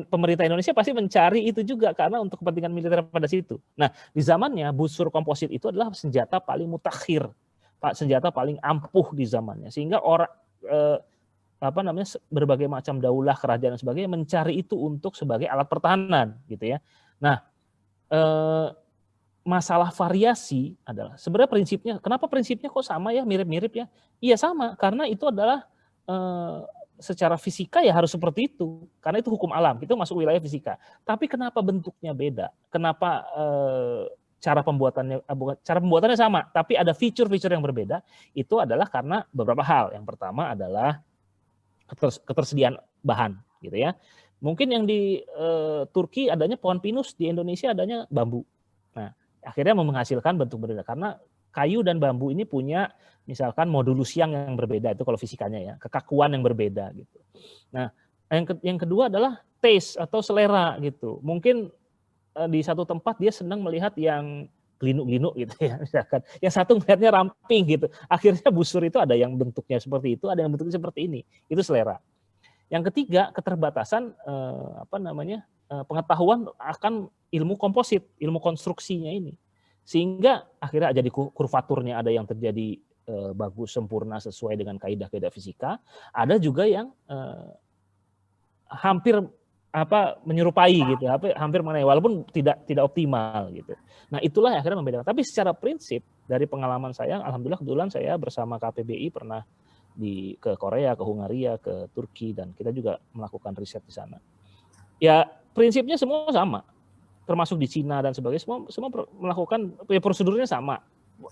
pemerintah Indonesia pasti mencari itu juga karena untuk kepentingan militer pada situ. Nah, di zamannya busur komposit itu adalah senjata paling mutakhir, senjata paling ampuh di zamannya, sehingga orang berbagai macam daulah, kerajaan dan sebagainya mencari itu untuk sebagai alat pertahanan gitu ya. Nah, masalah variasi adalah sebenarnya prinsipnya, kenapa prinsipnya kok sama ya, mirip-mirip ya? Iya sama, karena itu adalah secara fisika ya harus seperti itu, karena itu hukum alam, itu masuk wilayah fisika. Tapi kenapa bentuknya beda? Kenapa cara pembuatannya sama, tapi ada fitur-fitur yang berbeda? Itu adalah karena beberapa hal. Yang pertama adalah ketersediaan bahan, gitu ya. Mungkin yang di Turki adanya pohon pinus, di Indonesia adanya bambu. Nah, akhirnya menghasilkan bentuk berbeda karena kayu dan bambu ini punya misalkan modulus yang berbeda, itu kalau fisikanya ya, kekakuan yang berbeda gitu. Nah, yang kedua adalah taste atau selera gitu. Mungkin di satu tempat dia senang melihat yang glinuk-glinuk gitu ya, misalkan. Yang satu melihatnya ramping gitu. Akhirnya busur itu ada yang bentuknya seperti itu, ada yang bentuknya seperti ini. Itu selera. Yang ketiga, keterbatasan pengetahuan akan ilmu komposit, ilmu konstruksinya ini. Sehingga akhirnya jadi kurvaturnya ada yang terjadi bagus, sempurna sesuai dengan kaidah-kaidah fisika, ada juga yang hampir menyerupai gitu, hampir mengenai, walaupun tidak optimal gitu. Nah, itulah yang akhirnya membedakan. Tapi secara prinsip dari pengalaman saya, alhamdulillah kebetulan saya bersama KPBI pernah ke Korea, ke Hungaria, ke Turki, dan kita juga melakukan riset di sana. Ya prinsipnya semua sama, termasuk di Cina dan sebagainya, semua melakukan prosedurnya sama,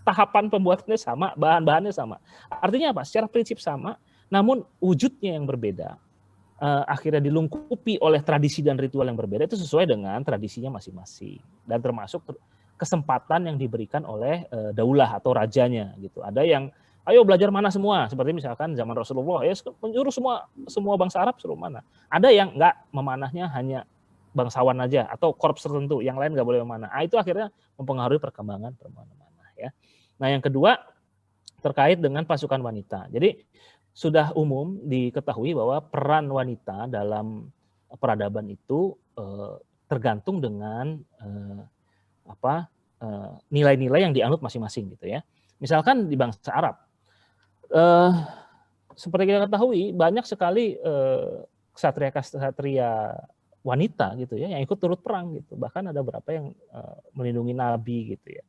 tahapan pembuatannya sama, bahan-bahannya sama. Artinya apa? Secara prinsip sama, namun wujudnya yang berbeda. Akhirnya dilengkapi oleh tradisi dan ritual yang berbeda, itu sesuai dengan tradisinya masing-masing, dan termasuk kesempatan yang diberikan oleh daulah atau rajanya gitu. Ada yang ayo belajar mana semua, seperti misalkan zaman Rasulullah ya menyuruh semua bangsa Arab suruh mana. Ada yang enggak, memanahnya hanya bangsawan aja atau korps tertentu, yang lain enggak boleh memanah. Itu akhirnya mempengaruhi perkembangan memanah ya. Nah, yang kedua terkait dengan pasukan wanita. Jadi sudah umum diketahui bahwa peran wanita dalam peradaban itu tergantung dengan nilai-nilai yang dianut masing-masing gitu ya. Misalkan di bangsa Arab, seperti kita ketahui banyak sekali ksatria wanita gitu ya yang ikut turut perang gitu. Bahkan ada beberapa yang melindungi Nabi gitu ya.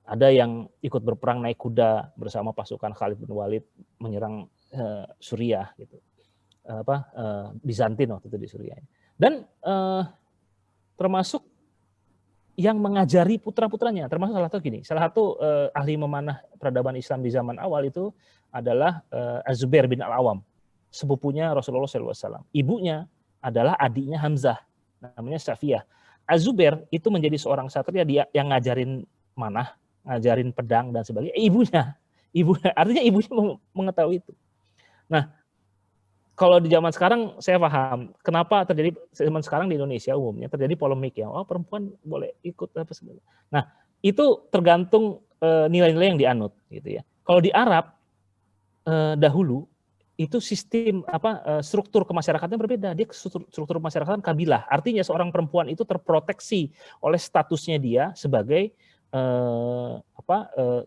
Ada yang ikut berperang naik kuda bersama pasukan Khalid bin Walid menyerang Suriah gitu, Bizantin waktu itu di Suriah. Dan termasuk yang mengajari putra-putranya, termasuk salah satu ahli memanah peradaban Islam di zaman awal itu adalah Az-Zubair bin Al-Awam, sepupunya Rasulullah SAW. Ibunya adalah adiknya Hamzah, namanya Safiyah. Az-Zubair itu menjadi seorang ksatria dia yang ngajarin manah, ngajarin pedang dan sebagainya. Ibunya artinya ibunya mengetahui itu. Nah, kalau di zaman sekarang saya paham kenapa terjadi zaman sekarang di Indonesia umumnya terjadi polemik ya, perempuan boleh ikut apa sebagainya. Nah, itu tergantung nilai-nilai yang dianut gitu ya. Kalau di Arab dahulu itu sistem struktur kemasyarakatan berbeda. Dia struktur kemasyarakatan kabilah. Artinya seorang perempuan itu terproteksi oleh statusnya dia sebagai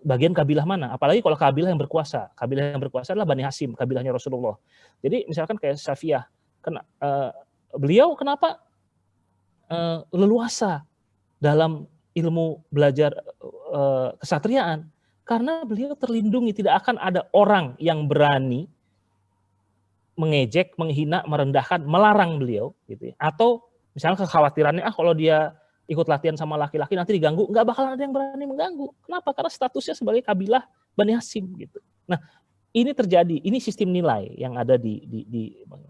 bagian kabilah mana, apalagi kalau kabilah yang berkuasa. Kabilah yang berkuasa adalah Bani Hasyim, kabilahnya Rasulullah. Jadi misalkan kayak Safiyah, beliau kenapa leluasa dalam ilmu belajar kesatriaan? Karena beliau terlindungi, tidak akan ada orang yang berani mengejek, menghina, merendahkan, melarang beliau gitu ya. Atau misalnya kekhawatirannya kalau dia ikut latihan sama laki-laki nanti diganggu, nggak bakalan ada yang berani mengganggu. Kenapa? Karena statusnya sebagai kabilah Bani Hasyim gitu. Nah, ini terjadi, ini sistem nilai yang ada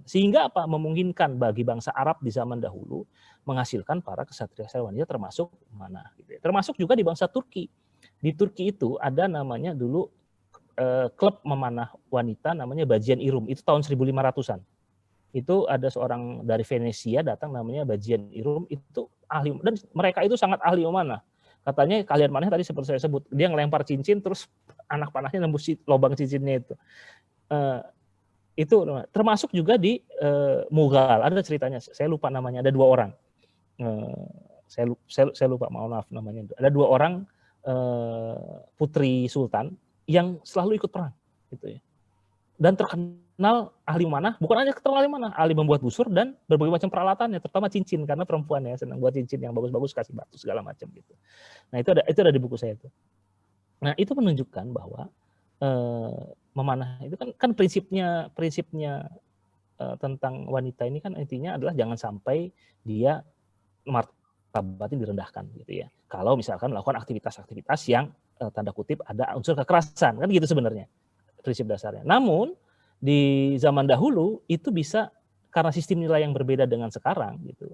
sehingga apa? Memungkinkan bagi bangsa Arab di zaman dahulu menghasilkan para kesatria wanita termasuk mana gitu ya. Termasuk juga di bangsa Turki. Di Turki itu ada namanya dulu klub memanah wanita namanya Bajian Irum, itu tahun 1500-an. Itu ada seorang dari Venesia datang namanya Bajian Irum, itu ahli, dan mereka itu sangat ahli memanah. Katanya kalian manah tadi seperti saya sebut, dia ngelempar cincin terus anak panahnya nembus lubang cincinnya itu. Itu termasuk juga di Mughal, ada ceritanya, saya lupa namanya, ada 2 orang. Saya lupa, maaf namanya. Ada 2 orang putri sultan yang selalu ikut perang gitu ya. Dan terkenal ahli memanah, bukan hanya terkenal ahli memanah, ahli membuat busur dan berbagai macam peralatannya, terutama cincin, karena perempuan ya senang buat cincin yang bagus-bagus, kasih batu segala macam gitu. Nah, itu ada di buku saya itu. Nah, itu menunjukkan bahwa memanah itu kan prinsipnya tentang wanita ini kan intinya adalah jangan sampai dia martabatnya direndahkan gitu ya. Kalau misalkan melakukan aktivitas-aktivitas yang tanda kutip ada unsur kekerasan, kan gitu sebenarnya prinsip dasarnya. Namun di zaman dahulu itu bisa karena sistem nilai yang berbeda dengan sekarang gitu.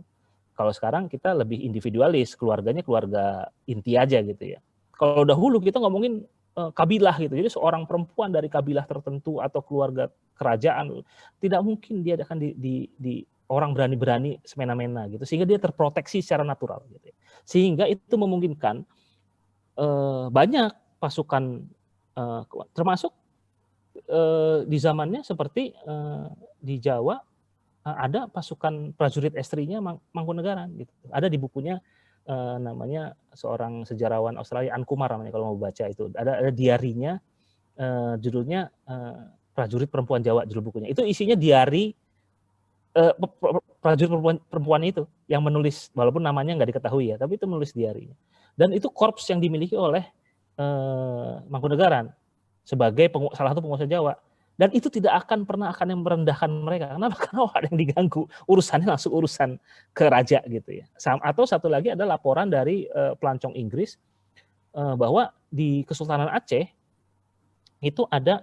Kalau sekarang kita lebih individualis, keluarganya keluarga inti aja gitu ya. Kalau dahulu kita ngomongin kabilah gitu. Jadi seorang perempuan dari kabilah tertentu atau keluarga kerajaan tidak mungkin dia akan di orang berani-berani semena-mena gitu. Sehingga dia terproteksi secara natural gitu. Sehingga itu memungkinkan banyak pasukan termasuk di zamannya seperti di Jawa ada pasukan prajurit estrinya Mangkunegaran gitu. Ada di bukunya namanya seorang sejarawan Australia, Ann Kumar namanya kalau mau baca itu. Ada diarinya judulnya Prajurit Perempuan Jawa, judul bukunya. Itu isinya diari prajurit perempuan itu yang menulis, walaupun namanya nggak diketahui ya, tapi itu menulis diarinya. Dan itu korps yang dimiliki oleh Mangkunegaran sebagai salah satu penguasa Jawa, dan itu tidak akan pernah yang merendahkan mereka. Kenapa? Karena ada yang diganggu, urusannya langsung urusan ke raja gitu ya. Atau satu lagi ada laporan dari pelancong Inggris bahwa di Kesultanan Aceh itu ada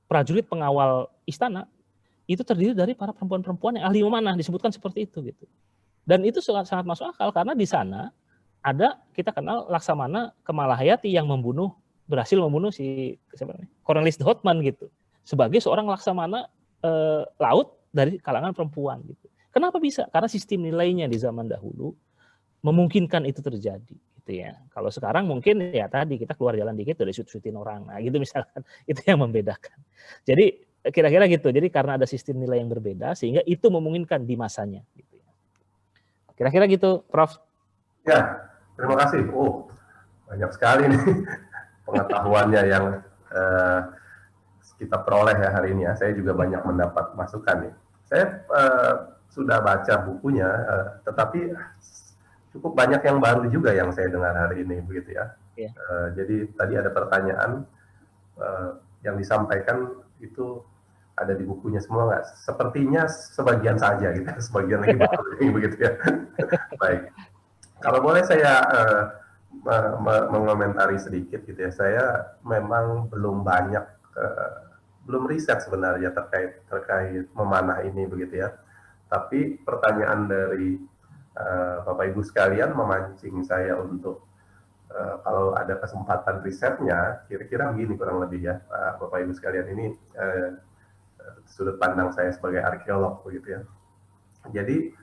prajurit pengawal istana itu terdiri dari para perempuan-perempuan yang ahli memanah, disebutkan seperti itu gitu. Dan itu sangat masuk akal karena di sana ada, kita kenal Laksamana Kemalahayati yang berhasil membunuh si Cornelis de Houtman gitu sebagai seorang laksamana laut dari kalangan perempuan gitu. Kenapa bisa? Karena sistem nilainya di zaman dahulu memungkinkan itu terjadi gitu ya. Kalau sekarang mungkin ya tadi kita keluar jalan dikit udah shoot-shootin orang, nah gitu misalkan, itu yang membedakan. Jadi kira-kira gitu. Jadi karena ada sistem nilai yang berbeda sehingga itu memungkinkan di masanya gitu ya. Kira-kira gitu, Prof. Ya, terima kasih. Oh, banyak sekali nih pengetahuannya yang kita peroleh ya hari ini ya. Saya juga banyak mendapat masukan nih. Saya sudah baca bukunya, tetapi cukup banyak yang baru juga yang saya dengar hari ini begitu ya. Yeah. Jadi tadi ada pertanyaan yang disampaikan itu ada di bukunya semua nggak? Sepertinya sebagian saja gitu, sebagian lagi baru begitu ya. Baik. Kalau boleh saya mengomentari sedikit gitu ya. Saya memang belum banyak belum riset sebenarnya terkait memanah ini begitu ya. Tapi pertanyaan dari Bapak Ibu sekalian memancing saya untuk kalau ada kesempatan risetnya, kira-kira begini kurang lebih ya, Bapak Ibu sekalian, ini sudut pandang saya sebagai arkeolog begitu ya. Jadi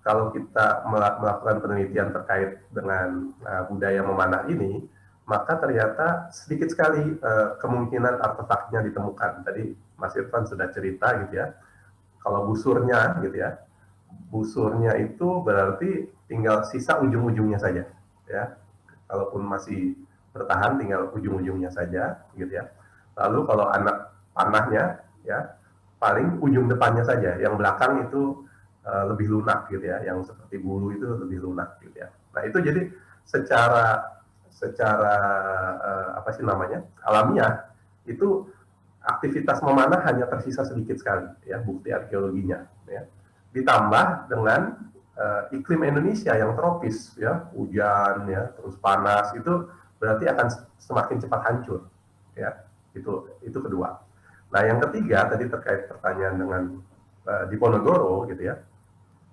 kalau kita melakukan penelitian terkait dengan budaya memanah ini, maka ternyata sedikit sekali kemungkinan artefaknya ditemukan. Tadi Mas Irfan sudah cerita gitu ya, kalau busurnya gitu ya, busurnya itu berarti tinggal sisa ujung-ujungnya saja ya. Kalaupun masih bertahan tinggal ujung-ujungnya saja gitu ya. Lalu kalau anak panahnya ya paling ujung depannya saja, yang belakang itu lebih lunak gitu ya, yang seperti bulu itu lebih lunak gitu ya. Nah itu jadi secara apa sih namanya, alamiah itu aktivitas memanah hanya tersisa sedikit sekali ya, bukti arkeologinya ya. Ditambah dengan iklim Indonesia yang tropis, ya, hujan, ya, terus panas, itu berarti akan semakin cepat hancur, ya, itu kedua. Nah, yang ketiga tadi terkait pertanyaan dengan Diponegoro, gitu ya.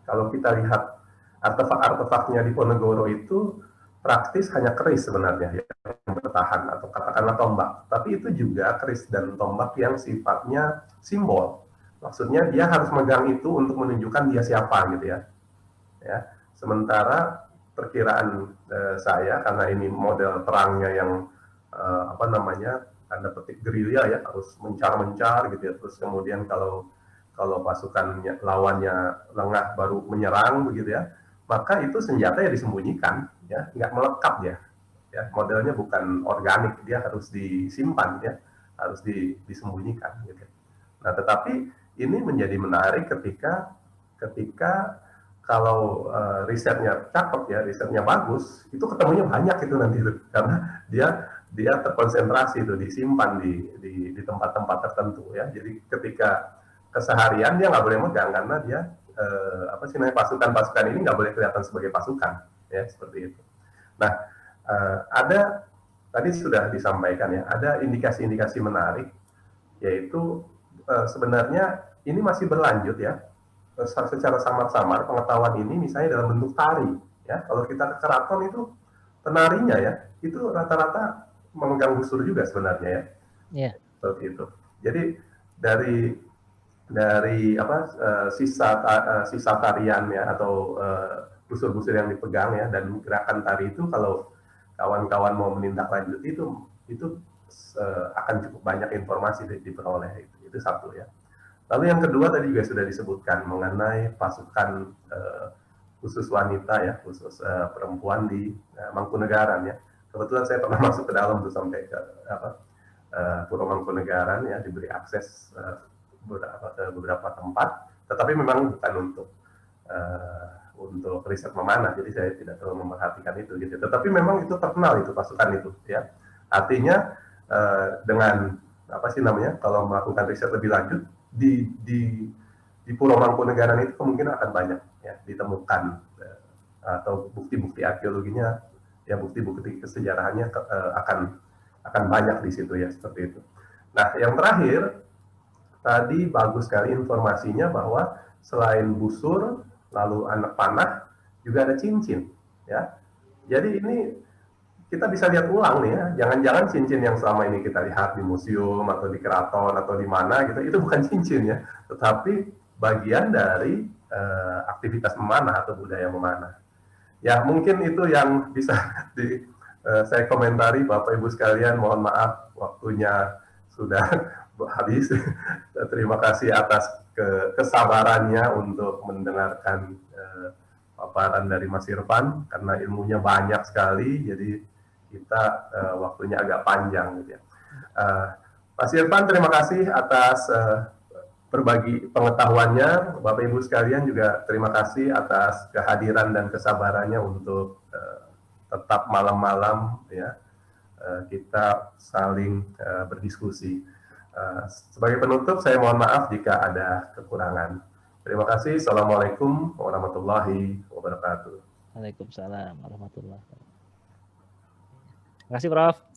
Kalau kita lihat artefak-artefaknya Diponegoro itu praktis hanya keris sebenarnya, ya, yang bertahan atau katakanlah tombak. Tapi itu juga keris dan tombak yang sifatnya simbol. Maksudnya dia harus megang itu untuk menunjukkan dia siapa, gitu ya. Ya, sementara perkiraan saya, karena ini model perangnya yang apa namanya, tanda petik gerilya, ya, harus mencar-mencar gitu ya, terus kemudian kalau pasukan lawannya lengah baru menyerang begitu ya, maka itu senjata ya disembunyikan, ya, nggak melekat ya, ya, modelnya bukan organik, dia harus disimpan, ya, harus disembunyikan gitu. Nah, tetapi ini menjadi menarik ketika kalau risetnya cakep, ya, risetnya bagus, itu ketemunya banyak itu nanti, karena dia terkonsentrasi itu, disimpan di tempat-tempat tertentu, ya. Jadi ketika keseharian dia nggak boleh megang, karena dia apa sih namanya, pasukan-pasukan ini nggak boleh kelihatan sebagai pasukan, ya, seperti itu. Nah, ada tadi sudah disampaikan, ya, ada indikasi-indikasi menarik, yaitu sebenarnya ini masih berlanjut, ya, secara samar-samar pengetahuan ini, misalnya dalam bentuk tari, ya. Kalau kita ke keraton itu penarinya, ya, itu rata-rata memegang busur juga sebenarnya, ya. Yeah. Seperti itu. Jadi dari apa, sisa tarian, ya, atau busur-busur yang dipegang, ya, dan gerakan tari itu, kalau kawan-kawan mau menindaklanjuti itu akan cukup banyak informasi diperoleh, itu satu, ya. Lalu yang kedua tadi juga sudah disebutkan mengenai pasukan khusus wanita, ya, khusus perempuan di Mangkunegaran, ya. Kebetulan saya pernah masuk ke dalam tuh, sampai ke Puro Mangkunegaran, ya, diberi akses ke beberapa tempat, tetapi memang bukan untuk riset memanah, jadi saya tidak terlalu memperhatikan itu, gitu. Tetapi memang itu terkenal, itu pasukan itu, ya. Artinya dengan apa sih namanya, kalau melakukan riset lebih lanjut di Puro Mangkunegaran itu kemungkinan akan banyak, ya, ditemukan atau bukti-bukti arkeologinya, ya, bukti-bukti kesejarahannya akan banyak di situ, ya, seperti itu. Nah, yang terakhir tadi bagus sekali informasinya bahwa selain busur, lalu anak panah, juga ada cincin, ya. Jadi ini kita bisa lihat ulang nih, ya, jangan-jangan cincin yang selama ini kita lihat di museum atau di keraton atau di mana gitu, itu bukan cincin, ya, tetapi bagian dari aktivitas memanah atau budaya memanah. Ya, mungkin itu yang bisa saya komentari, Bapak Ibu sekalian. Mohon maaf waktunya sudah habis. Terima kasih atas kesabarannya untuk mendengarkan paparan dari Mas Irfan, karena ilmunya banyak sekali, jadi kita waktunya agak panjang, gitu ya. Mas Irfan, terima kasih atas berbagi pengetahuannya. Bapak Ibu sekalian juga terima kasih atas kehadiran dan kesabarannya untuk tetap malam-malam, ya, kita saling berdiskusi. Sebagai penutup, saya mohon maaf jika ada kekurangan. Terima kasih. Assalamualaikum warahmatullahi wabarakatuh. Waalaikumsalam warahmatullahi wabarakatuh. Terima kasih, Prof.